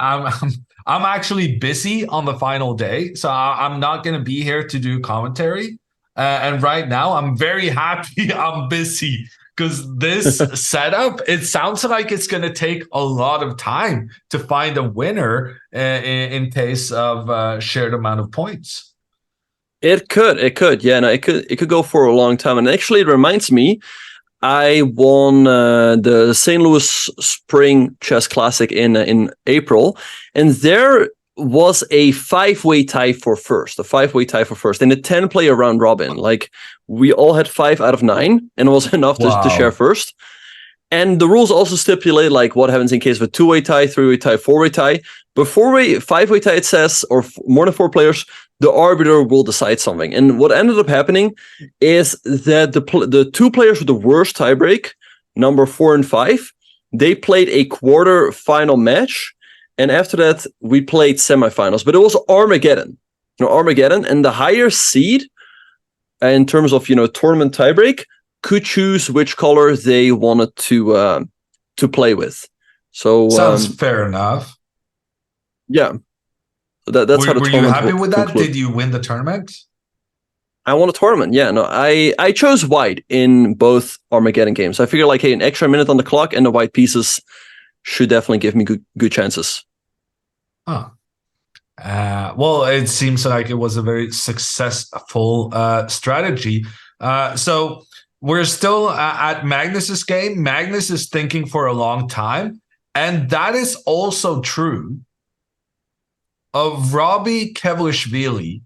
actually busy on the final day, so I'm not gonna be here to do commentary. And right now, I'm very happy I'm busy because this setup, it sounds like it's gonna take a lot of time to find a winner in case of shared amount of points. It could, yeah, no, it could go for a long time. And actually, it reminds me, I won the St. Louis Spring Chess Classic in April, and there was a five-way tie for first, in a 10-player round robin. Like, we all had 5 out of 9, and it was enough to share first. And the rules also stipulate like what happens in case of a 2-way tie, 3-way tie, 4-way tie. But 5-way tie, it says, or more than 4 players, the arbiter will decide something. And what ended up happening is that the 2 players with the worst tiebreak, number 4 and 5, they played a quarter final match. And after that, we played semifinals. But it was Armageddon. Armageddon. And the higher seed, in terms of, tournament tiebreak, could choose which color they wanted to play with. So sounds fair enough. Yeah, that's how the tournament. Were you happy with that? Did you win the tournament? I won a tournament. Yeah, no, I chose white in both Armageddon games. I figured like, hey, an extra minute on the clock and the white pieces should definitely give me good chances. Huh. Well, it seems like it was a very successful strategy. So we're still at Magnus's game. Magnus is thinking for a long time, and that is also true of Robbie Kevlishvili,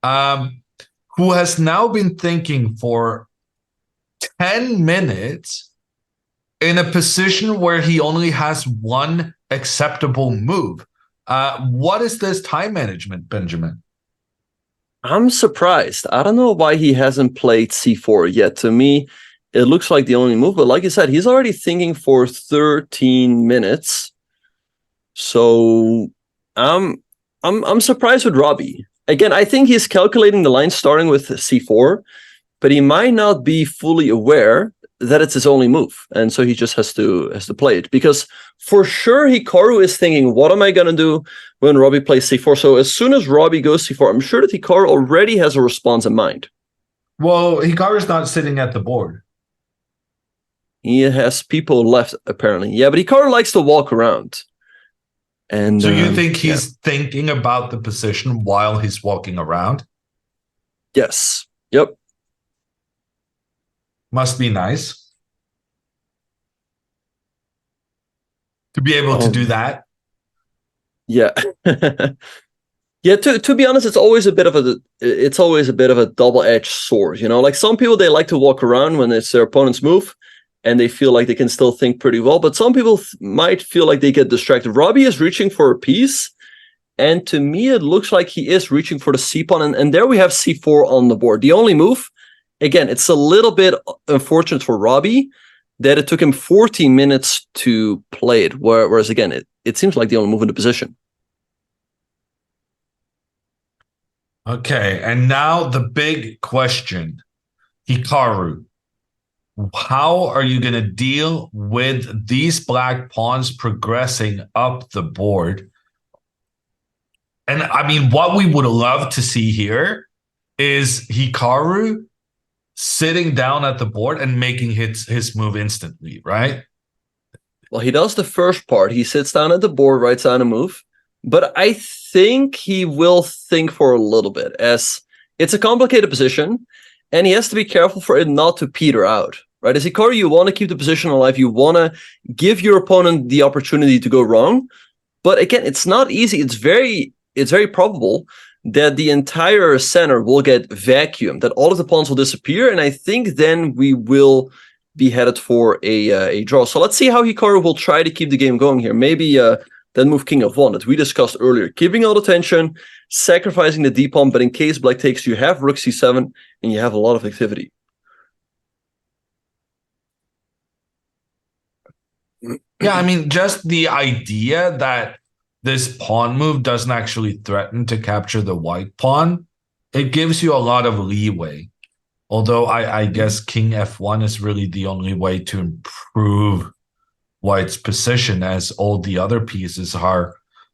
who has now been thinking for 10 minutes in a position where he only has one acceptable move. What is this time management, Benjamin? I'm surprised. I don't know why he hasn't played c4 yet. To me, it looks like the only move. But like you said, he's already thinking for 13 minutes. So I'm surprised with Robbie. Again, I think he's calculating the line starting with c4, but he might not be fully aware that it's his only move, and so he just has to play it. Because for sure, Hikaru is thinking, "What am I gonna do when Robbie plays c4?" So as soon as Robbie goes c4, I'm sure that Hikaru already has a response in mind. Well, Hikaru's not sitting at the board. He has people left apparently. Yeah, but Hikaru likes to walk around. And so you think he's thinking about the position while he's walking around? Yes. Yep. Must be nice to be able to do that. Yeah. Yeah, to be honest, it's always a bit of a double-edged sword, Like some people, they like to walk around when it's their opponent's move and they feel like they can still think pretty well, but some people might feel like they get distracted. Robbie is reaching for a piece, and to me it looks like he is reaching for the c-pawn, and there we have c4 on the board. The only move. Again, it's a little bit unfortunate for Robbie that it took him 14 minutes to play it, whereas again, it seems like the only move in the position. Okay, and now the big question. Hikaru, how are you going to deal with these black pawns progressing up the board? And I mean, what we would love to see here is Hikaru sitting down at the board and making his move instantly, right? Well, he does the first part. He sits down at the board, writes down a move. But I think he will think for a little bit, as it's a complicated position, and he has to be careful for it not to peter out, right? As Hikaru, you want to keep the position alive. You want to give your opponent the opportunity to go wrong. But again, it's not easy. It's very probable that the entire center will get vacuumed, that all of the pawns will disappear, and I think then we will be headed for a draw. So let's see how Hikaru will try to keep the game going here. Maybe that move King of 1 that we discussed earlier, keeping all the tension, sacrificing the d-pawn, but in case black takes, you have rook c7, and you have a lot of activity. Yeah, I mean, just the idea that this pawn move doesn't actually threaten to capture the white pawn, it gives you a lot of leeway. Although I guess King f1 is really the only way to improve white's position, as all the other pieces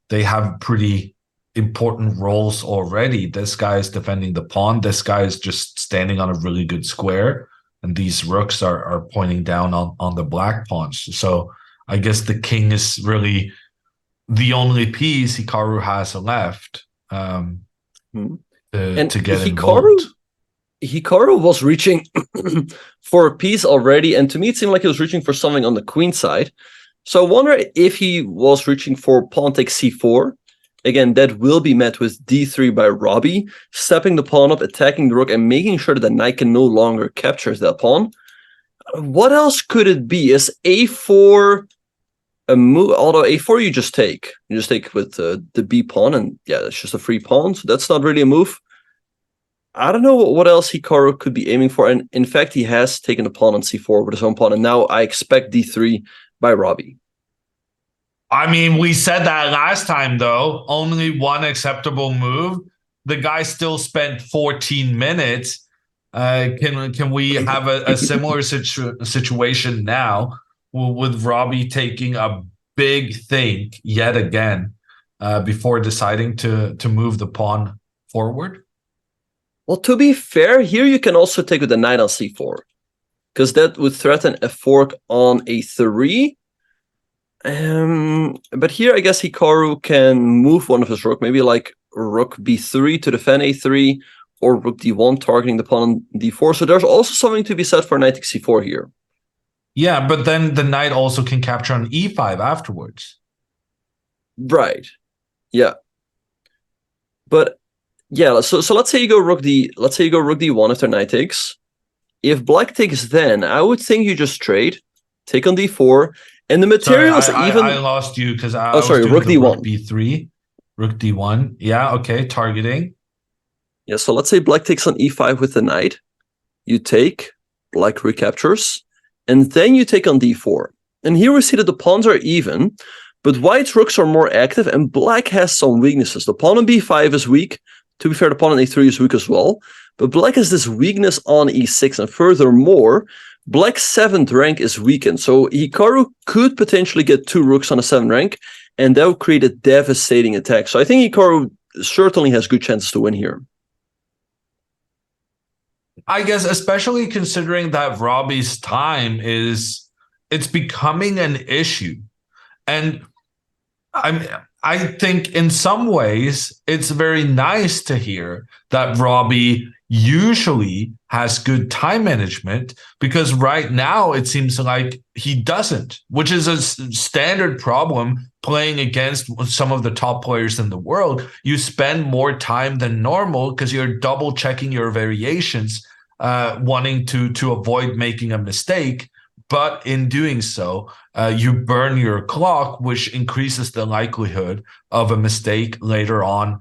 they have pretty important roles already. This guy is defending the pawn. This guy is just standing on a really good square. And these rooks are pointing down on the black pawns. So I guess the king is really the only piece Hikaru has left to get involved. Hikaru was reaching for a piece already, and to me it seemed like he was reaching for something on the queen side. So I wonder if he was reaching for pawn takes c4. Again, that will be met with d3 by Robbie, stepping the pawn up, attacking the rook, and making sure that the knight can no longer capture that pawn. What else could it be? Is a4 a move? Although a4 you just take. You just take with the b pawn, and yeah, it's just a free pawn, so that's not really a move. I don't know what else Hikaru could be aiming for, and in fact, he has taken the pawn on c4 with his own pawn, and now I expect d3 by Robbie. I mean, we said that last time, though. Only one acceptable move. The guy still spent 14 minutes. Can we have a similar situation now with Robbie taking a big think yet again before deciding to move the pawn forward? Well, to be fair, here you can also take with the knight on c4, because that would threaten a fork on a3. But here I guess Hikaru can move one of his rook, maybe like rook b3 to defend a3, or rook d1 targeting the pawn on d4. So there's also something to be said for knight takes c4 here. Yeah, but then the knight also can capture on e5 afterwards. Right. Yeah. But yeah, so let's say you go rook d1 after knight takes. If black takes, then I would think you just trade, take on d4. And the materials I lost you because I was doing rook d1. Rook b3, rook d1. Yeah, okay, targeting. Yeah, so let's say black takes on e5 with the knight. You take, black recaptures, and then you take on d4. And here we see that the pawns are even, but white's rooks are more active, and black has some weaknesses. The pawn on b5 is weak. To be fair, the pawn on a3 is weak as well. But black has this weakness on e6, and furthermore, black's 7th rank is weakened, so Hikaru could potentially get 2 rooks on a 7th rank, and that would create a devastating attack. So I think Hikaru certainly has good chances to win here. I guess, especially considering that Robbie's time it's becoming an issue. And I think in some ways it's very nice to hear that Robbie usually has good time management, because right now it seems like he doesn't, which is a standard problem playing against some of the top players in the world. You spend more time than normal because you're double checking your variations, wanting to avoid making a mistake. But in doing so, you burn your clock, which increases the likelihood of a mistake later on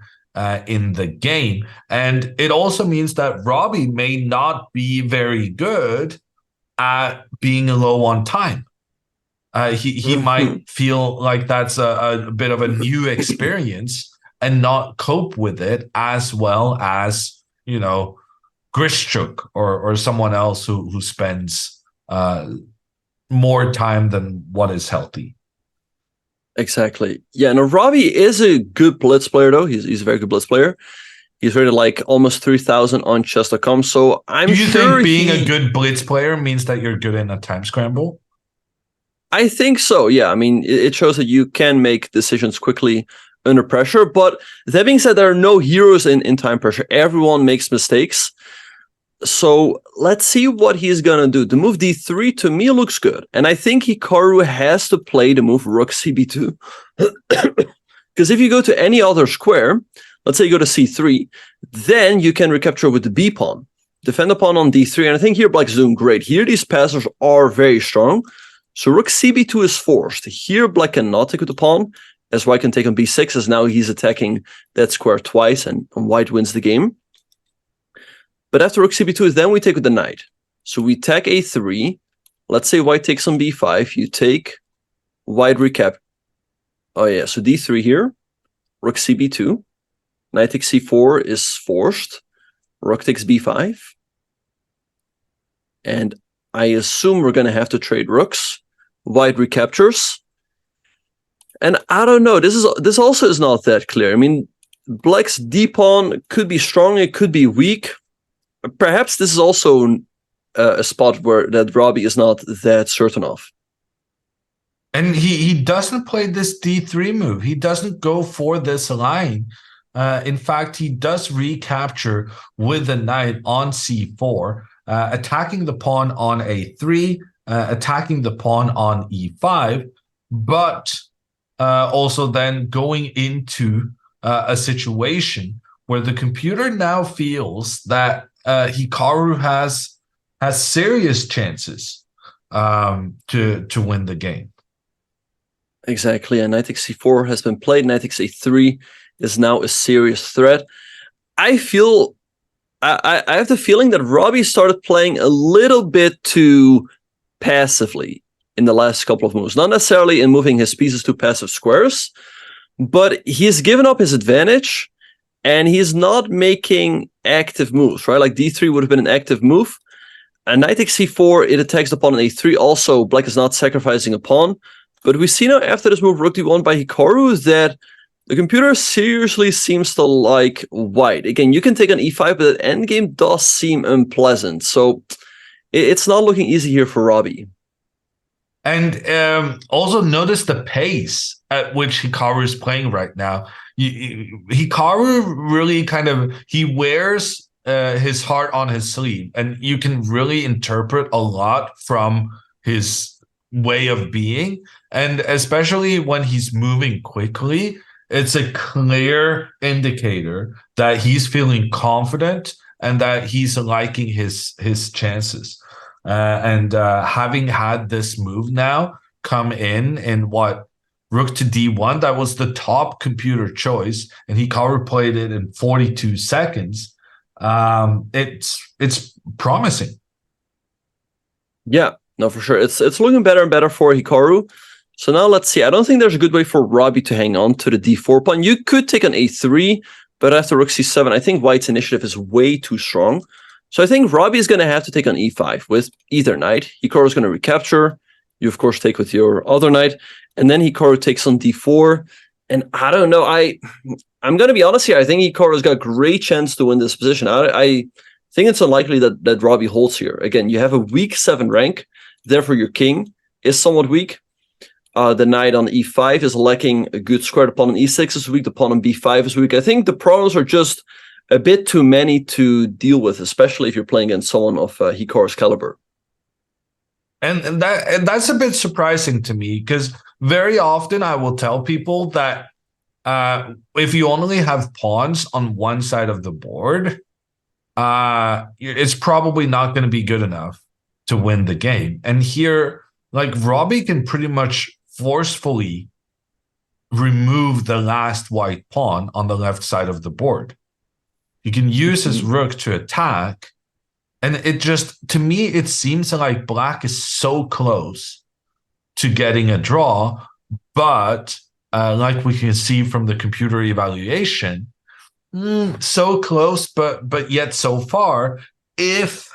in the game. And it also means that Robbie may not be very good at being low on time. He might feel like that's a bit of a new experience and not cope with it as well as, Grishchuk or someone else who spends more time than what is healthy. Exactly. Yeah, no, Robbie is a good blitz player, though. He's a very good blitz player. He's rated like almost 3,000 on chess.com. So I'm sure. Do you think being a good blitz player means that you're good in a time scramble? I think so, yeah. I mean, it shows that you can make decisions quickly under pressure. But that being said, there are no heroes in time pressure. Everyone makes mistakes. So let's see what he's going to do. The move d3 to me looks good. And I think Hikaru has to play the move rook cb2. Because if you go to any other square, let's say you go to c3, then you can recapture with the b pawn. Defend the pawn on d3. And I think here black is doing great. Here these passers are very strong. So rook cb2 is forced. Here black cannot take with the pawn, as white can take on b6, as now he's attacking that square twice, and white wins the game. But after rook cb2, then we take with the knight. So we attack a3. Let's say white takes on b5. You take, white recap. Oh yeah, so d3 here. Rook cb2. Knight takes c4 is forced. Rook takes b5. And I assume we're going to have to trade rooks. white recaptures. And I don't know, this also is not that clear. I mean, black's d-pawn could be strong, it could be weak. Perhaps this is also a spot that Robbie is not that certain of. And he doesn't play this d3 move. He doesn't go for this line. In fact, he does recapture with the knight on c4, attacking the pawn on a3, attacking the pawn on e5, but also then going into a situation where the computer now feels that Hikaru has serious chances to win the game. Exactly, and knight takes c4 has been played. Knight takes a3 is now a serious threat. I have the feeling that Robbie started playing a little bit too passively in the last couple of moves. Not necessarily in moving his pieces to passive squares, but he's given up his advantage and he's not making active moves, right? Like d3 would have been an active move. And knight takes c4, it attacks the pawn on a3. Also, black is not sacrificing a pawn. But we see now after this move, rook d1 by Hikaru, that the computer seriously seems to like white. Again, you can take on e5, but that endgame does seem unpleasant. So it's not looking easy here for Robbie. And also notice the pace at which Hikaru is playing right now. Hikaru really he wears his heart on his sleeve, and you can really interpret a lot from his way of being. And especially when he's moving quickly, it's a clear indicator that he's feeling confident and that he's liking his chances. And having had this move now come in what, rook to d1, that was the top computer choice, and Hikaru played it in 42 seconds. It's promising. Yeah, no, for sure. It's looking better and better for Hikaru. So now let's see. I don't think there's a good way for Robbie to hang on to the d4 pawn. You could take on a3, but after rook c7, I think white's initiative is way too strong. So I think Robbie is going to have to take on e5 with either knight. Hikaru is going to recapture. You, of course, take with your other knight. And then Hikaru takes on d4. And I don't know. I'm going to be honest here. I think Hikaru's got a great chance to win this position. I think it's unlikely that Robbie holds here. Again, you have a weak 7 rank. Therefore, your king is somewhat weak. The knight on e5 is lacking a good square. The pawn on e6 is weak. The pawn on b5 is weak. I think the problems are just a bit too many to deal with, especially if you're playing against someone of Hikaru's caliber. And that's a bit surprising to me, because very often I will tell people that if you only have pawns on one side of the board, it's probably not going to be good enough to win the game. And here, like, Robbie can pretty much forcefully remove the last white pawn on the left side of the board. You can use his rook to attack. And it just, to me, it seems like black is so close to getting a draw. But like we can see from the computer evaluation, so close, but yet so far, if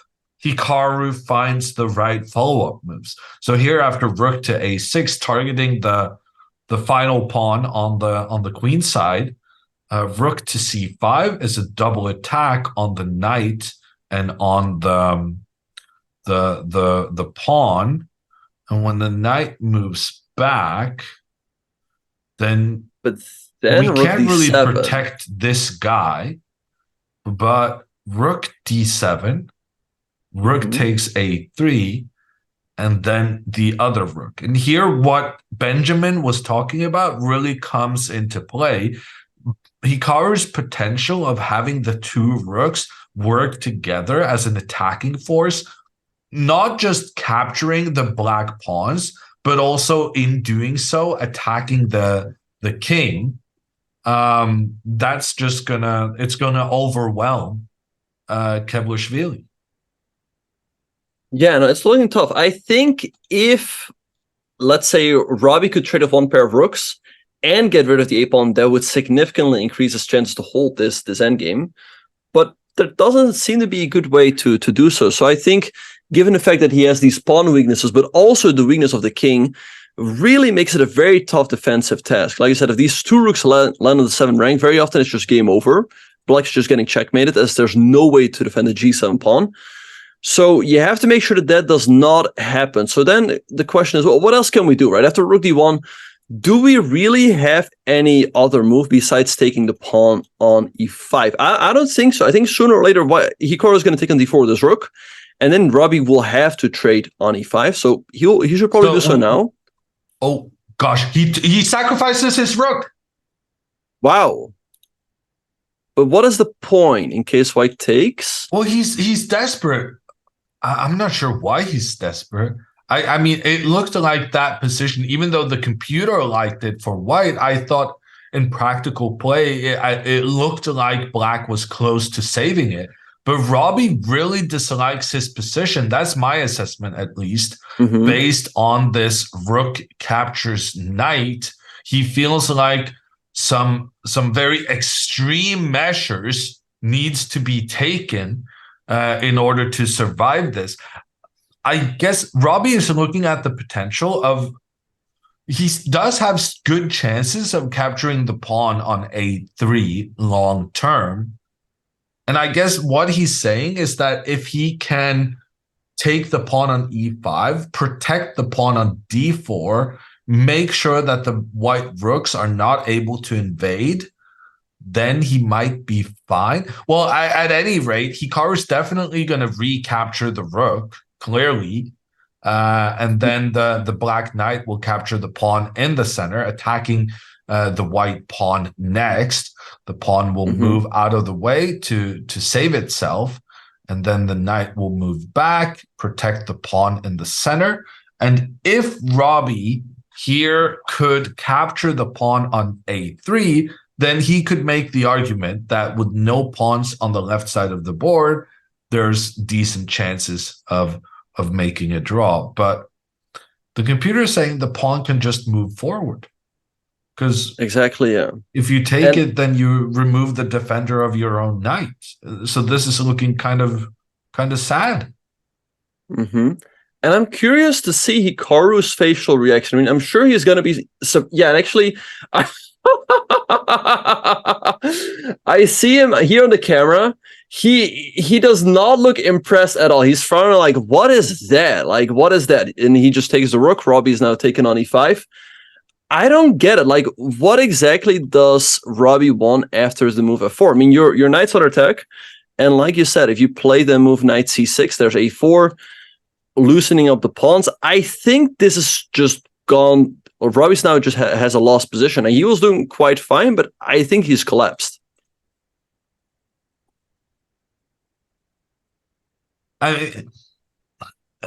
Hikaru finds the right follow-up moves. So here, after rook to a6, targeting the final pawn on the queen side, rook to c5 is a double attack on the knight and on the pawn. And when the knight moves back, then we can't really protect this guy. But rook d7, rook takes a3, and then the other rook. And here, what Benjamin was talking about really comes into play. Hikaru's potential of having the two rooks work together as an attacking force, not just capturing the black pawns, but also in doing so, attacking the king. That's just gonna overwhelm Kevlishvili. Yeah, no, it's looking tough. I think if, let's say, Robbie could trade off one pair of rooks and get rid of the a-pawn, that would significantly increase his chance to hold this endgame. But there doesn't seem to be a good way to do so. So I think given the fact that he has these pawn weaknesses, but also the weakness of the king, really makes it a very tough defensive task. Like I said, if these two rooks land on the 7th rank, very often it's just game over. Black's just getting checkmated as there's no way to defend the G7 pawn. So you have to make sure that that does not happen. So then the question is, well, what else can we do, right? After rook d1, do we really have any other move besides taking the pawn on e5? I don't think so. I think sooner or later, Hikaru is going to take on d4 with his rook, and then Robbie will have to trade on e5. So he should probably do so now. Oh gosh, he sacrifices his rook. Wow. But what is the point in case white takes? Well, he's desperate. I'm not sure why he's desperate. I mean, it looked like that position, even though the computer liked it for white, I thought in practical play, it looked like black was close to saving it. But Robbie really dislikes his position. That's my assessment, at least, based on this rook captures knight. He feels like some very extreme measures needs to be taken in order to survive this. I guess Robbie is looking at the potential of, he does have good chances of capturing the pawn on a3 long term. And I guess what he's saying is that if he can take the pawn on e5, protect the pawn on d4, make sure that the white rooks are not able to invade, then he might be fine. Well, at any rate, Hikaru's definitely going to recapture the rook, clearly. And then the black knight will capture the pawn in the center, attacking the white pawn next. The pawn will move out of the way to save itself. And then the knight will move back, protect the pawn in the center. And if Robbie here could capture the pawn on a3, then he could make the argument that with no pawns on the left side of the board, there's decent chances of making a draw. But the computer is saying the pawn can just move forward. Because exactly, yeah. If you take it, then you remove the defender of your own knight. So this is looking kind of sad. And I'm curious to see Hikaru's facial reaction. I mean, I'm sure he's going to be... yeah, and actually... I see him here on the camera. He does not look impressed at all. He's frowning like, what is that? Like, what is that? And he just takes the rook. Robbie's now taken on e5. I don't get it. Like, what exactly does Robbie want after the move f4? I mean, your knight's under attack. And like you said, if you play the move knight c6, there's a4, loosening up the pawns. I think this is just gone... Robbie's now just has a lost position, and he was doing quite fine, but I think he's collapsed.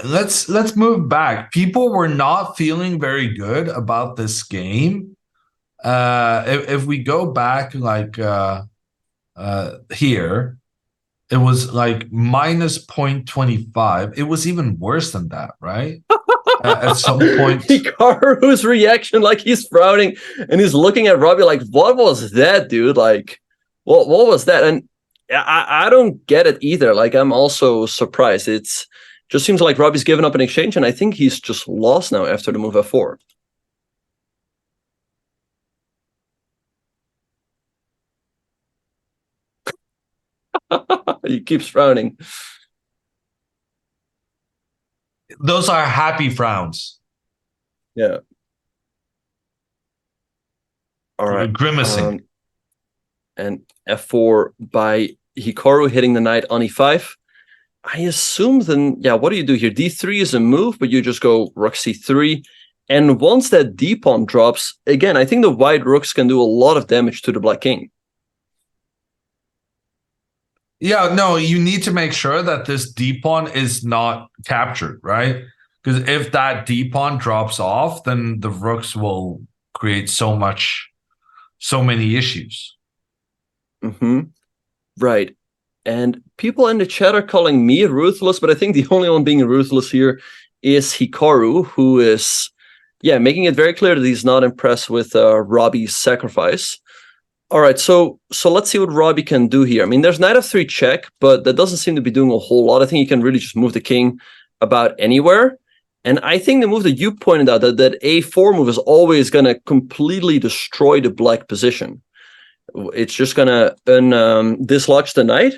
Let's move back. People were not feeling very good about this game. If we go back like here, it was like minus 0.25. It was even worse than that, right? At some point, Hikaru's reaction, like he's frowning and he's looking at Robbie like, what was that, dude? Like, what was that? And I don't get it either. Like, I'm also surprised. It's just seems like Robbie's given up an exchange, and I think he's just lost now after the move f4. He keeps frowning. Those are happy frowns. Yeah. All right. Grimacing. And f4 by Hikaru hitting the knight on e5. I assume then, yeah, what do you do here? d3 is a move, but you just go rook c3. And once that d pawn drops, again, I think the white rooks can do a lot of damage to the black king. Yeah, no, you need to make sure that this d pawn is not captured, right? Because if that d pawn drops off, then the rooks will create so many issues. Right. And people in the chat are calling me ruthless, but I think the only one being ruthless here is Hikaru, who is, yeah, making it very clear that he's not impressed with Robbie's sacrifice. All right, so let's see what Robbie can do here. I mean, there's knight f3 check, but that doesn't seem to be doing a whole lot. I think he can really just move the king about anywhere. And I think the move that you pointed out, that a4 move is always going to completely destroy the black position. It's just going to dislodge the knight.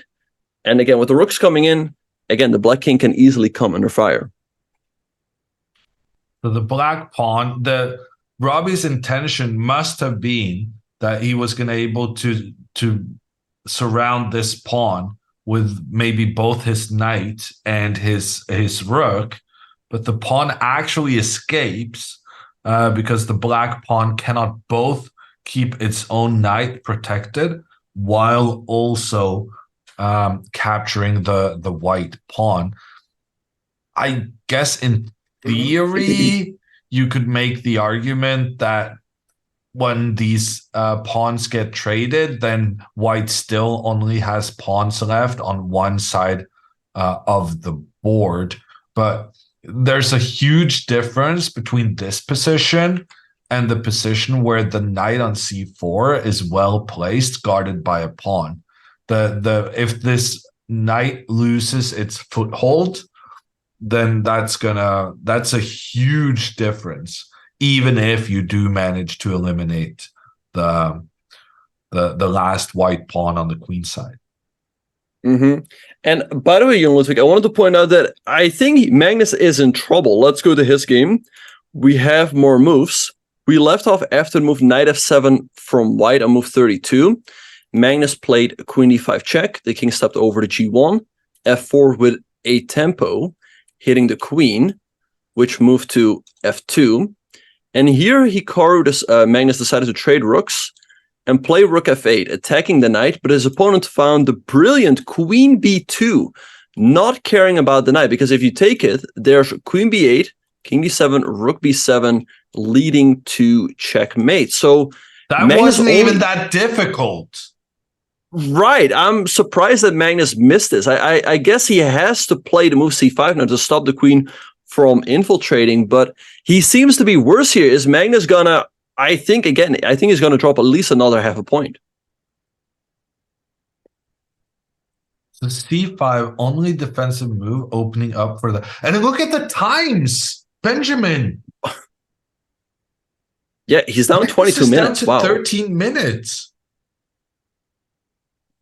And again, with the rooks coming in, again, the black king can easily come under fire. So the black pawn, Robbie's intention must have been that he was going to able to surround this pawn with maybe both his knight and his rook, but the pawn actually escapes because the black pawn cannot both keep its own knight protected while also capturing the white pawn. I guess in theory, you could make the argument that when these pawns get traded, then white still only has pawns left on one side of the board. But there's a huge difference between this position and the position where the knight on c4 is well placed, guarded by a pawn. If this knight loses its foothold, then that's a huge difference, even if you do manage to eliminate the last white pawn on the queen side. Mm-hmm. And by the way, young Ludwig, I wanted to point out that I think Magnus is in trouble. Let's go to his game. We have more moves. We left off after the move knight f7 from white on move 32. Magnus played queen d5 check. The king stepped over to g1, f4 with a tempo, hitting the queen, which moved to f2. And here Magnus decided to trade rooks and play rook f8, attacking the knight, but his opponent found the brilliant queen b2, not caring about the knight, because if you take it, there's queen b8, king d7, rook b7, leading to checkmate. So that wasn't even that difficult. Right. I'm surprised that Magnus missed this. I guess he has to play the move c5 now to stop the queen from infiltrating, but he seems to be worse here. Is Magnus gonna, I think he's gonna drop at least another half a point. So c5, only defensive move, opening up for the... And look at the times, Benjamin. Yeah, he's down 22 minutes. Down to 13 minutes.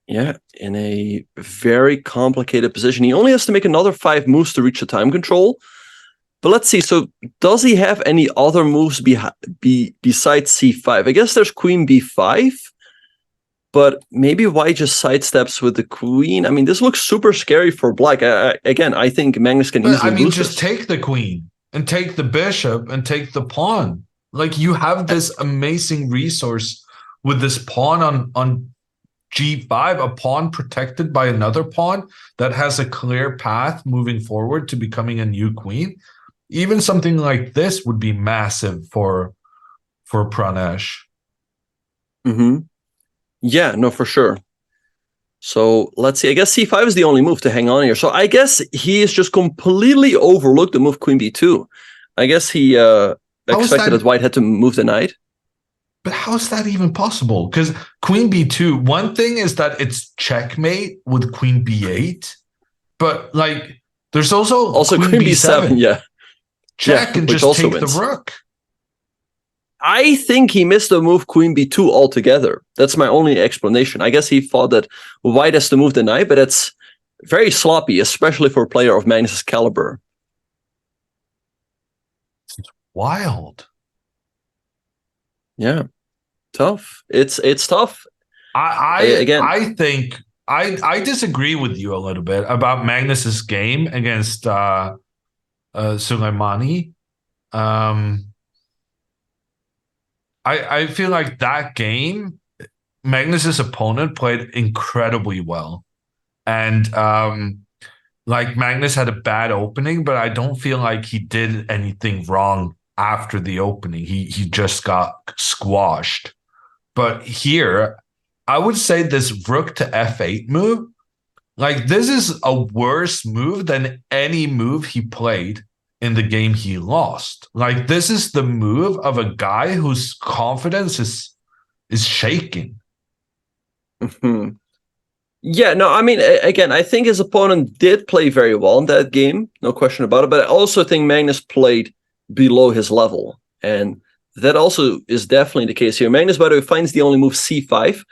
Yeah, in a very complicated position. He only has to make another 5 moves to reach the time control. But let's see. So does he have any other moves besides c5? I guess there's queen b5. But maybe white just sidesteps with the queen. I mean, this looks super scary for black. Again, I think Magnus can easily lose just take the queen and take the bishop and take the pawn. Like, you have this amazing resource with this pawn on g5, a pawn protected by another pawn that has a clear path moving forward to becoming a new queen. Even something like this would be massive for Pranesh. Mm-hmm. Yeah, no, for sure. So let's see. I guess c5 is the only move to hang on here. So I guess he is just completely overlooked the move queen b2. I guess he expected that white had to move the knight. But how is that even possible? Because queen b2, one thing is that it's checkmate with queen b8, but like there's also queen b7. Yeah. Check and just take the rook. I think he missed the move queen b2 altogether. That's my only explanation. I guess he thought that white has to move the knight, but it's very sloppy, especially for a player of Magnus's caliber. It's wild. Yeah, tough. It's tough. I think I disagree with you a little bit about Magnus's game against Suleimani. I feel like that game, Magnus's opponent played incredibly well. And like Magnus had a bad opening, but I don't feel like he did anything wrong after the opening. He just got squashed. But here, I would say this rook to f8 move, like this is a worse move than any move he played in the game he lost. Like, this is the move of a guy whose confidence is shaking. Mm-hmm. Yeah, no, I mean, again, I think his opponent did play very well in that game, no question about it. But I also think Magnus played below his level, and that also is definitely the case here. Magnus, by the way, finds the only move c5,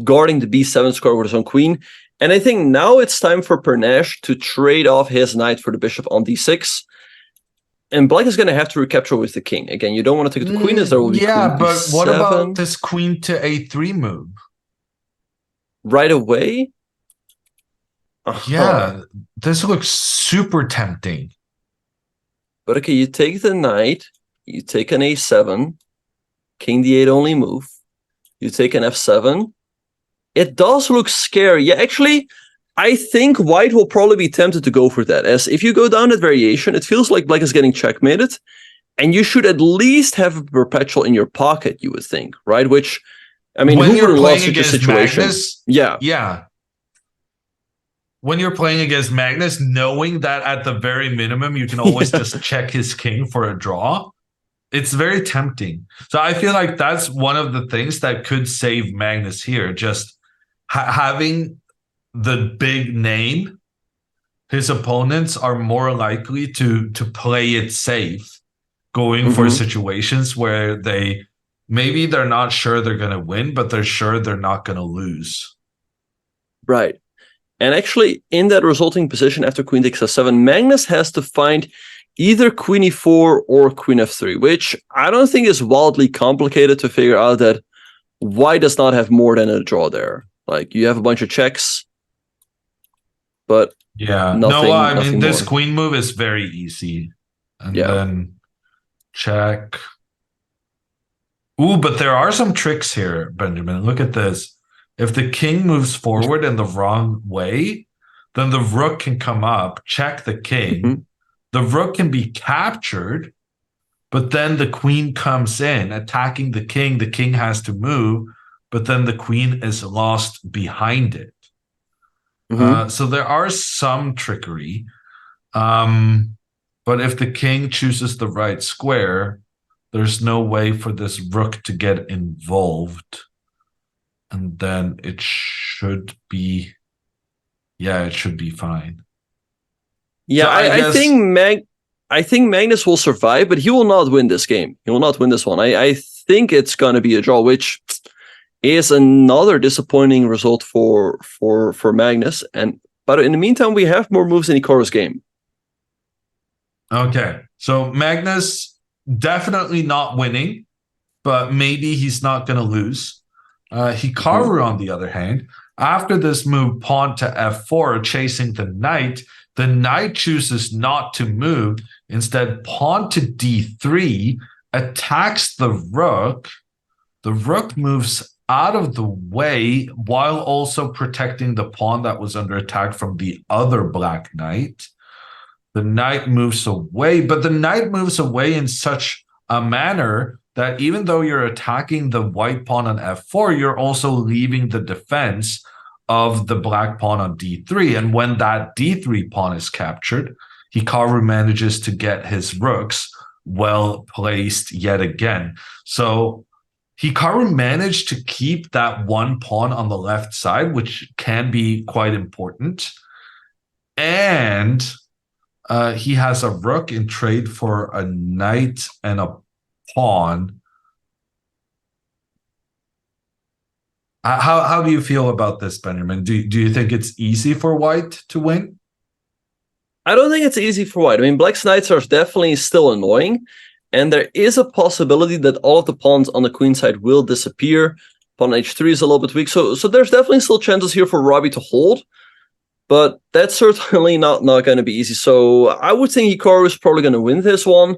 guarding the b7 square with his own queen. And I think now it's time for Pernash to trade off his knight for the bishop on d6. And Black is going to have to recapture with the king. Again, you don't want to take the queen, as there will be yeah, queen but b7. what about this queen to a3 move? Right away? Yeah, this looks super tempting. But okay, you take the knight, you take an a7, king d8 only move, you take an f7. It does look scary. Yeah, actually, I think white will probably be tempted to go for that, as if you go down that variation, it feels like black is getting checkmated, and you should at least have a perpetual in your pocket, you would think, right? Which, I mean, When who you're would love playing such a against situation? Magnus, Yeah. yeah. When you're playing against Magnus, knowing that at the very minimum you can always just check his king for a draw, it's very tempting. So I feel like that's one of the things that could save Magnus here. Just having the big name, his opponents are more likely to play it safe, going for situations where maybe they're not sure they're going to win, but they're sure they're not going to lose. Right. And actually, in that resulting position after queen takes f7, Magnus has to find either queen e4 or queen f3, which I don't think is wildly complicated to figure out that white does not have more than a draw there. Like, you have a bunch of checks, but yeah, nothing, no, I mean, this more. queen move is very easy. And then check. Ooh, but there are some tricks here, Benjamin. Look at this. If the king moves forward in the wrong way, then the rook can come up, check the king. The rook can be captured, but then the queen comes in, attacking the king. The king has to move, but then the queen is lost behind it. So there are some trickery. But if the king chooses the right square, there's no way for this rook to get involved. And then it should be, it should be fine. Yeah, so I think Magnus will survive, but he will not win this game. He will not win this one. I think it's going to be a draw, which is another disappointing result for Magnus. But in the meantime, we have more moves in Hikaru's game. Okay, so Magnus definitely not winning, but maybe he's not going to lose. Hikaru, on the other hand, after this move, pawn to f4, chasing the knight chooses not to move. Instead, pawn to d3, attacks the rook. The rook moves out of the way while also protecting the pawn that was under attack from the other black knight. The knight moves away, but the knight moves away in such a manner that even though you're attacking the white pawn on f4, you're also leaving the defense of the black pawn on d3. And when that d3 pawn is captured, Hikaru manages to get his rooks well placed yet again. So Hikaru managed to keep that one pawn on the left side, which can be quite important. And he has a rook in trade for a knight and a pawn. How do you feel about this, Benjamin? Do you think it's easy for white to win? I don't think it's easy for white. I mean, black's knights are definitely still annoying, and there is a possibility that all of the pawns on the queen side will disappear. Pawn h3 is a little bit weak, so there's definitely still chances here for Robbie to hold, but that's certainly not going to be easy. So I would think Hikaru is probably going to win this one,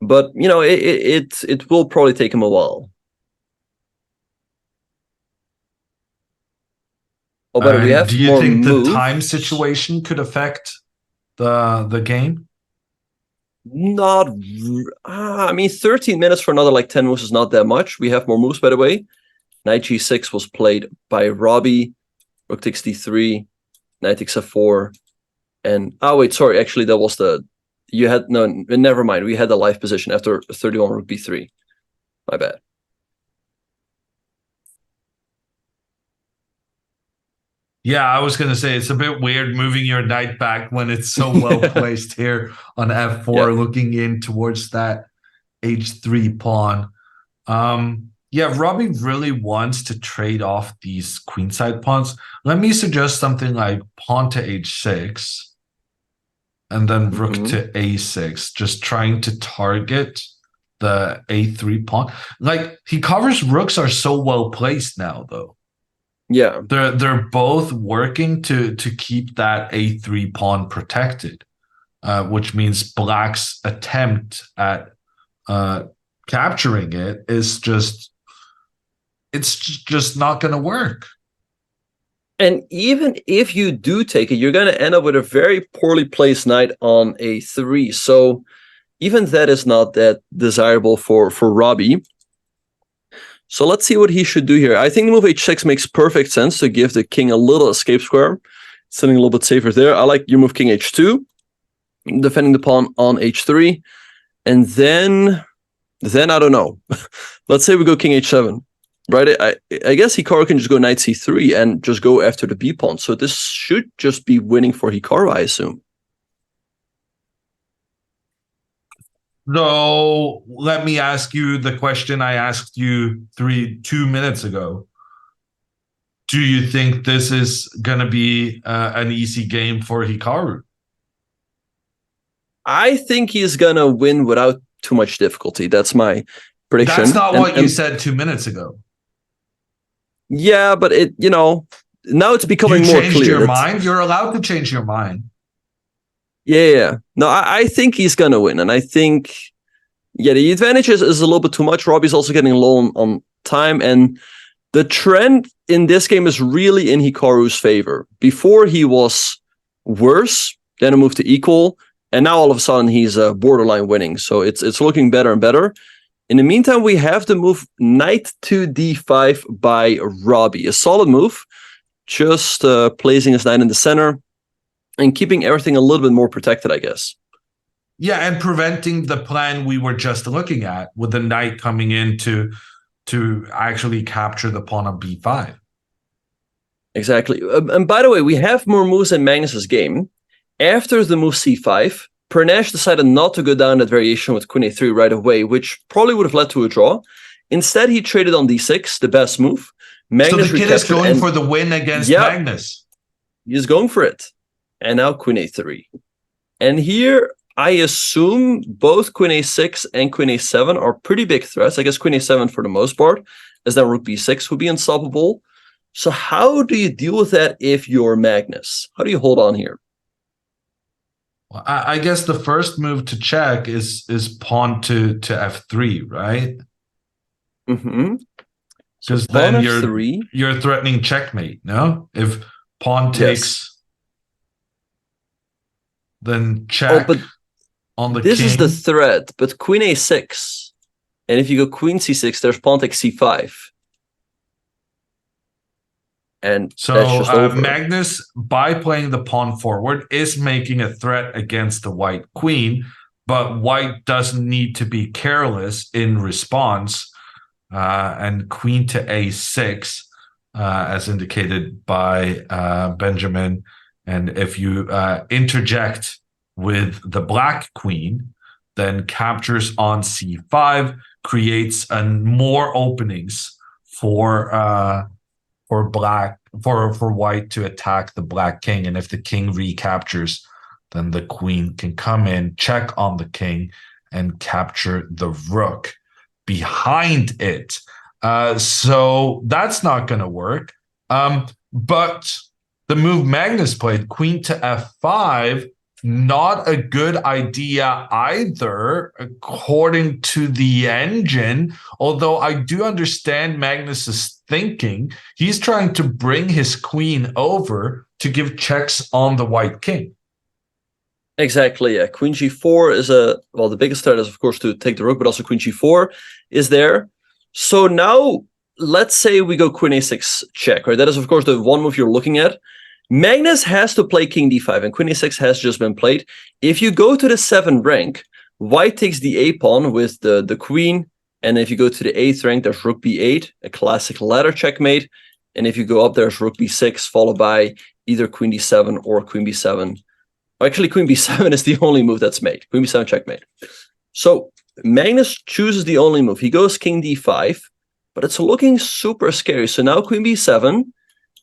but you know, it will probably take him a while. Oh, but we have do you more think moves. the time situation could affect the game? Not, I mean, 13 minutes for another like 10 moves is not that much. We have more moves, by the way. Knight g6 was played by Robbie. Rook takes d3, knight takes f4, and wait, sorry, actually that was never mind. We had the live position after 31 rook b3. My bad. Yeah, I was going to say it's a bit weird moving your knight back when it's so well placed here on f4, Yeah. looking in towards that h3 pawn. Yeah, Robbie really wants to trade off these queenside pawns. Let me suggest something like pawn to h6 and then rook to a6, just trying to target the a3 pawn. Like, Hikaru's rooks are so well placed now, though. Yeah. They're both working to keep that a3 pawn protected, which means Black's attempt at capturing it is just not going to work. And even if you do take it, you're going to end up with a very poorly placed knight on a3. So even that is not that desirable for Robbie. So let's see what he should do here. I think the move h6 makes perfect sense to give the king a little escape square. Something a little bit safer there. I like your move king h2, defending the pawn on h3. And then I don't know. Let's say we go king h7. Right, I guess Hikaru can just go knight c3 and just go after the b pawn. So this should just be winning for Hikaru, I assume. So let me ask you the question I asked you 2 minutes ago. Do you think this is going to be an easy game for Hikaru? I think he's going to win without too much difficulty. That's my prediction. That's not what you said 2 minutes ago. Yeah, but now it's becoming more clear. You changed your mind? You're allowed to change your mind. Yeah. No, I think he's going to win. And I think, the advantage is a little bit too much. Robbie's also getting low on time. And the trend in this game is really in Hikaru's favor. Before he was worse, then it moved to equal. And now all of a sudden he's borderline winning. So it's looking better and better. In the meantime, we have the move knight to d5 by Robbie. A solid move, just placing his knight in the center and keeping everything a little bit more protected, I guess. Yeah, and preventing the plan we were just looking at with the knight coming in to actually capture the pawn on b5. Exactly. And by the way, we have more moves in Magnus's game. After the move c5, Pernesh decided not to go down that variation with queen a3 right away, which probably would have led to a draw. Instead, he traded on d6, the best move. Magnus, so the kid is going for the win against Magnus. He's going for it. And now queen a3. And here, I assume both queen a6 and queen a7 are pretty big threats. I guess queen a7 for the most part, as then rook b6 would be unstoppable. So how do you deal with that if you're Magnus? How do you hold on here? Well, I guess the first move to check is pawn to f3, right? Because so then you're threatening checkmate, no? If pawn takes, then check on the this king. Is the threat, but queen a6. And if you go queen c6, there's pawn takes c5. And so that's just over. Magnus, by playing the pawn forward, is making a threat against the white queen, but white doesn't need to be careless in response. And queen to a6, as indicated by Benjamin. And if you interject with the black queen, then captures on c5 creates more openings for white to attack the black king. And if the king recaptures, then the queen can come in, check on the king, and capture the rook behind it. So that's not going to work. But the move Magnus played, queen to f5, not a good idea either, according to the engine. Although I do understand Magnus's thinking. He's trying to bring his queen over to give checks on the white king. Exactly, yeah. Queen g4 is the biggest threat is, of course, to take the rook, but also queen g4 is there. So now, let's say we go queen a6 check, right? That is, of course, the one move you're looking at. Magnus has to play king d5, and queen a6 has just been played. If you go to the 7th rank, white takes the a pawn with the queen, and if you go to the 8th rank, there's rook b8, a classic ladder checkmate. And if you go up, there's rook b6, followed by either queen d7 or queen b7. Actually, queen b7 is the only move that's made. Queen b7 checkmate. So Magnus chooses the only move. He goes king d5, but it's looking super scary. So now queen b7,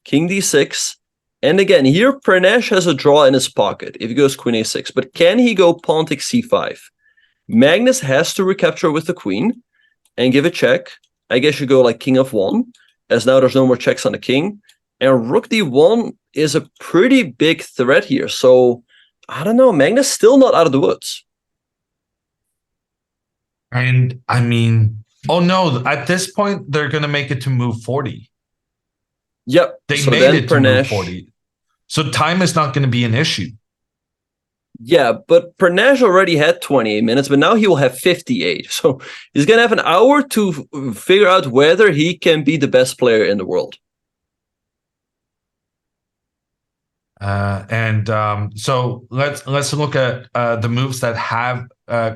king d6, and again, here Pranesh has a draw in his pocket if he goes queen a6. But can he go pawn takes c5? Magnus has to recapture with the queen and give a check. I guess you go like king f1, as now there's no more checks on the king. And rook d1 is a pretty big threat here. So, I don't know, Magnus still not out of the woods. And I mean, oh no, at this point, they're going to make it to move 40. Yep. They so made then it to move 40. So time is not going to be an issue. Yeah, but Pranesh already had 28 minutes, but now he will have 58. So he's going to have an hour to figure out whether he can be the best player in the world. So let's look at the moves that have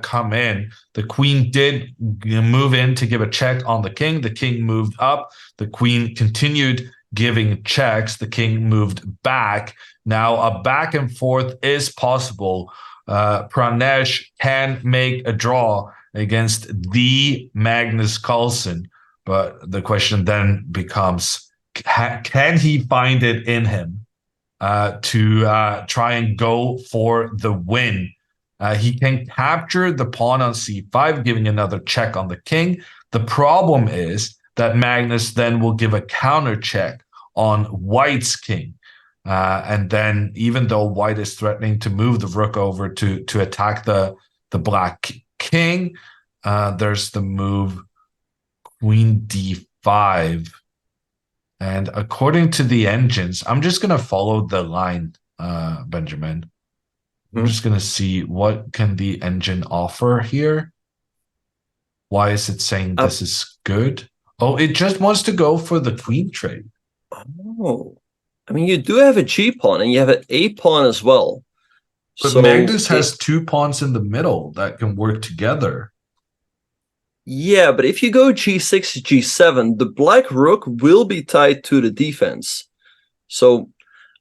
come in. The queen did move in to give a check on the king. The king moved up. The queen continued giving checks. The king moved back. Now a back and forth is possible. Pranesh can make a draw against the Magnus Carlsen, but the question then becomes, can he find it in him to try and go for the win? He can capture the pawn on c5, giving another check on the king. The problem is that Magnus then will give a counter check on white's king. And then even though white is threatening to move the rook over to attack the black king, there's the move queen d5. And according to the engines, I'm just going to follow the line, Benjamin. I'm just going to see what can the engine offer here. Why is it saying this is good? Oh, it just wants to go for the queen trade. Oh, I mean, you do have a G pawn and you have an A pawn as well. But so Magnus has two pawns in the middle that can work together. Yeah, but if you go G6, G7, the black rook will be tied to the defense. So,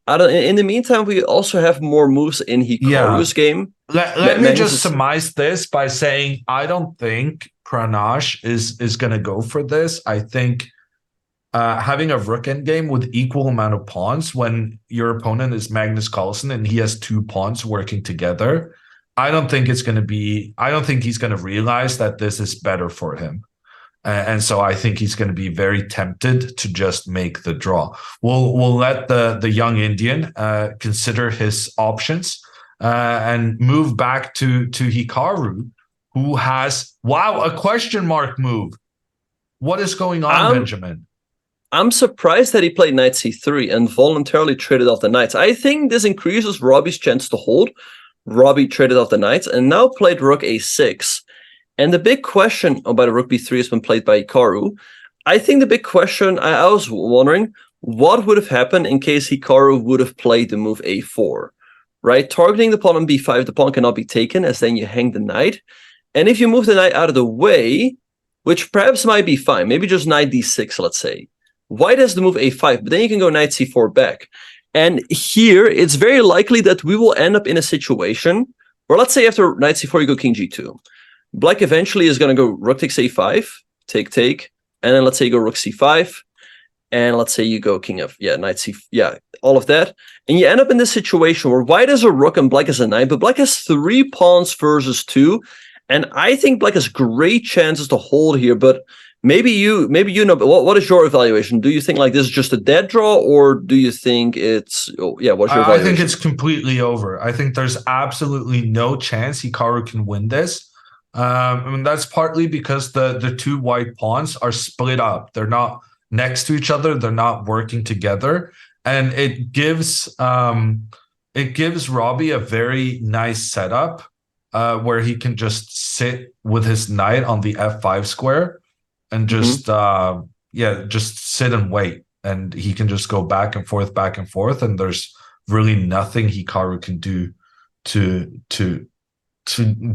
in the meantime, we also have more moves in Hikaru's game. Let me just surmise this by saying I don't think Pranesh is going to go for this. I think having a rook endgame with equal amount of pawns when your opponent is Magnus Carlsen and he has two pawns working together, I don't think he's going to realize that this is better for him. And so I think he's going to be very tempted to just make the draw. We'll let the young Indian consider his options and move back to Hikaru, who has, a question mark move. What is going on, Benjamin? I'm surprised that he played knight c3 and voluntarily traded off the knights. I think this increases Robbie's chance to hold. Robbie traded off the knights and now played rook a6. And the big question, by the rook b3 has been played by Hikaru. I think the big question, I was wondering, what would have happened in case Hikaru would have played the move a4, right? Targeting the pawn on b5, the pawn cannot be taken, as then you hang the knight. And if you move the knight out of the way, which perhaps might be fine, maybe just knight d6, let's say. White has the move a5, but then you can go knight c4 back. And here, it's very likely that we will end up in a situation where, let's say after knight c4, you go king g2. Black eventually is going to go rook takes a5, take, and then let's say you go rook c5, and let's say you go king of, knight c, all of that. And you end up in this situation where white has a rook and black has a knight, but black has 3 pawns versus 2, and I think black has great chances to hold here, but maybe you know, but what is your evaluation? Do you think like this is just a dead draw, or do you think it's, what's your evaluation? I think it's completely over. I think there's absolutely no chance Hikaru can win this. That's partly because the two white pawns are split up. They're not next to each other. They're not working together. And it gives Robbie a very nice setup where he can just sit with his knight on the f5 square and just just sit and wait. And he can just go back and forth. And there's really nothing Hikaru can do to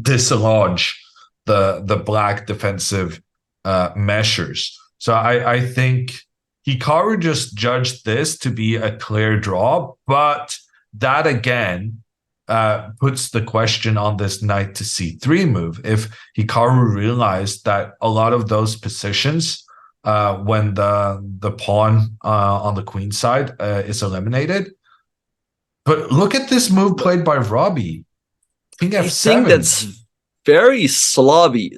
dislodge the black defensive measures. So I think Hikaru just judged this to be a clear draw, but that again puts the question on this knight to c3 move. If Hikaru realized that a lot of those positions, when the pawn on the queen side is eliminated. But look at this move played by Robbie. King F7. I think that's very sloppy,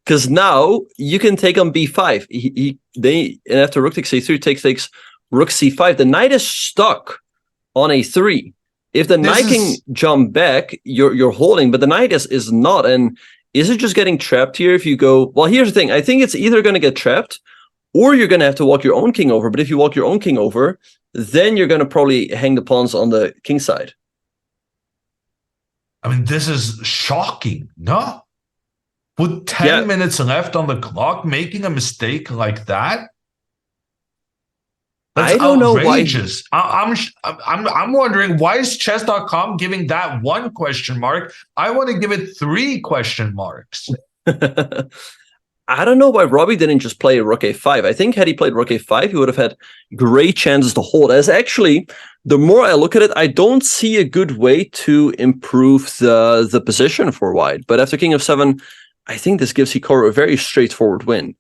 because now you can take on b5. And after rook takes a3, takes rook c5. The knight is stuck on a3. If the knight can jump back, you're holding, but the knight is not. And is it just getting trapped here if you go? Well, here's the thing. I think it's either going to get trapped or you're going to have to walk your own king over. But if you walk your own king over, then you're going to probably hang the pawns on the king side. I mean, this is shocking, no? With 10 minutes left on the clock, making a mistake like that? That's outrageous. I'm wondering, why is chess.com giving that one question mark? I want to give it 3 question marks. I don't know why Robbie didn't just play rook a5. I think had he played rook a5, he would have had great chances to hold. As actually, the more I look at it, I don't see a good way to improve the position for white. But after king f7, I think this gives Hikaru a very straightforward win.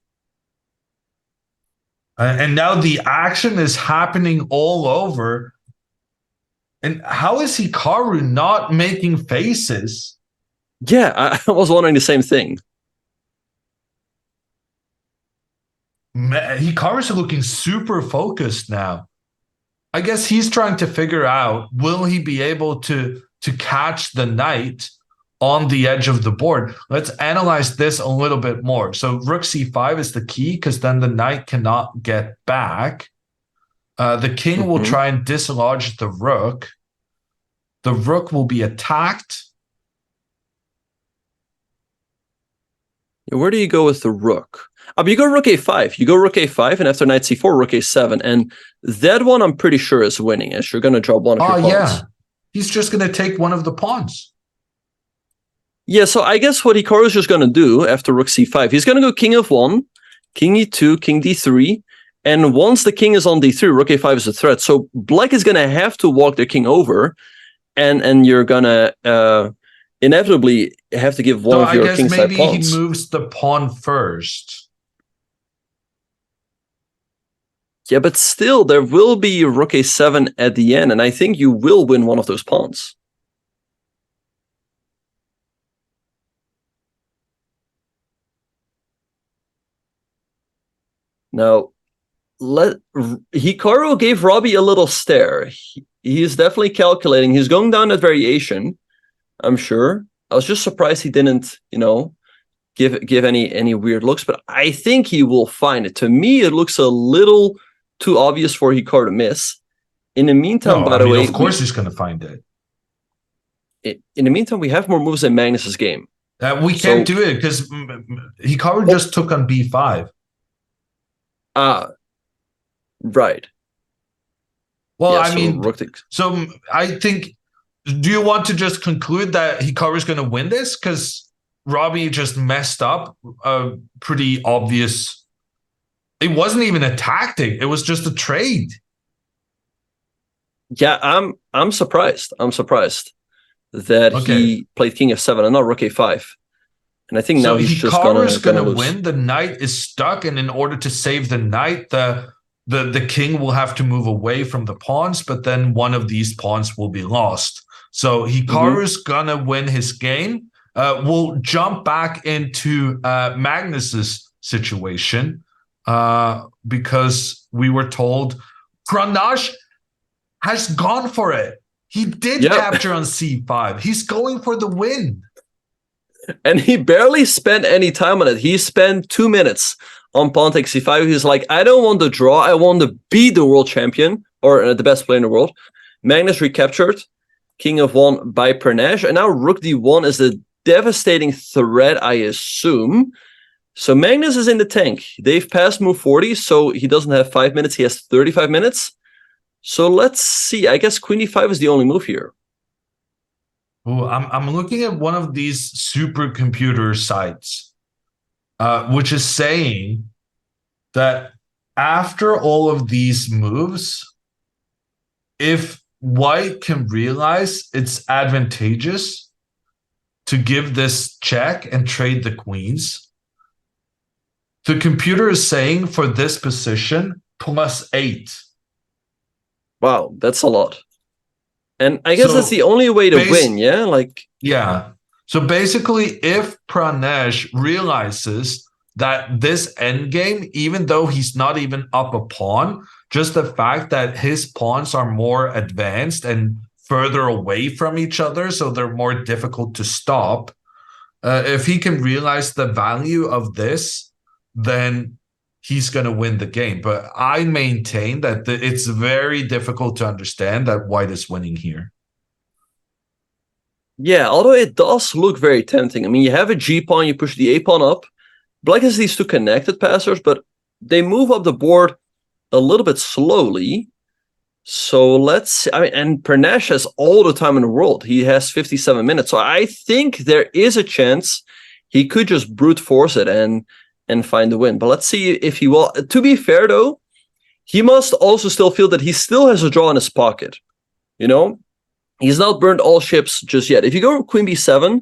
And now the action is happening all over. And how is Hikaru not making faces? Yeah, I was wondering the same thing. Hikaru's looking super focused now. I guess he's trying to figure out, will he be able to catch the knight on the edge of the board? Let's analyze this a little bit more. So rook c5 is the key, because then the knight cannot get back. The king will try and dislodge the rook. The rook will be attacked. Where do you go with the rook? You go rook a5. You go rook a5, and after knight c4, rook a7. And that one I'm pretty sure is winning, as you're going to drop one of your pawns. Yeah. He's just going to take one of the pawns. Yeah, so I guess what Hikaru is just going to do after rook c5, he's going to go king f1, king e2, king d3, and once the king is on d3, rook a5 is a threat. So black is going to have to walk their king over, and you're going to inevitably have to give one of your king side pawns. I guess maybe he moves the pawn first. Yeah, but still, there will be rook a7 at the end, and I think you will win one of those pawns. Now, Hikaru gave Robbie a little stare. He's definitely calculating. He's going down that variation, I'm sure. I was just surprised he didn't, give any weird looks, but I think he will find it. To me, it looks a little too obvious for Hikaru to miss. In the meantime, by the way, of course he's going to find it. In the meantime, we have more moves in Magnus's game. We can't do it because Hikaru just took on b5. Right. Well, yeah, I mean, so I think, do you want to just conclude that Hikaru is going to win this? Because Robbie just messed up a pretty obvious. It wasn't even a tactic. It was just a trade. Yeah, I'm surprised. I'm surprised that he played king f7 and not rook a5. And I think now he's just gonna win. The knight is stuck, and in order to save the knight, the king will have to move away from the pawns, but then one of these pawns will be lost. So Hikaru's gonna win his game. We'll jump back into Magnus's situation. Because we were told Pranash has gone for it. He did capture on c5. He's going for the win. And he barely spent any time on it. He spent 2 minutes on pawn takes c5. He's like, I don't want to draw. I want to be the world champion, or the best player in the world. Magnus recaptured king f1 by Pranash. And now rook d1 is a devastating threat, I assume. So Magnus is in the tank. They've passed move 40, so he doesn't have 5 minutes. He has 35 minutes. So let's see. I guess queen e5 is the only move here. Oh, I'm looking at one of these supercomputer sites, which is saying that after all of these moves, if white can realize it's advantageous to give this check and trade the queens, the computer is saying for this position +8. Wow, that's a lot. And I guess that's So the only way to win, yeah? Like, yeah. So basically, if Pranesh realizes that this endgame, even though he's not even up a pawn, just the fact that his pawns are more advanced and further away from each other, so they're more difficult to stop. If he can realize the value of this, then he's going to win the game. But I maintain that it's very difficult to understand that white is winning here. yeah, although it does look very tempting. I mean, you have a G pawn, you push the A pawn up. Black has these two connected passers, but they move up the board a little bit slowly. So let's, I mean, and Pranesh has all the time in the world. He has 57 minutes. So I think there is a chance he could just brute force it and find the win. But let's see if he will. To be fair, though, he must also still feel that he still has a draw in his pocket. You know, he's not burned all ships just yet. If you go Queen B7,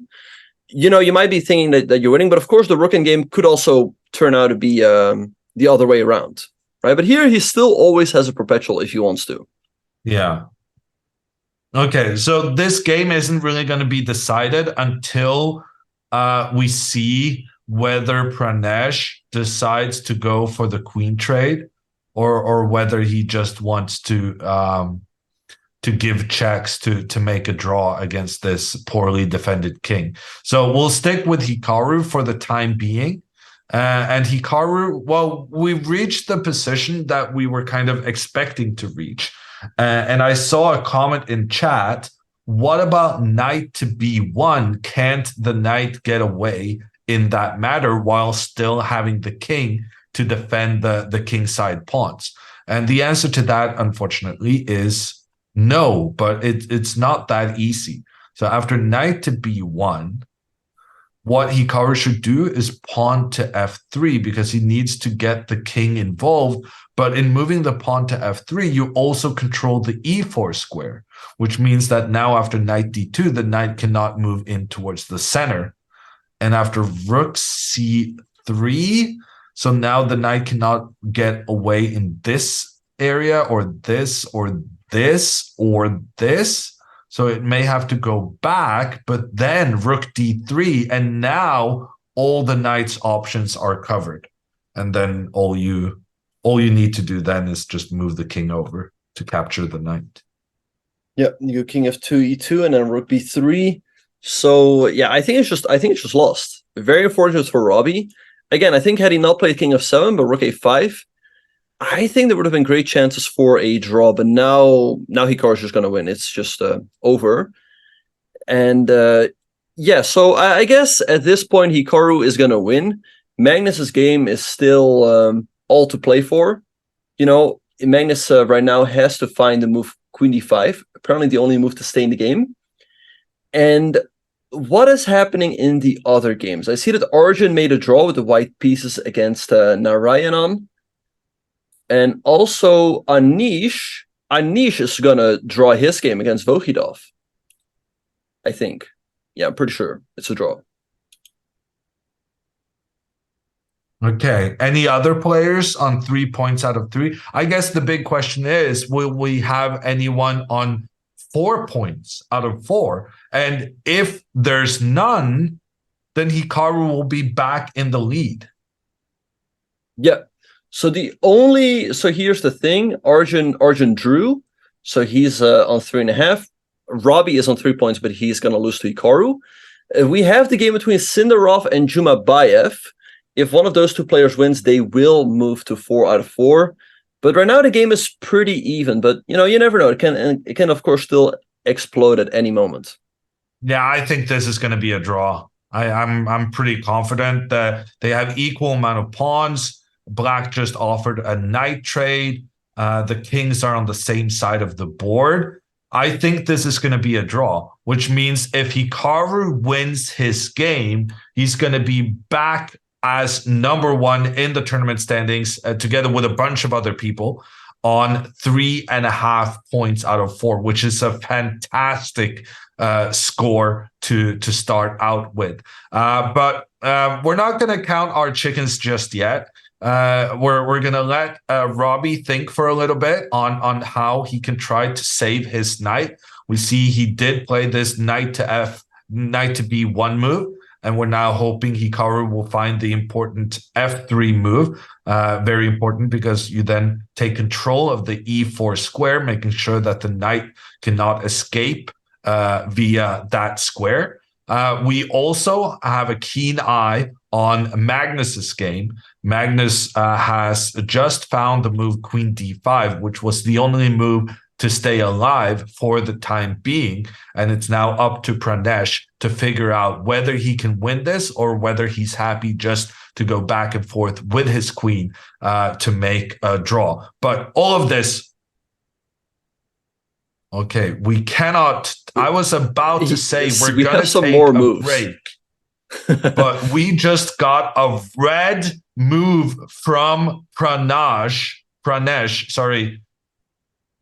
you know, you might be thinking that you're winning, but of course the Rook endgame could also turn out to be the other way around, right? But here he still always has a perpetual if he wants to. Yeah. Okay, so this game isn't really going to be decided until we see whether Pranesh decides to go for the queen trade or whether he just wants to give checks to make a draw against this poorly defended king. So we'll stick with Hikaru for the time being. And Hikaru, well, we've reached the position that we were kind of expecting to reach. And I saw a comment in chat. What about knight to b1? Can't the knight get away in that matter while still having the king to defend the king side pawns? And the answer to that, unfortunately, is no, but it's not that easy. So after knight to b1, what Hikaru should do is pawn to f3 because he needs to get the king involved. But in moving the pawn to f3, you also control the e4 square, which means that now after knight d2, the knight cannot move in towards the center. And after rook c3, so now the knight cannot get away in this area or this or this or this. So it may have to go back, but then rook d3, and now all the knight's options are covered. And then all you need to do then is just move the king over to capture the knight. Yeah, you go king f2, e2, and then rook b3. So yeah, I think it's just lost. Very unfortunate for Robbie. Again, I think had he not played king f7, but rook a5, I think there would have been great chances for a draw, but now Hikaru's just going to win. It's just over. And yeah, so I guess at this point, Hikaru is going to win. Magnus's game is still all to play for. You know, Magnus right now has to find the move queen d5, apparently the only move to stay in the game. And what is happening in the other games? I see that Arjun made a draw with the white pieces against Narayanan. And also Anish is going to draw his game against Vokhidov. I think. Yeah, I'm pretty sure it's a draw. Okay. Any other players on 3 points out of 3? I guess the big question is, will we have anyone on 4 points out of 4? And if there's none, then Hikaru will be back in the lead. Yeah. So here's the thing. Arjun drew. So he's on 3.5. Robbie is on 3 points, but he's going to lose to Hikaru. We have the game between Sindarov and Jumabayev. If one of those two players wins, they will move to 4 out of 4. But right now the game is pretty even. But you never know. It can of course still explode at any moment. Yeah, I think this is going to be a draw. I'm pretty confident that they have equal amount of pawns. Black just offered a knight trade. The kings are on the same side of the board. I think this is going to be a draw, which means if Hikaru wins his game, he's going to be back as number 1 in the tournament standings, together with a bunch of other people, on 3.5 points out of 4, which is a fantastic score to start out with. But we're not going to count our chickens just yet. We're gonna let Robbie think for a little bit on how he can try to save his knight. We see he did play this knight to B1 move, and we're now hoping Hikaru will find the important F3 move. Very important, because you then take control of the E4 square, making sure that the knight cannot escape via that square. We also have a keen eye on Magnus's game. Magnus has just found the move Queen D5, which was the only move to stay alive for the time being. And it's now up to Pranesh to figure out whether he can win this or whether he's happy just to go back and forth with his queen to make a draw. But all of this, okay, we cannot. I was about to say we're going to take more moves. Break. But we just got a red move from Pranesh, sorry.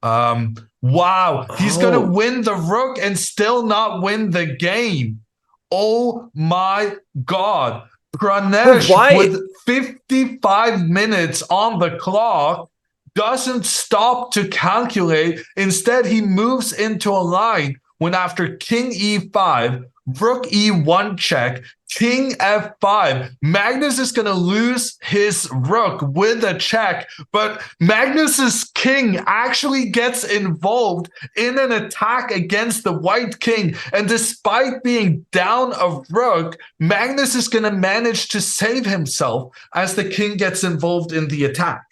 Wow, he's going to win the rook and still not win the game. Oh my God. Pranesh, with 55 minutes on the clock, doesn't stop to calculate. Instead, he moves into a line when after King E5, Rook E1 check, King F5, Magnus is going to lose his rook with a check, but Magnus's king actually gets involved in an attack against the white king, and despite being down a rook, Magnus is going to manage to save himself as the king gets involved in the attack.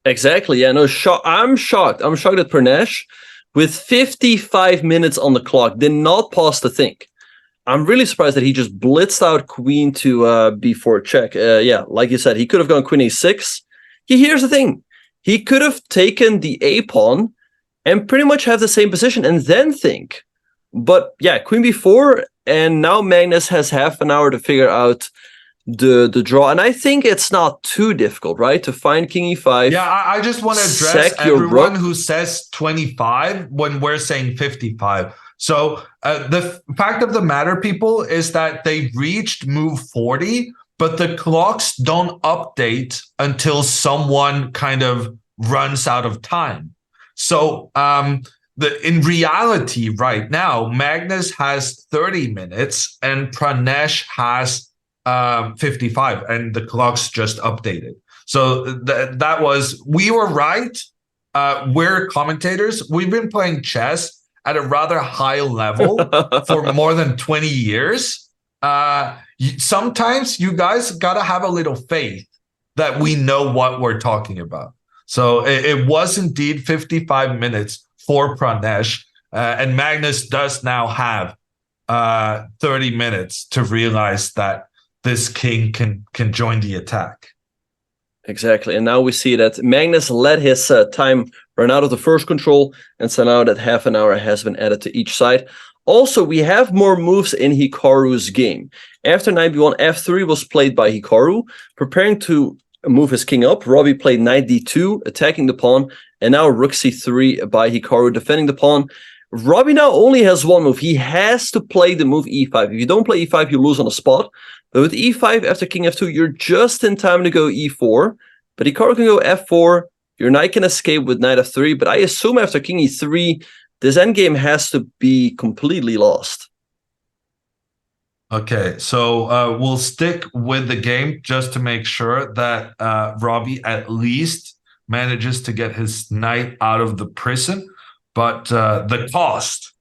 Exactly, yeah, no, I'm shocked. I'm shocked at Pranesh, with 55 minutes on the clock, did not pause to think. I'm really surprised that he just blitzed out queen to b4 check. Yeah, like you said, he could have gone queen a6. Here's the thing. He could have taken the a pawn and pretty much have the same position and then think. But yeah, queen b4, and now Magnus has half an hour to figure out the draw. And I think it's not too difficult, right? To find king e5. Yeah, I just want to address everyone who says 25 when we're saying 55. So the fact of the matter, people, is that they reached move 40, but the clocks don't update until someone kind of runs out of time. So in reality right now, Magnus has 30 minutes and Pranesh has 55, and the clock's just updated. So that was, we were right. We're commentators. We've been playing chess at a rather high level for more than 20 years. Sometimes you guys got to have a little faith that we know what we're talking about. So it was indeed 55 minutes for Pranesh, and Magnus does now have 30 minutes to realize that this king can join the attack. Exactly, and now we see that Magnus let his time run out of the first control, and so now that half an hour has been added to each side. Also, we have more moves in Hikaru's game. After knight b1, f3 was played by Hikaru, preparing to move his king up. Robbie played knight d2, attacking the pawn, and now rook c3 by Hikaru, defending the pawn. Robbie now only has one move. He has to play the move e5. If you don't play e5, you lose on the spot. But with e5 after king f2, you're just in time to go e4. But Hikaru can go f4. Your knight can escape with knight f3. But I assume after king e3, this endgame has to be completely lost. Okay, so we'll stick with the game just to make sure that Robbie at least manages to get his knight out of the prison. But the cost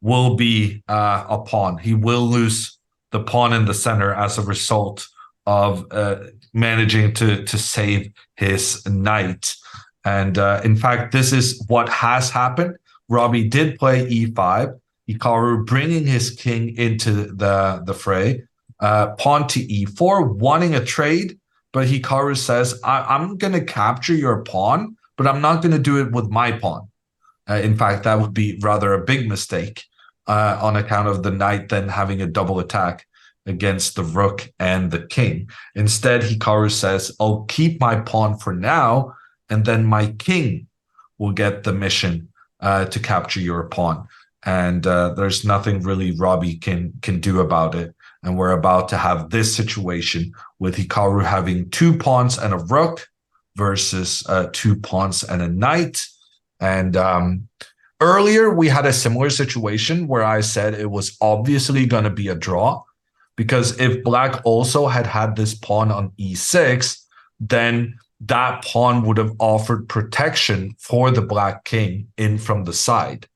will be a pawn. He will lose the pawn in the center as a result of managing to save his knight. And in fact, this is what has happened. Robbie did play e5. Hikaru bringing his king into the fray. Pawn to e4, wanting a trade. But Hikaru says, I'm going to capture your pawn, but I'm not going to do it with my pawn. In fact, that would be rather a big mistake on account of the knight then having a double attack. against the rook and the king. Instead, Hikaru says, I'll keep my pawn for now, and then my king will get the mission to capture your pawn. And there's nothing really Robbie can do about it. And we're about to have this situation with Hikaru having 2 pawns and a rook versus 2 pawns and a knight. And earlier, we had a similar situation where I said it was obviously going to be a draw, because if black also had this pawn on e6, then that pawn would have offered protection for the black king in from the side.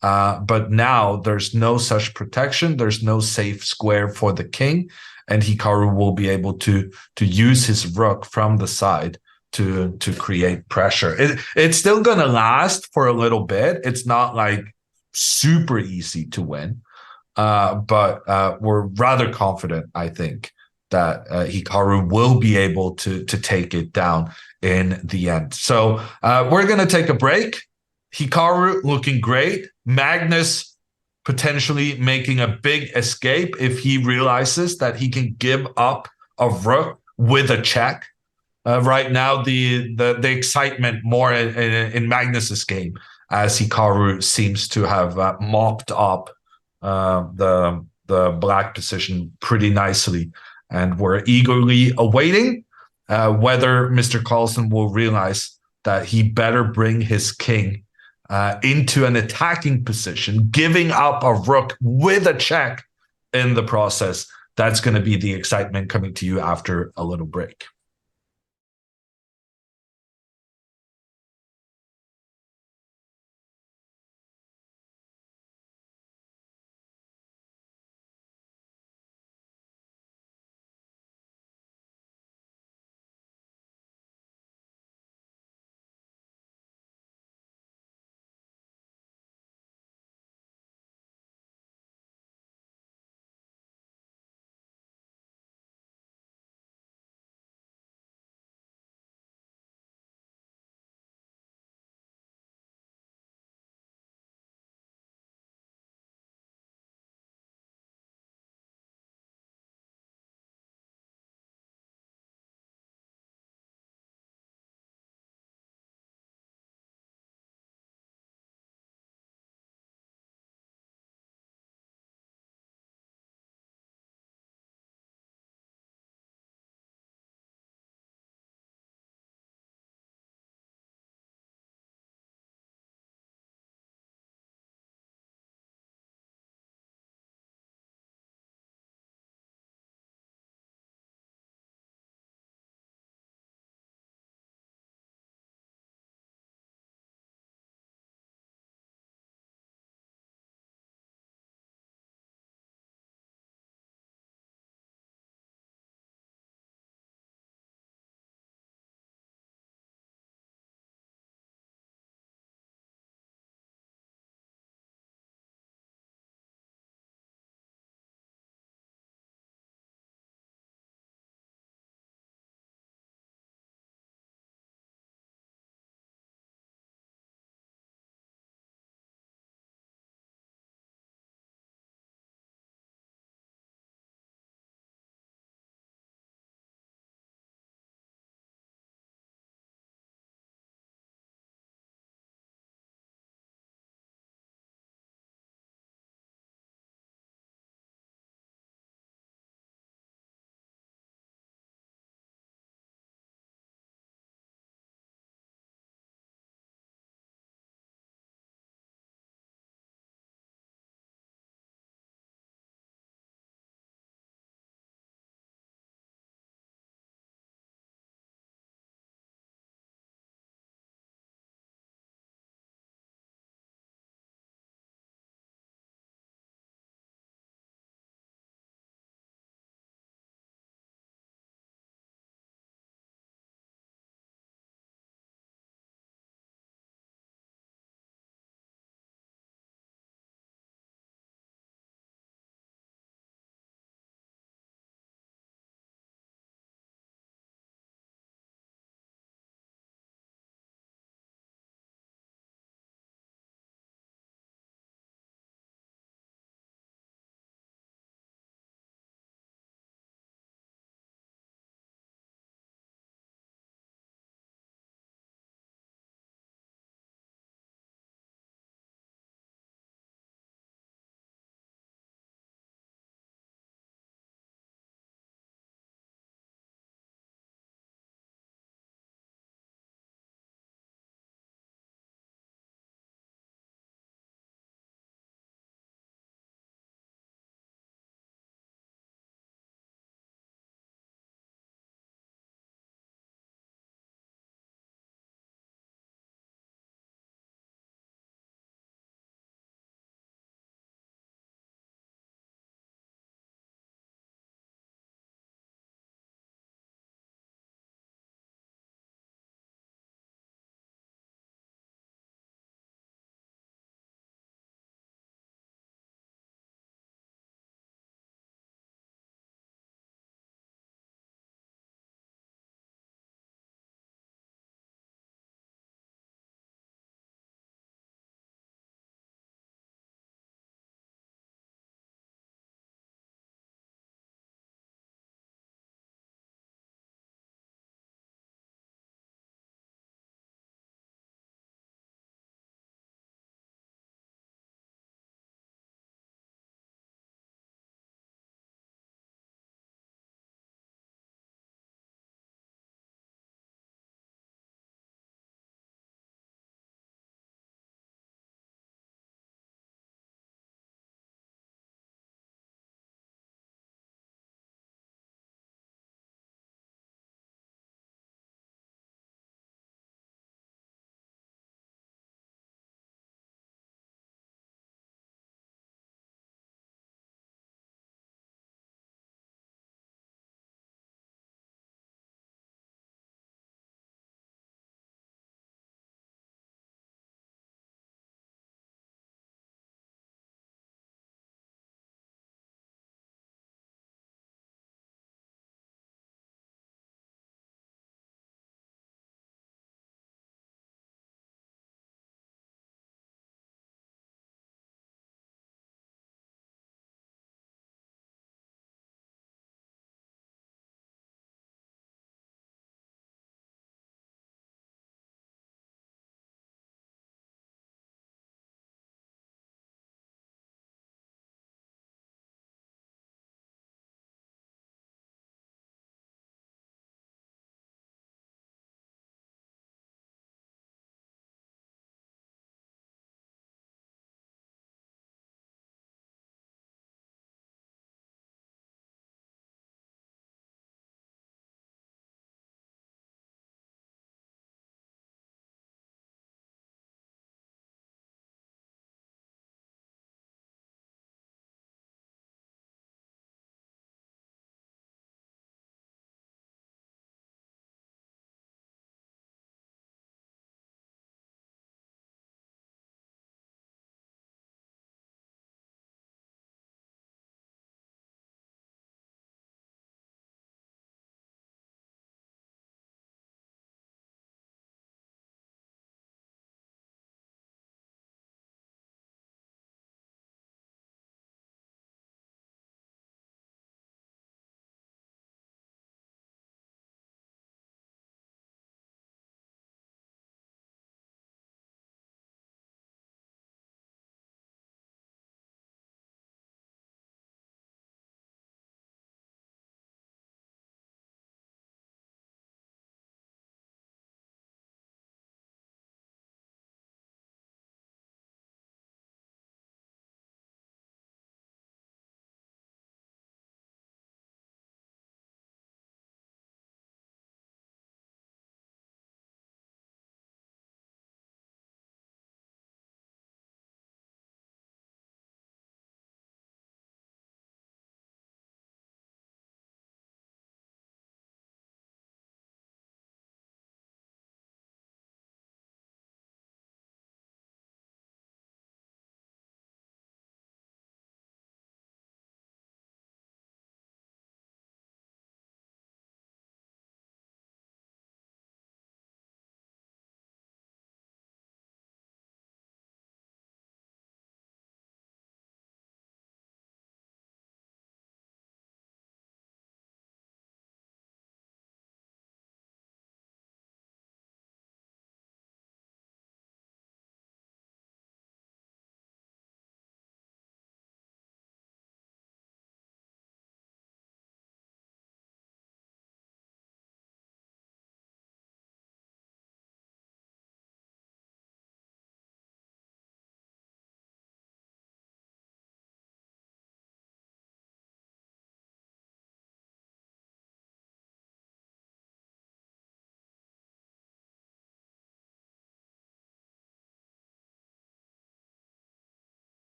But now there's no such protection. There's no safe square for the king, and Hikaru will be able to use his rook from the side to create pressure. It's still going to last for a little bit. It's not like super easy to win, but we're rather confident, I think, that Hikaru will be able to take it down in the end. So we're going to take a break. Hikaru looking great. Magnus potentially making a big escape if he realizes that he can give up a rook with a check. Right now, the excitement more in Magnus's game, as Hikaru seems to have mopped up the black position pretty nicely, and we're eagerly awaiting whether Mr. Carlsen will realize that he better bring his king into an attacking position, giving up a rook with a check in the process. That's going to be the excitement coming to you after a little break.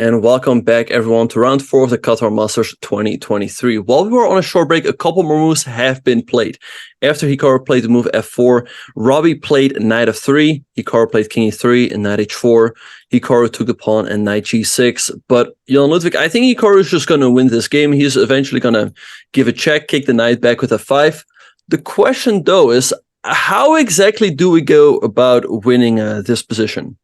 And welcome back, everyone, to round 4 of the Qatar Masters 2023. While we were on a short break, a couple more moves have been played. After Hikaru played the move f4, Robbie played knight f3, Hikaru played king e3 and knight h4. Hikaru took the pawn and knight g6. But, Ludwig, I think Hikaru is just going to win this game. He's eventually going to give a check, kick the knight back with f5. The question, though, is how exactly do we go about winning this position?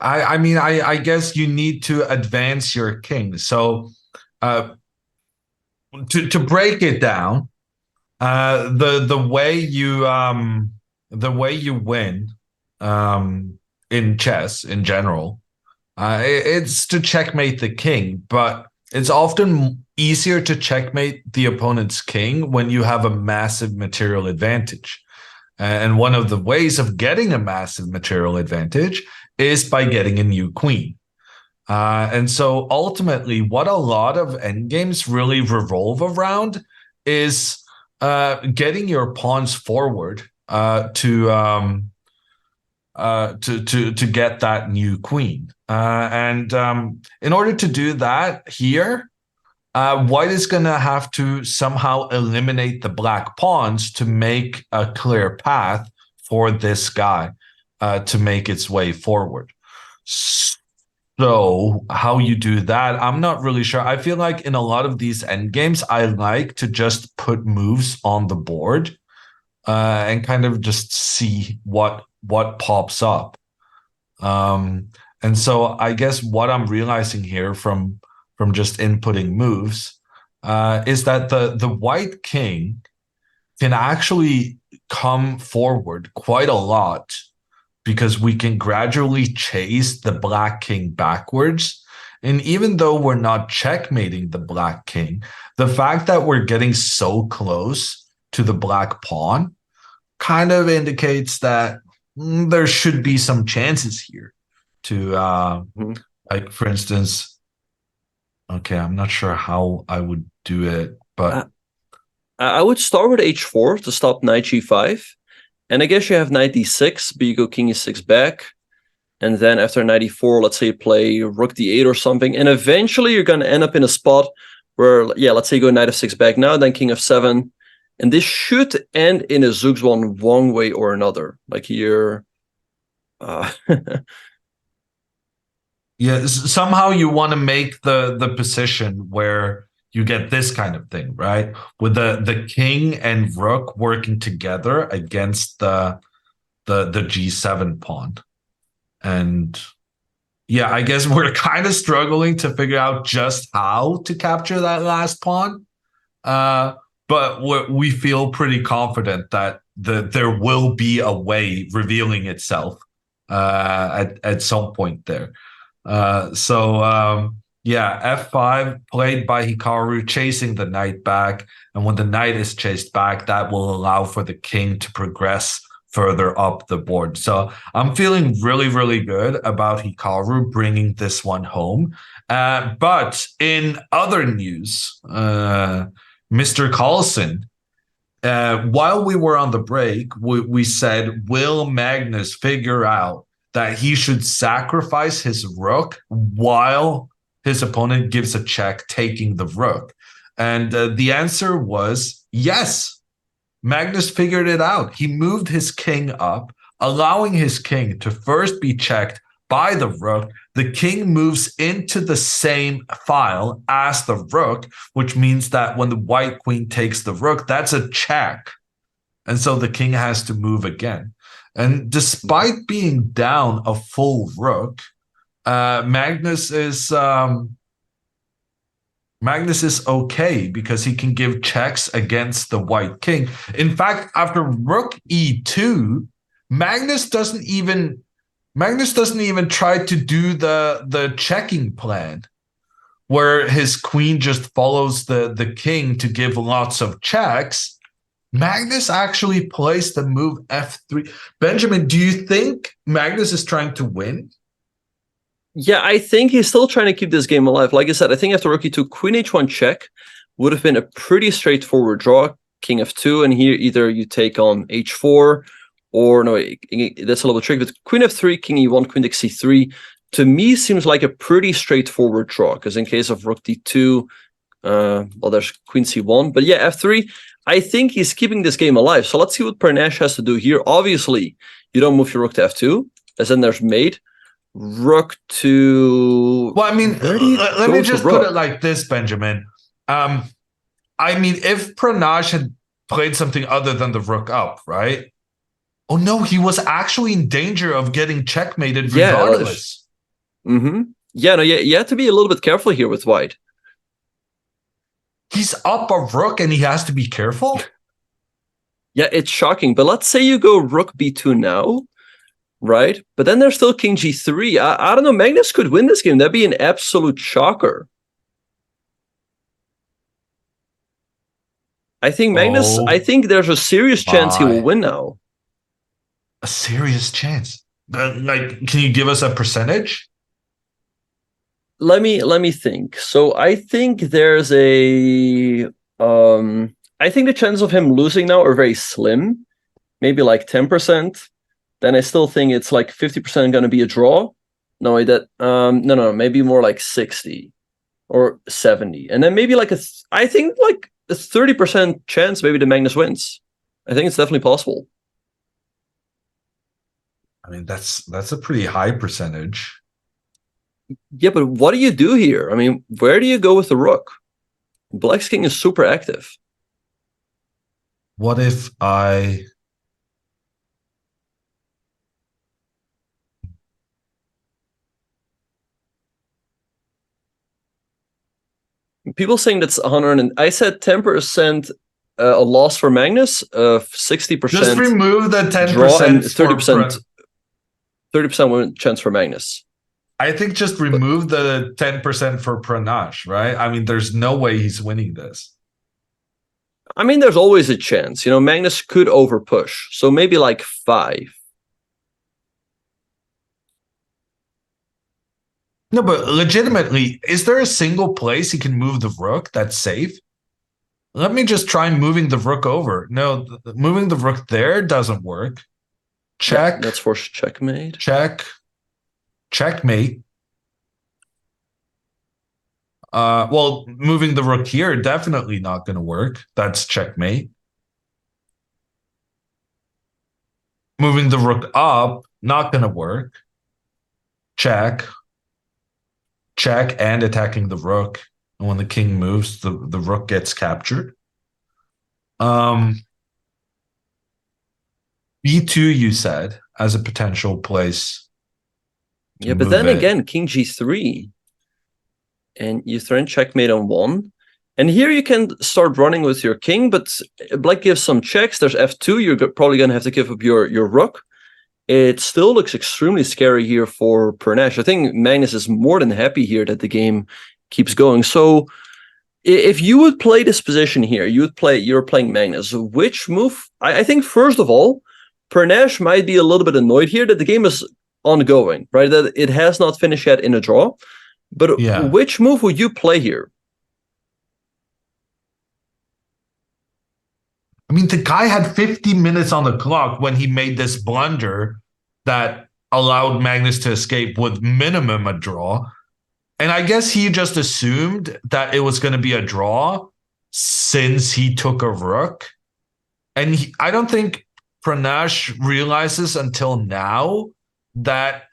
I mean, I guess you need to advance your king. So, to break it down, the way you win, in chess in general, it's to checkmate the king. But it's often easier to checkmate the opponent's king when you have a massive material advantage. And one of the ways of getting a massive material advantage is by getting a new queen. And so ultimately, what a lot of endgames really revolve around is getting your pawns forward to get that new queen. And in order to do that here, white is going to have to somehow eliminate the black pawns to make a clear path for this guy to make its way forward. So how you do that, I'm not really sure. I feel like in a lot of these endgames, I like to just put moves on the board and kind of just see what pops up. And so I guess what I'm realizing here from just inputting moves is that the white king can actually come forward quite a lot because we can gradually chase the black king backwards. And even though we're not checkmating the black king, the fact that we're getting so close to the black pawn kind of indicates that there should be some chances here to, like, for instance, okay, I'm not sure how I would do it, but I would start with h4 to stop knight g5. And I guess you have knight d6, but you go king e6 back. And then after knight e4, let's say you play rook d8 or something. And eventually you're going to end up in a spot where, yeah, let's say you go knight f6 back now, then king f7. And this should end in a zugzwang one way or another. Like here... yeah, somehow you want to make the position where you get this kind of thing, right? With the king and rook working together against the g7 pawn. And yeah, I guess we're kind of struggling to figure out just how to capture that last pawn. But we feel pretty confident that there will be a way revealing itself at some point there. Yeah, f5 played by Hikaru, chasing the knight back. And when the knight is chased back, that will allow for the king to progress further up the board. So I'm feeling really, really good about Hikaru bringing this one home. But in other news, Mr. Carlsen, while we were on the break, we said, will Magnus figure out that he should sacrifice his rook while his opponent gives a check taking the rook? And the answer was yes. Magnus figured it out. He moved his king up, allowing his king to first be checked by the rook. The king moves into the same file as the rook, which means that when the white queen takes the rook, that's a check. And so the king has to move again. And despite being down a full rook, Magnus is okay because he can give checks against the white king. In fact, after rook e2, Magnus doesn't even try to do the checking plan, where his queen just follows the king to give lots of checks. Magnus actually plays the move f3. Benjamin, do you think Magnus is trying to win? Yeah, I think he's still trying to keep this game alive. Like I said, I think after rook e2, queen h1 check would have been a pretty straightforward draw. King f2, and here either you take on h4 or no, that's a little bit tricky, but queen f3, king e1, queen takes c3, to me seems like a pretty straightforward draw, because in case of rook d2, well, there's queen c1, but yeah, f3, I think he's keeping this game alive. So let's see what Pranesh has to do here. Obviously, you don't move your rook to f2, as in there's mate. Rook to... Well, I mean, let me just put it like this, Benjamin. I mean, if Pranesh had played something other than the rook up, right? Oh no, he was actually in danger of getting checkmated regardless. Yeah, no, you have to be a little bit careful here with white. He's up a rook and he has to be careful? Yeah, it's shocking. But let's say you go rook b2 now, right? But then there's still king g3. I don't know, Magnus could win this game. That'd be an absolute shocker. I think Magnus, I think there's a serious chance he will win now. A serious chance? Like, can you give us a percentage? Let me think. So I think there's a I think the chances of him losing now are very slim, maybe like 10%. Then I still think it's like 50% going to be a draw. No, no, maybe more like 60 or 70, and then maybe like I think like a 30% chance maybe the Magnus wins. I think it's definitely possible. I mean, that's a pretty high percentage. Yeah, but what do you do here? I mean, where do you go with the rook? Black's king is super active. What if I... People saying that's 100, and I said 10% a loss for Magnus, 60%. Just remove the 10% draw and 30% win chance for Magnus. I think just remove the 10% for Pranesh, right? I mean, there's no way he's winning this. I mean, there's always a chance. You know, Magnus could overpush, so maybe like 5. No, but legitimately, is there a single place he can move the rook that's safe? Let me just try moving the rook over. No, moving the rook there doesn't work. Check. Yeah, that's for checkmate. Check. Checkmate. Well, moving the rook here, definitely not going to work. That's checkmate. Moving the rook up, not going to work. Check. Check and attacking the rook. And when the king moves, the rook gets captured. B2, you said, as a potential place. Yeah, but then again, king g3. And you threaten checkmate on 1. And here you can start running with your king, but black gives some checks. There's f2. You're probably going to have to give up your rook. It still looks extremely scary here for Pranesh. I think Magnus is more than happy here that the game keeps going. So if you would play this position here, you're playing Magnus. Which move? I think, first of all, Pranesh might be a little bit annoyed here that the game is ongoing, right? That it has not finished yet in a draw. But yeah, which move would you play here? I mean, the guy had 50 minutes on the clock when he made this blunder that allowed Magnus to escape with minimum a draw. And I guess he just assumed that it was going to be a draw since he took a rook. And I don't think Pranesh realizes until now that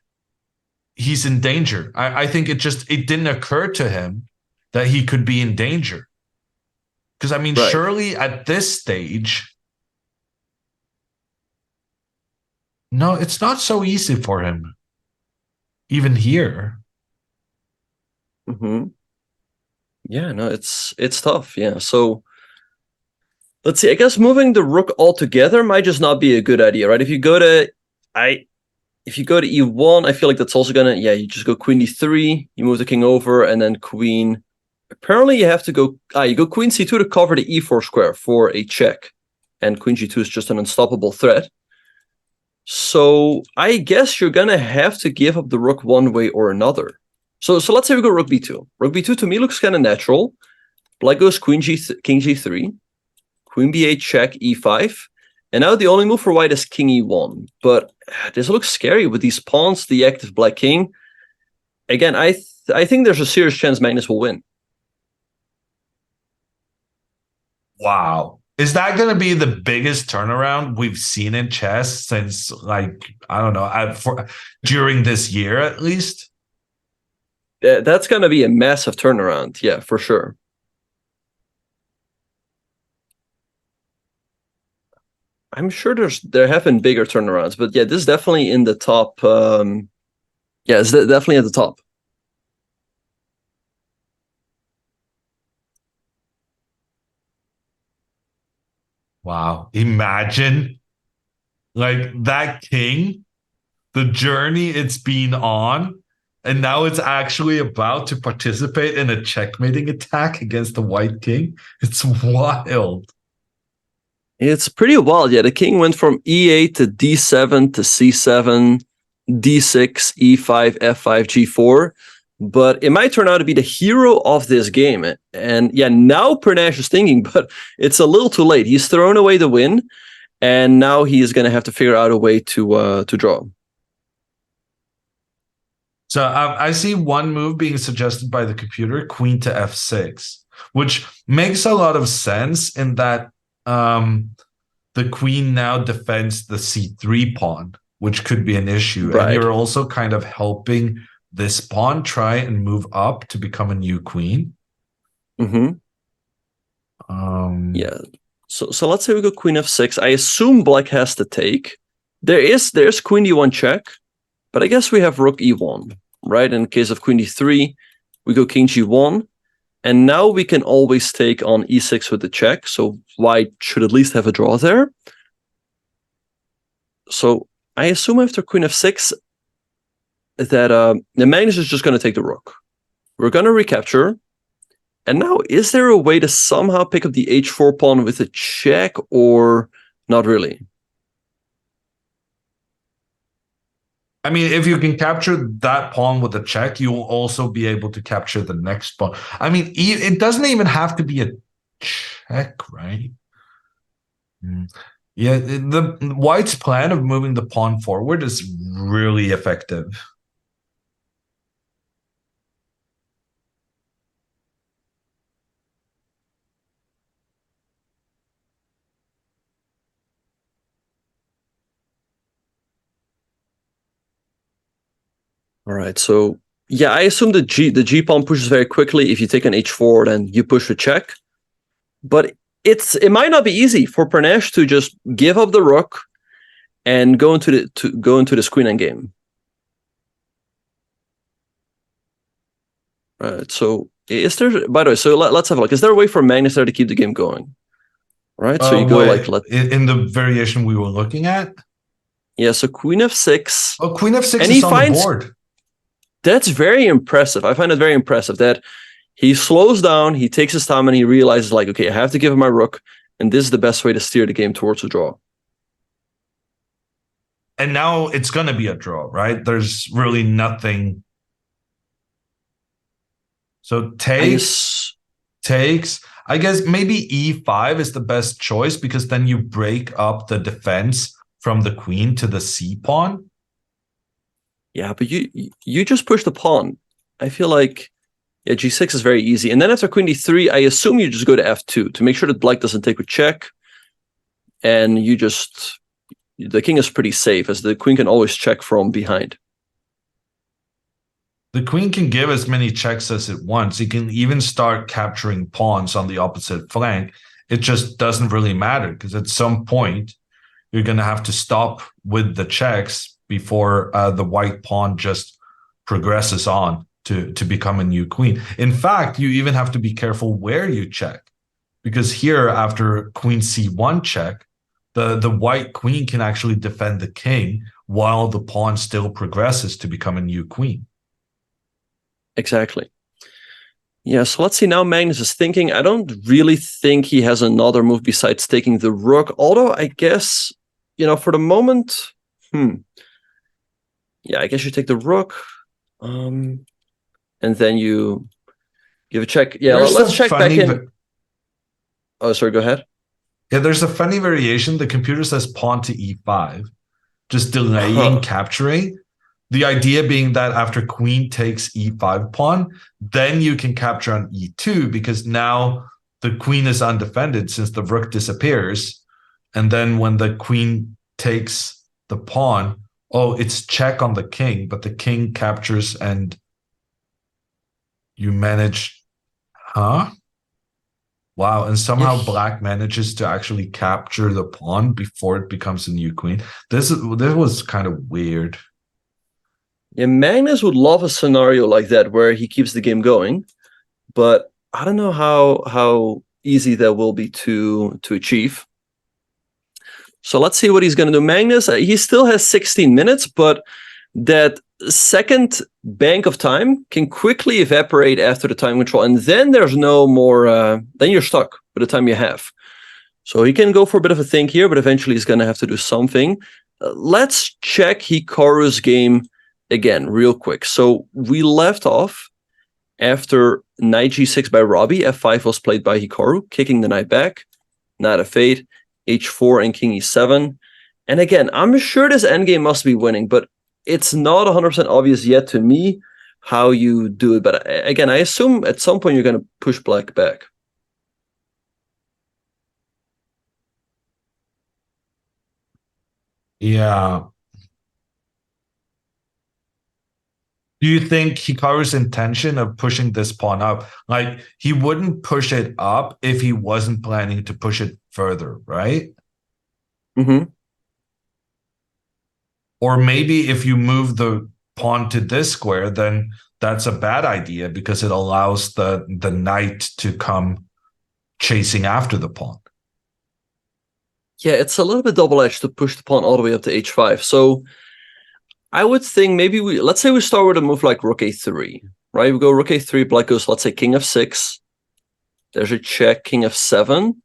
he's in danger. I think it didn't occur to him that he could be in danger. Because, I mean, right, surely at this stage, no, it's not so easy for him. Even here. Yeah, no, it's tough. Yeah, so let's see. I guess moving the rook altogether might just not be a good idea, right? If you go to e1, I feel like that's also gonna, you just go queen d3, you move the king over, and then queen. Apparently you have to go, you go queen c2 to cover the e4 square for a check, and queen g2 is just an unstoppable threat. So I guess you're gonna have to give up the rook one way or another. So let's say we go rook b2. Rook b2 to me looks kind of natural. Black goes king g3, queen b8 check e5, And now the only move for white is king e1. But this looks scary with these pawns, the active black king. Again, I think there's a serious chance Magnus will win. Wow. Is that going to be the biggest turnaround we've seen in chess since, like, I don't know, during this year at least? That's going to be a massive turnaround. Yeah, for sure. I'm sure there have been bigger turnarounds, but yeah, this is definitely in the top. Yeah, it's definitely at the top. Wow. Imagine like that king, the journey it's been on, and now it's actually about to participate in a checkmating attack against the white king. It's wild. It's pretty wild. Yeah, the king went from e8 to d7 to c7, d6, e5, f5, g4. But it might turn out to be the hero of this game. And yeah, now Pernash is thinking, but it's a little too late. He's thrown away the win, and now he is going to have to figure out a way to draw. So I see one move being suggested by the computer, queen to f6, which makes a lot of sense in that the queen now defends the c3 pawn, which could be an issue. Right. And you're also kind of helping this pawn try and move up to become a new queen. Mm-hmm. Yeah. So let's say we go queen f6. I assume black has to take. There's queen d1 check, but I guess we have rook e1, right? In case of queen d3, we go king g1. And now we can always take on e6 with the check. So white should at least have a draw there. So I assume after queen f6 that the Magnus is just going to take the rook. We're going to recapture. And now, is there a way to somehow pick up the h4 pawn with a check, or not really? I mean, if you can capture that pawn with a check, you will also be able to capture the next pawn. I mean, it doesn't even have to be a check, right? Yeah, the white's plan of moving the pawn forward is really effective. All right, so yeah, I assume the G pawn pushes very quickly. If you take an h4, then you push a check. But it might not be easy for Pernash to just give up the rook and go into this queen endgame. Right. So is there? By the way, so let's have a look. Is there a way for Magnus there to keep the game going? Right. So you go like in the variation we were looking at. Yeah. So queen f6. Oh, queen f6 is on the board. That's very impressive. I find it very impressive that he slows down, he takes his time, and he realizes, like, okay, I have to give him my rook, and this is the best way to steer the game towards a draw. And now it's going to be a draw, right? There's really nothing. So takes. I guess maybe e5 is the best choice, because then you break up the defense from the queen to the c pawn. Yeah, but you just push the pawn. I feel like, yeah, g6 is very easy. And then after queen d3, I assume you just go to f2 to make sure that black doesn't take with check. And the king is pretty safe, as the queen can always check from behind. The queen can give as many checks as it wants. It can even start capturing pawns on the opposite flank. It just doesn't really matter, because at some point, you're going to have to stop with the checks before the white pawn just progresses on to become a new queen. In fact, you even have to be careful where you check, because here, after queen c1 check, the white queen can actually defend the king while the pawn still progresses to become a new queen. Exactly. Yeah, so let's see. Now Magnus is thinking. I don't really think he has another move besides taking the rook, although I guess, for the moment, yeah, I guess you take the rook, and then you give a check. Yeah, let's check back in. Oh, sorry, go ahead. Yeah, there's a funny variation. The computer says pawn to e5, just delaying Huh. capturing. The idea being that after queen takes e5 pawn, then you can capture on e2 because now the queen is undefended since the rook disappears. And then when the queen takes the pawn, oh, it's check on the king, but the king captures and you manage, huh? Wow, and Yeah, somehow black manages to actually capture the pawn before it becomes a new queen. This was kind of weird. yeah, Magnus would love a scenario like that where he keeps the game going, but I don't know how easy that will be to achieve. So let's see what he's going to do. Magnus, he still has 16 minutes, but that second bank of time can quickly evaporate after the time control, and then there's no more. Then you're stuck with the time you have. So he can go for a bit of a think here, but eventually he's going to have to do something. Let's check Hikaru's game again, real quick. So we left off after knight g6 by Robbie. f5 was played by Hikaru, kicking the knight back. Knight f8, h4, and king e7. And again, I'm sure this endgame must be winning, but it's not 100% obvious yet to me how you do it. But again, I assume at some point you're going to push black back. Yeah. Do you think Hikaru's intention of pushing this pawn up, like he wouldn't push it up if he wasn't planning to push it further, right? Mm-hmm. Or maybe if you move the pawn to this square, then that's a bad idea because it allows the knight to come chasing after the pawn. Yeah, it's a little bit double-edged to push the pawn all the way up to h5. So I would think maybe let's say we start with a move like rook a3, right? We go rook a3, black goes, let's say king f6. There's a check, king f7.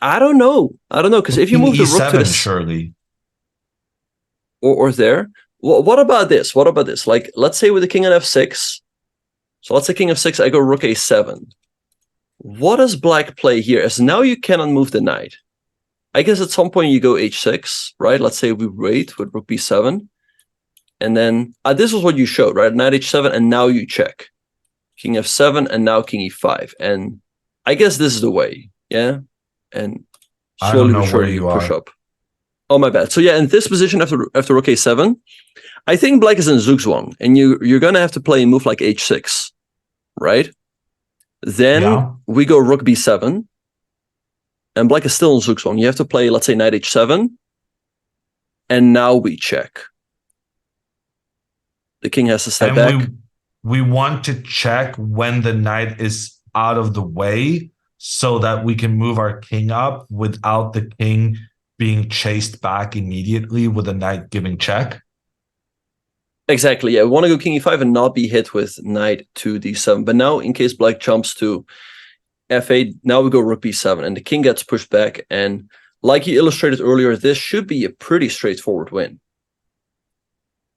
I don't know, because if you move the rook to this, surely. or there, what about this? Like, let's say with the king on f6. So let's say king f6, I go rook a7. What does black play here? As now you cannot move the knight. I guess at some point you go h6, right? Let's say we wait with rook b7. And then this was what you showed, right? Knight h7, and now you check. King f7, and now king e5. And I guess this is the way, yeah? And slowly but surely you push up. Oh, my bad. So yeah, in this position after rook a7, I think black is in zugzwang, and you're going to have to play a move like h6, right? Then we go rook b7, and black is still in zugzwang. You have to play, let's say, knight h7, and now we check. The king has to step back. We want to check when the knight is out of the way so that we can move our king up without the king being chased back immediately with a knight giving check. Exactly, yeah. We want to go king e5 and not be hit with knight to d7. But now, in case black jumps to f8, now we go rook b7, and the king gets pushed back. And like you illustrated earlier, this should be a pretty straightforward win.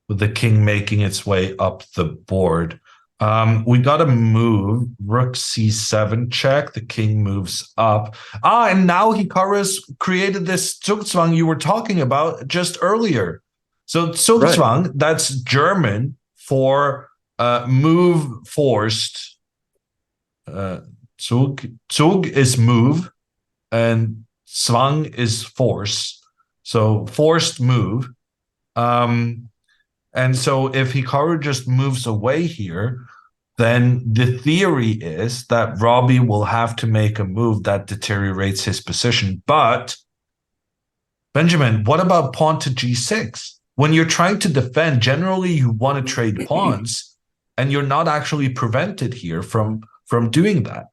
With the king making its way up the board. We got to move rook c7 check. The king moves up. And now Hikaru's created this zugzwang you were talking about just earlier. So zugzwang, right. That's German for move forced. Zug is move, and zwang is force. So forced move. And so if Hikaru just moves away here, then the theory is that Robbie will have to make a move that deteriorates his position. But, Benjamin, what about pawn to g6? When you're trying to defend, generally you want to trade pawns, and you're not actually prevented here from doing that.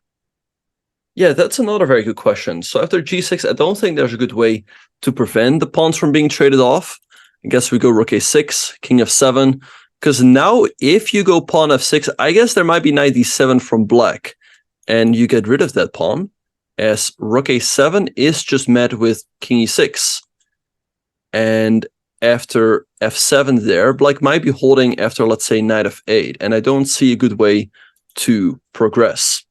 Yeah, that's another very good question. So after g6, I don't think there's a good way to prevent the pawns from being traded off. I guess we go rook a6, king f7, because now if you go pawn f6, I guess there might be knight d7 from black, and you get rid of that pawn, as rook a7 is just met with king e6. And after f7 there, black might be holding after, let's say, knight f8, and I don't see a good way to progress.